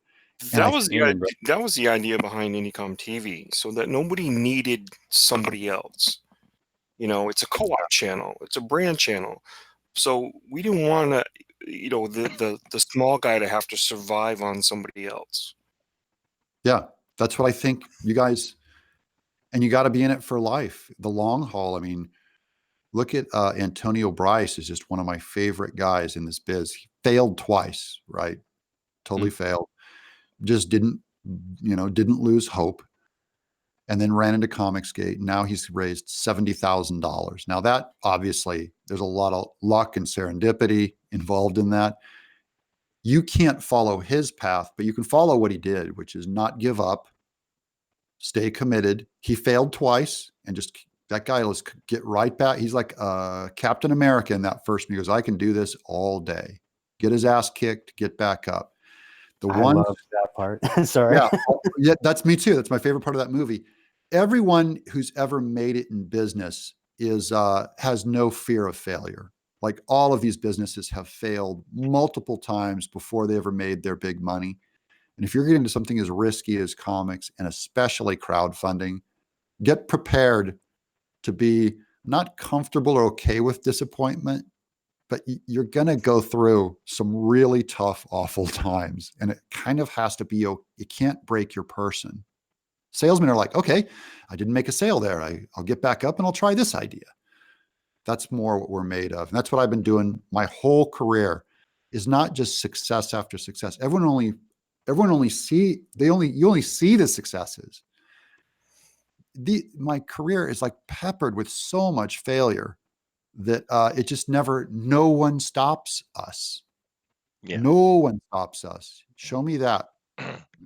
That was the idea behind Indicom TV, so that nobody needed somebody else. It's a co-op channel. It's a brand channel. So we didn't want to, the small guy to have to survive on somebody else. Yeah, that's what I think, you guys, and you got to be in it for life, the long haul. I mean, look at Antonio Bryce is just one of my favorite guys in this biz. He failed twice, right? Totally failed. Just didn't lose hope. And then ran into Comicsgate. Now he's raised $70,000. Now that, obviously, there's a lot of luck and serendipity involved in that. You can't follow his path, but you can follow what he did, which is not give up, stay committed. He failed twice, and just that guy, let's get right back. He's like Captain America in that first. He goes, I can do this all day. Get his ass kicked, get back up. I love that part. Sorry. Yeah, that's me too. That's my favorite part of that movie. Everyone who's ever made it in business has no fear of failure. Like all of these businesses have failed multiple times before they ever made their big money. And if you're getting into something as risky as comics and especially crowdfunding, get prepared to be not comfortable or okay with disappointment, but you're going to go through some really tough, awful times. And it kind of has to be, you can't break your person. Salesmen are like, okay, I didn't make a sale there. I'll get back up and I'll try this idea. That's more what we're made of. And that's what I've been doing my whole career, is not just success after success. You only see the successes. My career is like peppered with so much failure that it just no one stops us. Yeah. No one stops us. Show me that.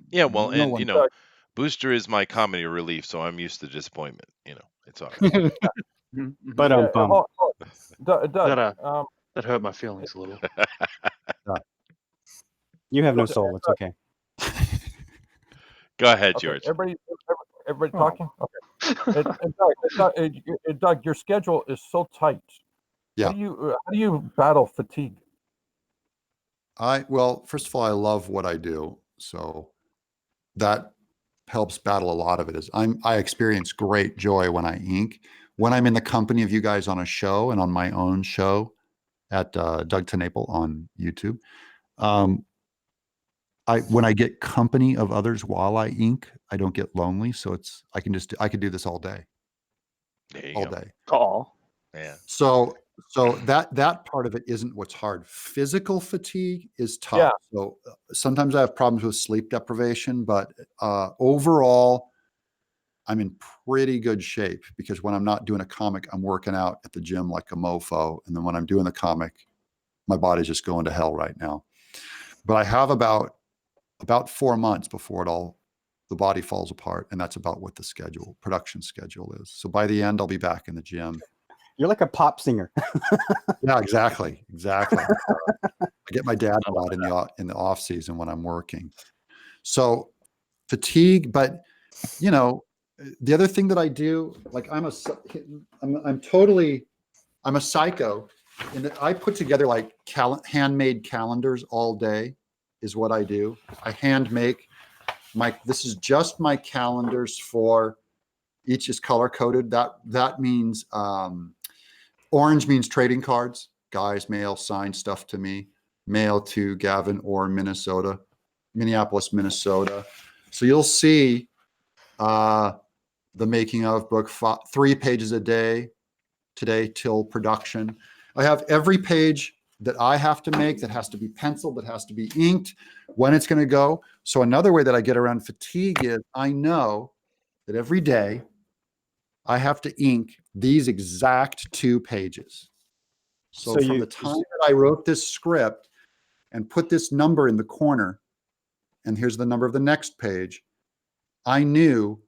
Yeah, well, No and one. Booster is my comedy relief, so I'm used to disappointment. It's all right. But Doug, that hurt my feelings a little. You have no soul. It's okay. Go ahead, okay, George. Everybody talking? Okay. And Doug, your schedule is so tight. Yeah. How do you battle fatigue? Well, first of all, I love what I do, so that helps battle a lot of it. I experience great joy when I ink. When I'm in the company of you guys on a show and on my own show at Doug TenNaple on YouTube, when I get company of others while I ink, I don't get lonely. So I could do this all day. All day. Oh, yeah. So that part of it isn't what's hard. Physical fatigue is tough. Yeah. So sometimes I have problems with sleep deprivation, but overall, I'm in pretty good shape, because when I'm not doing a comic, I'm working out at the gym like a mofo. And then when I'm doing the comic, my body's just going to hell right now. But I have about 4 months before the body falls apart. And that's about what the production schedule is. So by the end, I'll be back in the gym. You're like a pop singer. Yeah, exactly. I get my dad a lot in the off season when I'm working. So fatigue, but the other thing that I do, like I'm a psycho in that I put together like handmade calendars all day is what I do. I hand make this is just my calendars for each is color coded. That means, orange means trading cards. Guys, mail, sign stuff to me. Mail to Gavin or Minneapolis, Minnesota. So you'll see the making of book 3 pages a day today till production. I have every page that I have to make that has to be penciled, that has to be inked, when it's going to go. So another way that I get around fatigue is I know that every day I have to ink these exact 2 pages. So from the time that I wrote this script and put this number in the corner, and here's the number of the next page, I knew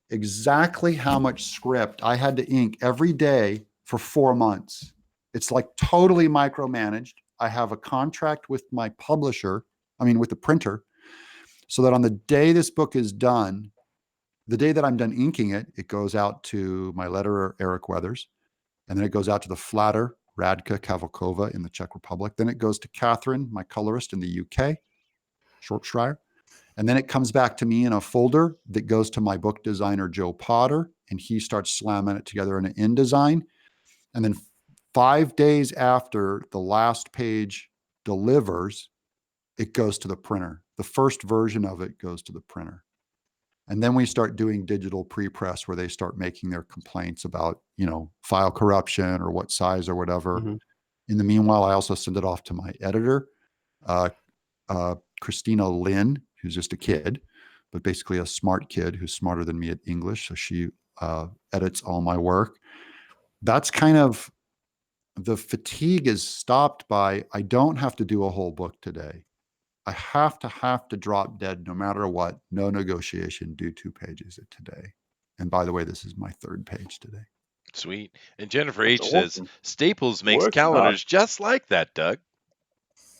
exactly how much script I had to ink every day for 4 months. It's like totally micromanaged. I have a contract with my publisher, with the printer, so that on the day this book is done, the day that I'm done inking it, it goes out to my letterer, Eric Weathers, and then it goes out to the flatter, Radka Kavalkova in the Czech Republic. Then it goes to Catherine, my colorist in the UK, Shropshire. And then it comes back to me in a folder that goes to my book designer, Joe Potter, and he starts slamming it together in an InDesign. And then 5 days after the last page delivers, it goes to the printer. The first version of it goes to the printer. And then we start doing digital pre-press where they start making their complaints about, file corruption or what size or whatever. Mm-hmm. In the meanwhile, I also send it off to my editor, Christina Lynn, who's just a kid, but basically a smart kid who's smarter than me at English. So she edits all my work. That's kind of, the fatigue is stopped by, I don't have to do a whole book today. I have to drop dead no matter what. No negotiation. Do 2 pages today. And by the way, this is my 3rd page today. Sweet. And Jennifer That's H says awesome. Staples makes Works not. calendars just like that, Doug.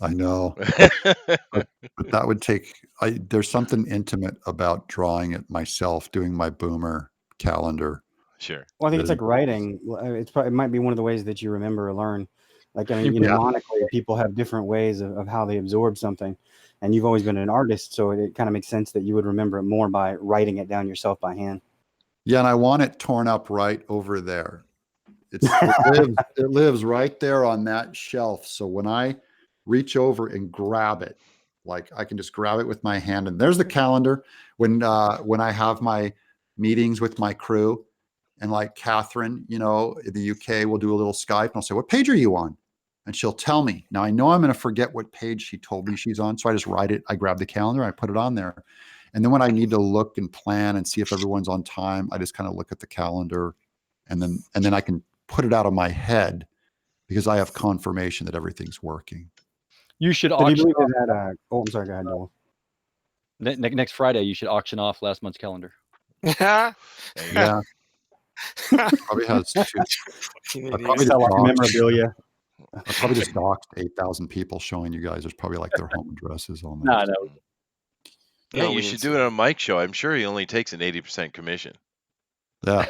I know, but that would take. There's something intimate about drawing it myself, doing my boomer calendar. Sure. Well, I think it's that like writing. It's probably, it might be one of the ways that you remember or learn. Like, I mean, Yeah. monically, people have different ways of how they absorb something. And you've always been an artist, so it kind of makes sense that you would remember it more by writing it down yourself by hand. Yeah, and I want it torn up right over there. It lives right there on that shelf. So when I reach over and grab it, like I can just grab it with my hand, and there's the calendar. When I have my meetings with my crew, and like Catherine, in the UK, we'll do a little Skype, and I'll say, "What page are you on?" And she'll tell me. Now I know I'm going to forget what page she told me she's on, so I just write it. I grab the calendar, I put it on there, and then when I need to look and plan and see if everyone's on time, I just kind of look at the calendar, and then I can put it out of my head because I have confirmation that everything's working. You should So do you auction believe off, that? I'm sorry. Go ahead, Noel. next Friday. You should auction off last month's calendar. There you go. Yeah, probably has two. I probably Sell off just memorabilia. I probably just doxed 8,000 people showing you guys. There's probably like their home addresses on No, there. no. Yeah, No, you we should didn't do say it that. on Mike's show. I'm sure he only takes an 80% commission. Yeah.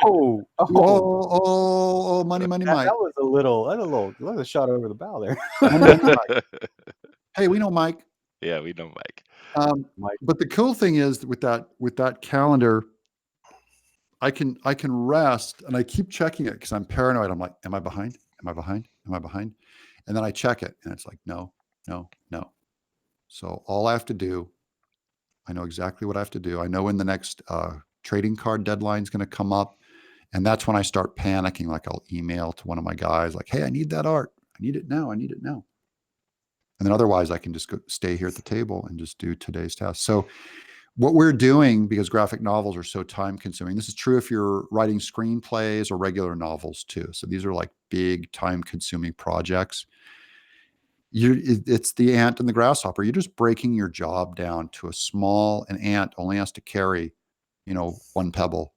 Oh, money, Mike. That was a little shot over the bow there. Money, Mike. Hey, we know Mike. Yeah, we know Mike. Mike. But the cool thing is with that calendar, I can rest, and I keep checking it because I'm paranoid. I'm like, am I behind? Am I behind? Am I behind? And then I check it, and it's like, no. So all I have to do, I know exactly what I have to do. I know when the next trading card deadline is going to come up, and that's when I start panicking. Like I'll email to one of my guys, like, hey, I need that art. I need it now. And then otherwise, I can just stay here at the table and just do today's task. So what we're doing, because graphic novels are so time consuming, this is true if you're writing screenplays or regular novels too. So these are like big time consuming projects. It's the ant and the grasshopper. You're just breaking your job down to a small. An ant only has to carry, 1 pebble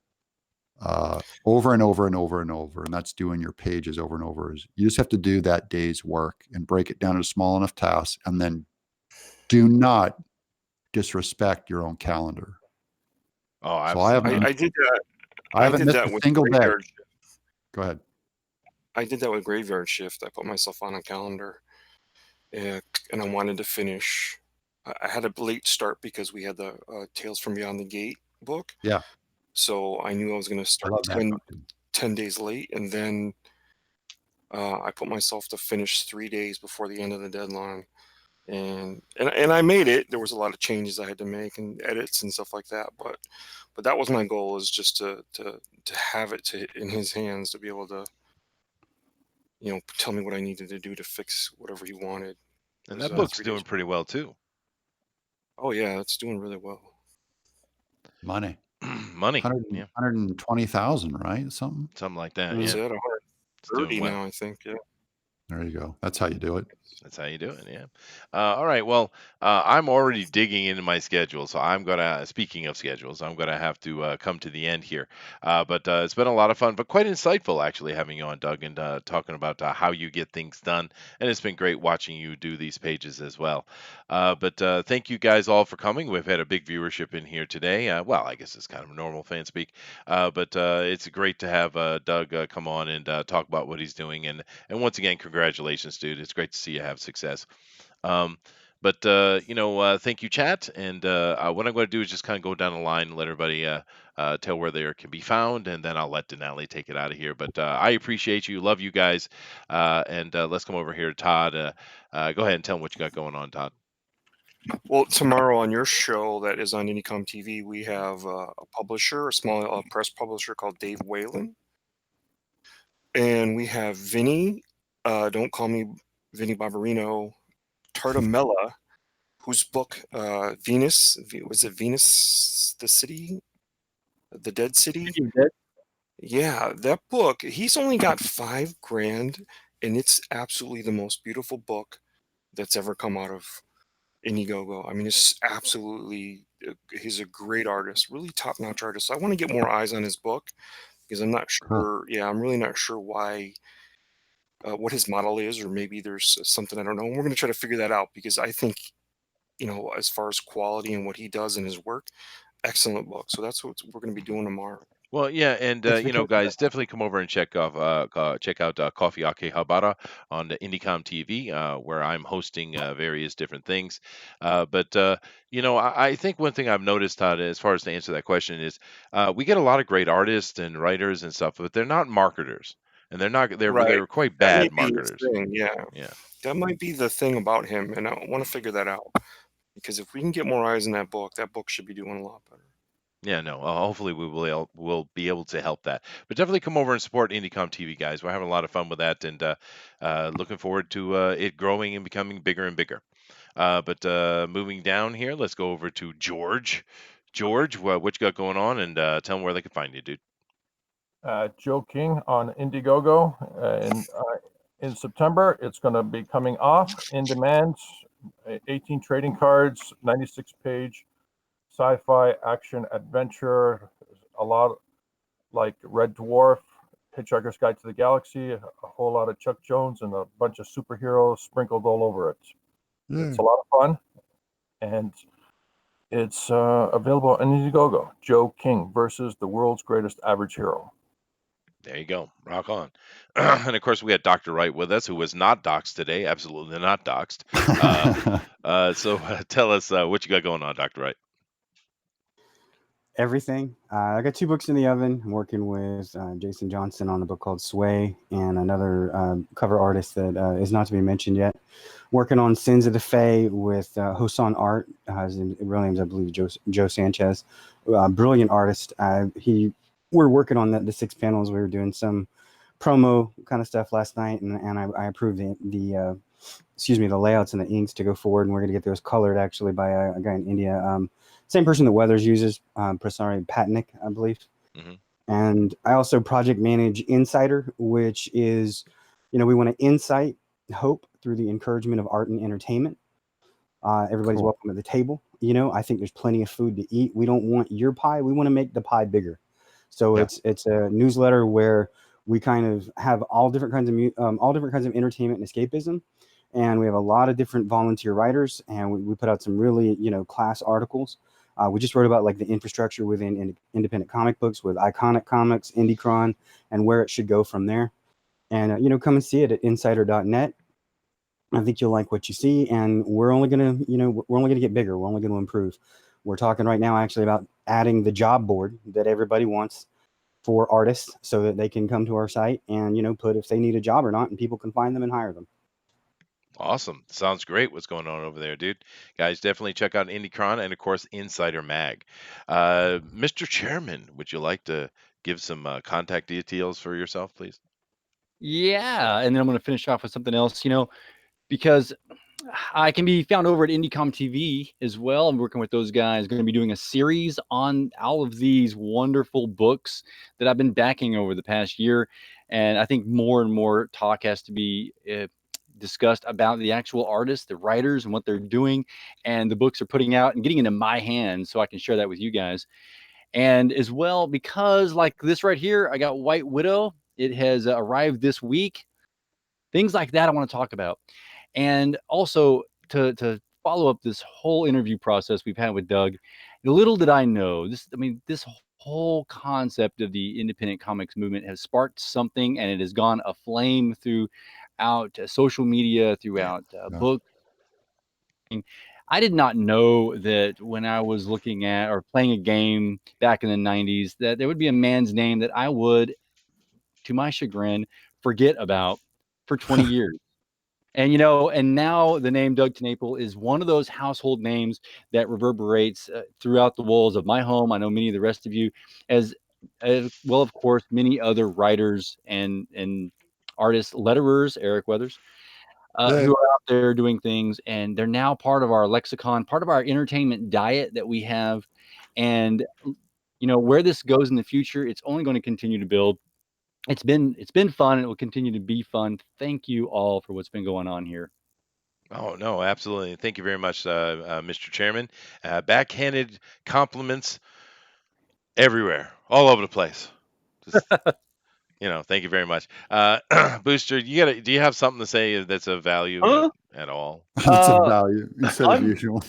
over and over and over and over. And that's doing your pages over and over. You just have to do that day's work and break it down into small enough tasks. And then do not disrespect your own calendar. Oh, So absolutely. I did that. I haven't did missed that a with single day. Graveyard Shift. Go ahead. I did that with Graveyard Shift. I put myself on a calendar, and I wanted to finish. I had a late start because we had the Tales from Beyond the Gate book. Yeah. So I knew I was going to I start love that. 10 days late, and then I put myself to finish 3 days before the end of the deadline. And I made it. There was a lot of changes I had to make and edits and stuff like that, but that was my goal, is just to have it in his hands, to be able to tell me what I needed to do to fix whatever he wanted. And It that was, book's 3 doing days. pretty well too. Oh yeah, it's doing really well. Money. Money. 100, Yeah. 120,000, right? Something Something like that. It's Yeah. at It's doing 130 well. now, I think. Yeah. There you go. That's how you do it. That's how you do it, yeah. All right, well, I'm already digging into my schedule, so I'm gonna. Speaking of schedules, I'm gonna have to come to the end here. But it's been a lot of fun, but quite insightful actually having you on, Doug, and talking about how you get things done. And it's been great watching you do these pages as well. But thank you guys all for coming. We've had a big viewership in here today. Well, I guess it's kind of a normal fan speak, but it's great to have Doug come on and talk about what he's doing. And once again, congratulations, dude. It's great to see you have success. But thank you, chat. And what I'm going to do is just kind of go down the line and let everybody tell where they can be found, and then I'll let Dinale take it out of here. But I appreciate you, love you guys, and let's come over here to Todd. Go ahead and tell him what you got going on, Todd. Well, tomorrow on your show that is on Anycom TV, we have a publisher, a small press publisher called Dave Whalen. And we have Vinny, don't call me Vinny Barbarino, Tartamella, whose book, Venus, was it Venus, the City? The Dead City? Yeah, that book, he's only got $5,000, and it's absolutely the most beautiful book that's ever come out of Indiegogo. I mean, it's absolutely, he's a great artist, really top-notch artist. I want to get more eyes on his book because I'm not sure. Yeah, I'm really not sure why, what his model is, or maybe there's something I don't know. And we're going to try to figure that out because I think, as far as quality and what he does in his work, excellent book. So that's what we're going to be doing tomorrow. Well, yeah, and It's because guys, definitely come over and check out Coffee Akihabara on the Indicom TV, where I'm hosting various different things. But I think one thing I've noticed, Todd, as far as to answer that question is, we get a lot of great artists and writers and stuff, but they're not marketers, and Right. they're quite That bad might be his marketers. thing. Yeah. Yeah. That might be the thing about him. And I want to figure that out because if we can get more eyes in that book should be doing a lot better. Yeah, no. Hopefully, we'll be able to help that. But definitely come over and support Indicom TV, guys. We're having a lot of fun with that, and looking forward to it growing and becoming bigger and bigger. But moving down here, let's go over to George. George, what you got going on, and tell them where they can find you, dude. Joe King on Indiegogo, and in September it's going to be coming off in demand. 18 trading cards, 96-page sci-fi action adventure. A lot like Red Dwarf, Hitchhiker's Guide to the Galaxy, a whole lot of Chuck Jones, and a bunch of superheroes sprinkled all over it. It's a lot of fun, and it's available on Indiegogo. Joe King versus the world's greatest average hero. There you go. Rock on. And of course, we had Dr. Wright with us, who was not doxxed today. Absolutely not doxxed. So tell us what you got going on, Dr. Wright. Everything. I got 2 books in the oven. I'm working with Jason Johnson on a book called Sway, and another cover artist that is not to be mentioned yet. Working on Sins of the Fae with Hosan Art. His real name's, I believe, Joe Sanchez. Brilliant artist. We're working on the 6 panels. We were doing some promo kind of stuff last night, and I approved the layouts and the inks to go forward, and we're going to get those colored actually by a guy in India. Same person that Weathers uses, Prasari Patnik, I believe. Mm-hmm. And I also project manage Insider, which is, we want to incite hope through the encouragement of art and entertainment. Everybody's Cool. welcome at the table. I think there's plenty of food to eat. We don't want your pie. We want to make the pie bigger. So Yeah. it's a newsletter where we kind of have all different kinds of entertainment and escapism. And we have a lot of different volunteer writers, and we put out some really, class articles. We just wrote about like the infrastructure within independent comic books with Iconic Comics, Indicron, and where it should go from there. And come and see it at insider.net. I think you'll like what you see, and we're only gonna get bigger. We're only gonna improve. We're talking right now actually about adding the job board that everybody wants for artists, so that they can come to our site and put if they need a job or not, and people can find them and hire them. Awesome. Sounds great what's going on over there, dude. Guys, definitely check out Indicron and, of course, Insider Mag. Mr. Chairman, would you like to give some contact details for yourself, please? Yeah, and then I'm going to finish off with something else, because I can be found over at Indicom TV as well. I'm working with those guys. Going to be doing a series on all of these wonderful books that I've been backing over the past year, and I think more and more talk has to be discussed about the actual artists, the writers, and what they're doing, and the books they're putting out and getting into my hands so I can share that with you guys. And as well, because like this right here, I got White Widow. It has arrived this week. Things like that I want to talk about. And also to follow up this whole interview process we've had with Doug, little did I know this whole concept of the independent comics movement has sparked something, and it has gone aflame throughout social media, throughout book. I did not know that when I was looking at or playing a game back in the 90s that there would be a man's name that I would, to my chagrin, forget about for 20 years. And now the name Doug TenNaple is one of those household names that reverberates throughout the walls of my home. I know many of the rest of you, as well, of course, many other writers and artists, letterers, Eric Weathers, who are out there doing things, and they're now part of our lexicon, part of our entertainment diet that we have. And where this goes in the future, it's only going to continue to build. It's been fun, and it will continue to be fun. Thank you all for what's been going on here. Oh no, absolutely. Thank you very much, Mr. Chairman. Backhanded compliments everywhere, all over the place. Just thank you very much. Booster, do you have something to say that's of value Huh? at all? That's a Uh, value instead of I'm. usual.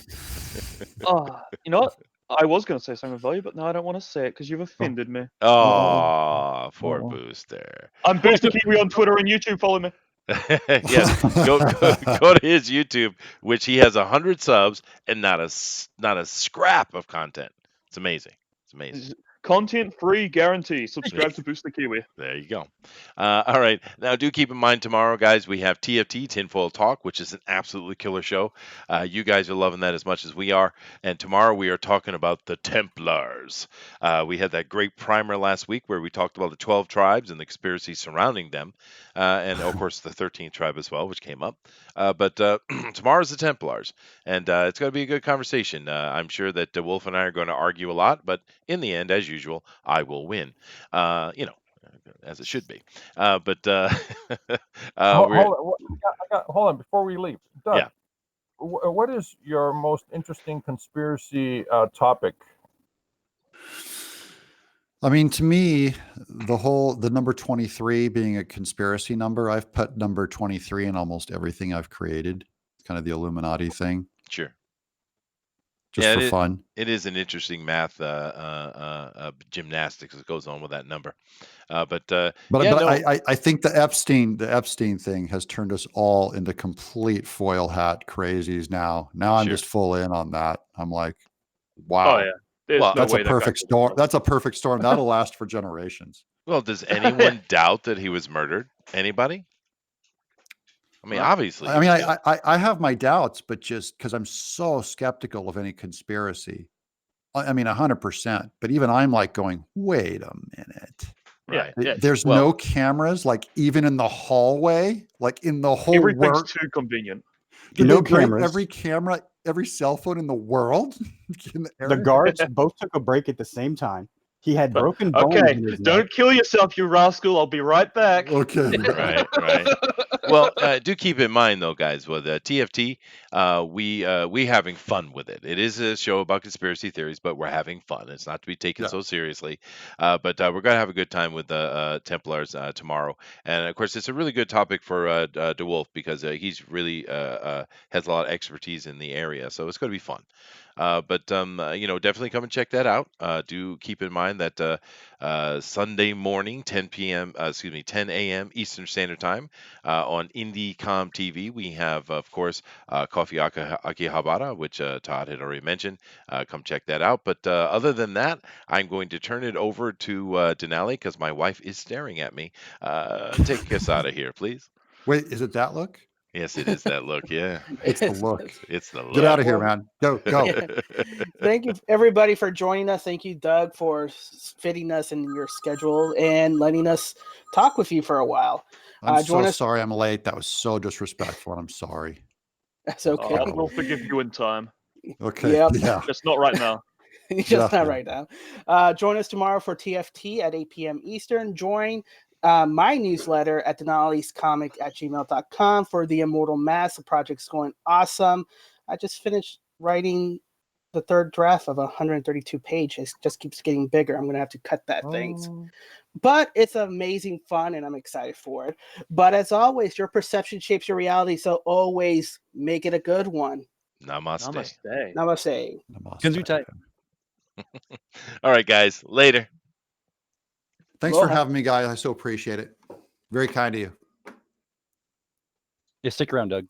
You know what? I was going to say something of value, but now I don't want to say it because you've Oh, offended me. Oh, poor oh. Booster. I'm Booster Kiwi on Twitter and YouTube. Follow me. Yes, go to his YouTube, which he has 100 subs and not a scrap of content. It's amazing. It's amazing. Content free guarantee. Subscribe to Booster Kiwi. There you go. All right. Now, do keep in mind tomorrow, guys, we have TFT, Tinfoil Talk, which is an absolutely killer show. You guys are loving that as much as we are. And tomorrow we are talking about the Templars. We had that great primer last week where we talked about the 12 tribes and the conspiracy surrounding them. And, of course, the 13th tribe as well, which came up. But tomorrow's the Templars. And it's going to be a good conversation. I'm sure that Wolf and I are going to argue a lot. But in the end, as usual, I will win. As it should be. But we're Hold on before we leave. Doug, yeah. what is your most interesting conspiracy topic? I mean, to me, the number 23 being a conspiracy number, I've put number 23 in almost everything I've created. It's kind of the Illuminati thing, Sure. just for fun. It is an interesting math gymnastics that goes on with that number. But I think the Epstein thing has turned us all into complete foil hat crazies now. Now I'm Sure. just full in on that. I'm like, wow. Oh yeah. There's no That's way a that guy perfect could- storm. That's a perfect storm. That'll last for generations. Well, does anyone doubt that he was murdered? Anybody? I mean, obviously. I mean, I have my doubts, but just because I'm so skeptical of any conspiracy. I mean, 100%. But even I'm like going, wait a minute. Right. Yeah. There's no cameras, like even in the hallway, like in the whole Everything's world. too convenient. Did No they break cameras. every camera, every cell phone in the world? in the The area? guards both took a break at the same time. He had broken bones Okay, in his neck. don't kill yourself, you rascal. I'll be right back. Okay. Right. Well, do keep in mind though, guys, with TFT, we having fun with it. It is a show about conspiracy theories, but we're having fun. It's not to be taken so seriously. But we're gonna have a good time with the Templars tomorrow, and of course, it's a really good topic for DeWolf because he's really has a lot of expertise in the area, so it's gonna be fun. But definitely come and check that out. Do keep in mind that Sunday morning, 10 a.m. Eastern Standard Time on IndieCom TV, we have, of course, Coffee Akihabara, which Todd had already mentioned. Come check that out. But other than that, I'm going to turn it over to Dinale because my wife is staring at me. Take us out of here, please. Wait, is it that look? Yes, it is that look. Yeah. It's the look. It's the look. Get out of here, man. Go. Thank you, everybody, for joining us. Thank you, Doug, for fitting us in your schedule and letting us talk with you for a while. I'm so sorry I'm late. That was so disrespectful. I'm sorry. That's okay. We'll forgive you in time. Okay. Yep. Yeah. Just not right now. Just not right now. Join us tomorrow for TFT at 8 p.m. Eastern. Join my newsletter at dinalescomics@gmail.com for the Immortal Mask. The project's going awesome. I just finished writing the third draft of 132 pages. It just keeps getting bigger. I'm going to have to cut that things. But it's amazing fun, and I'm excited for it. But as always, your perception shapes your reality, so always make it a good one. Namaste. Namaste. Gesundheit. All right, guys. Later. Thanks for having me, guys. I so appreciate it. Very kind of you. Yeah, stick around, Doug.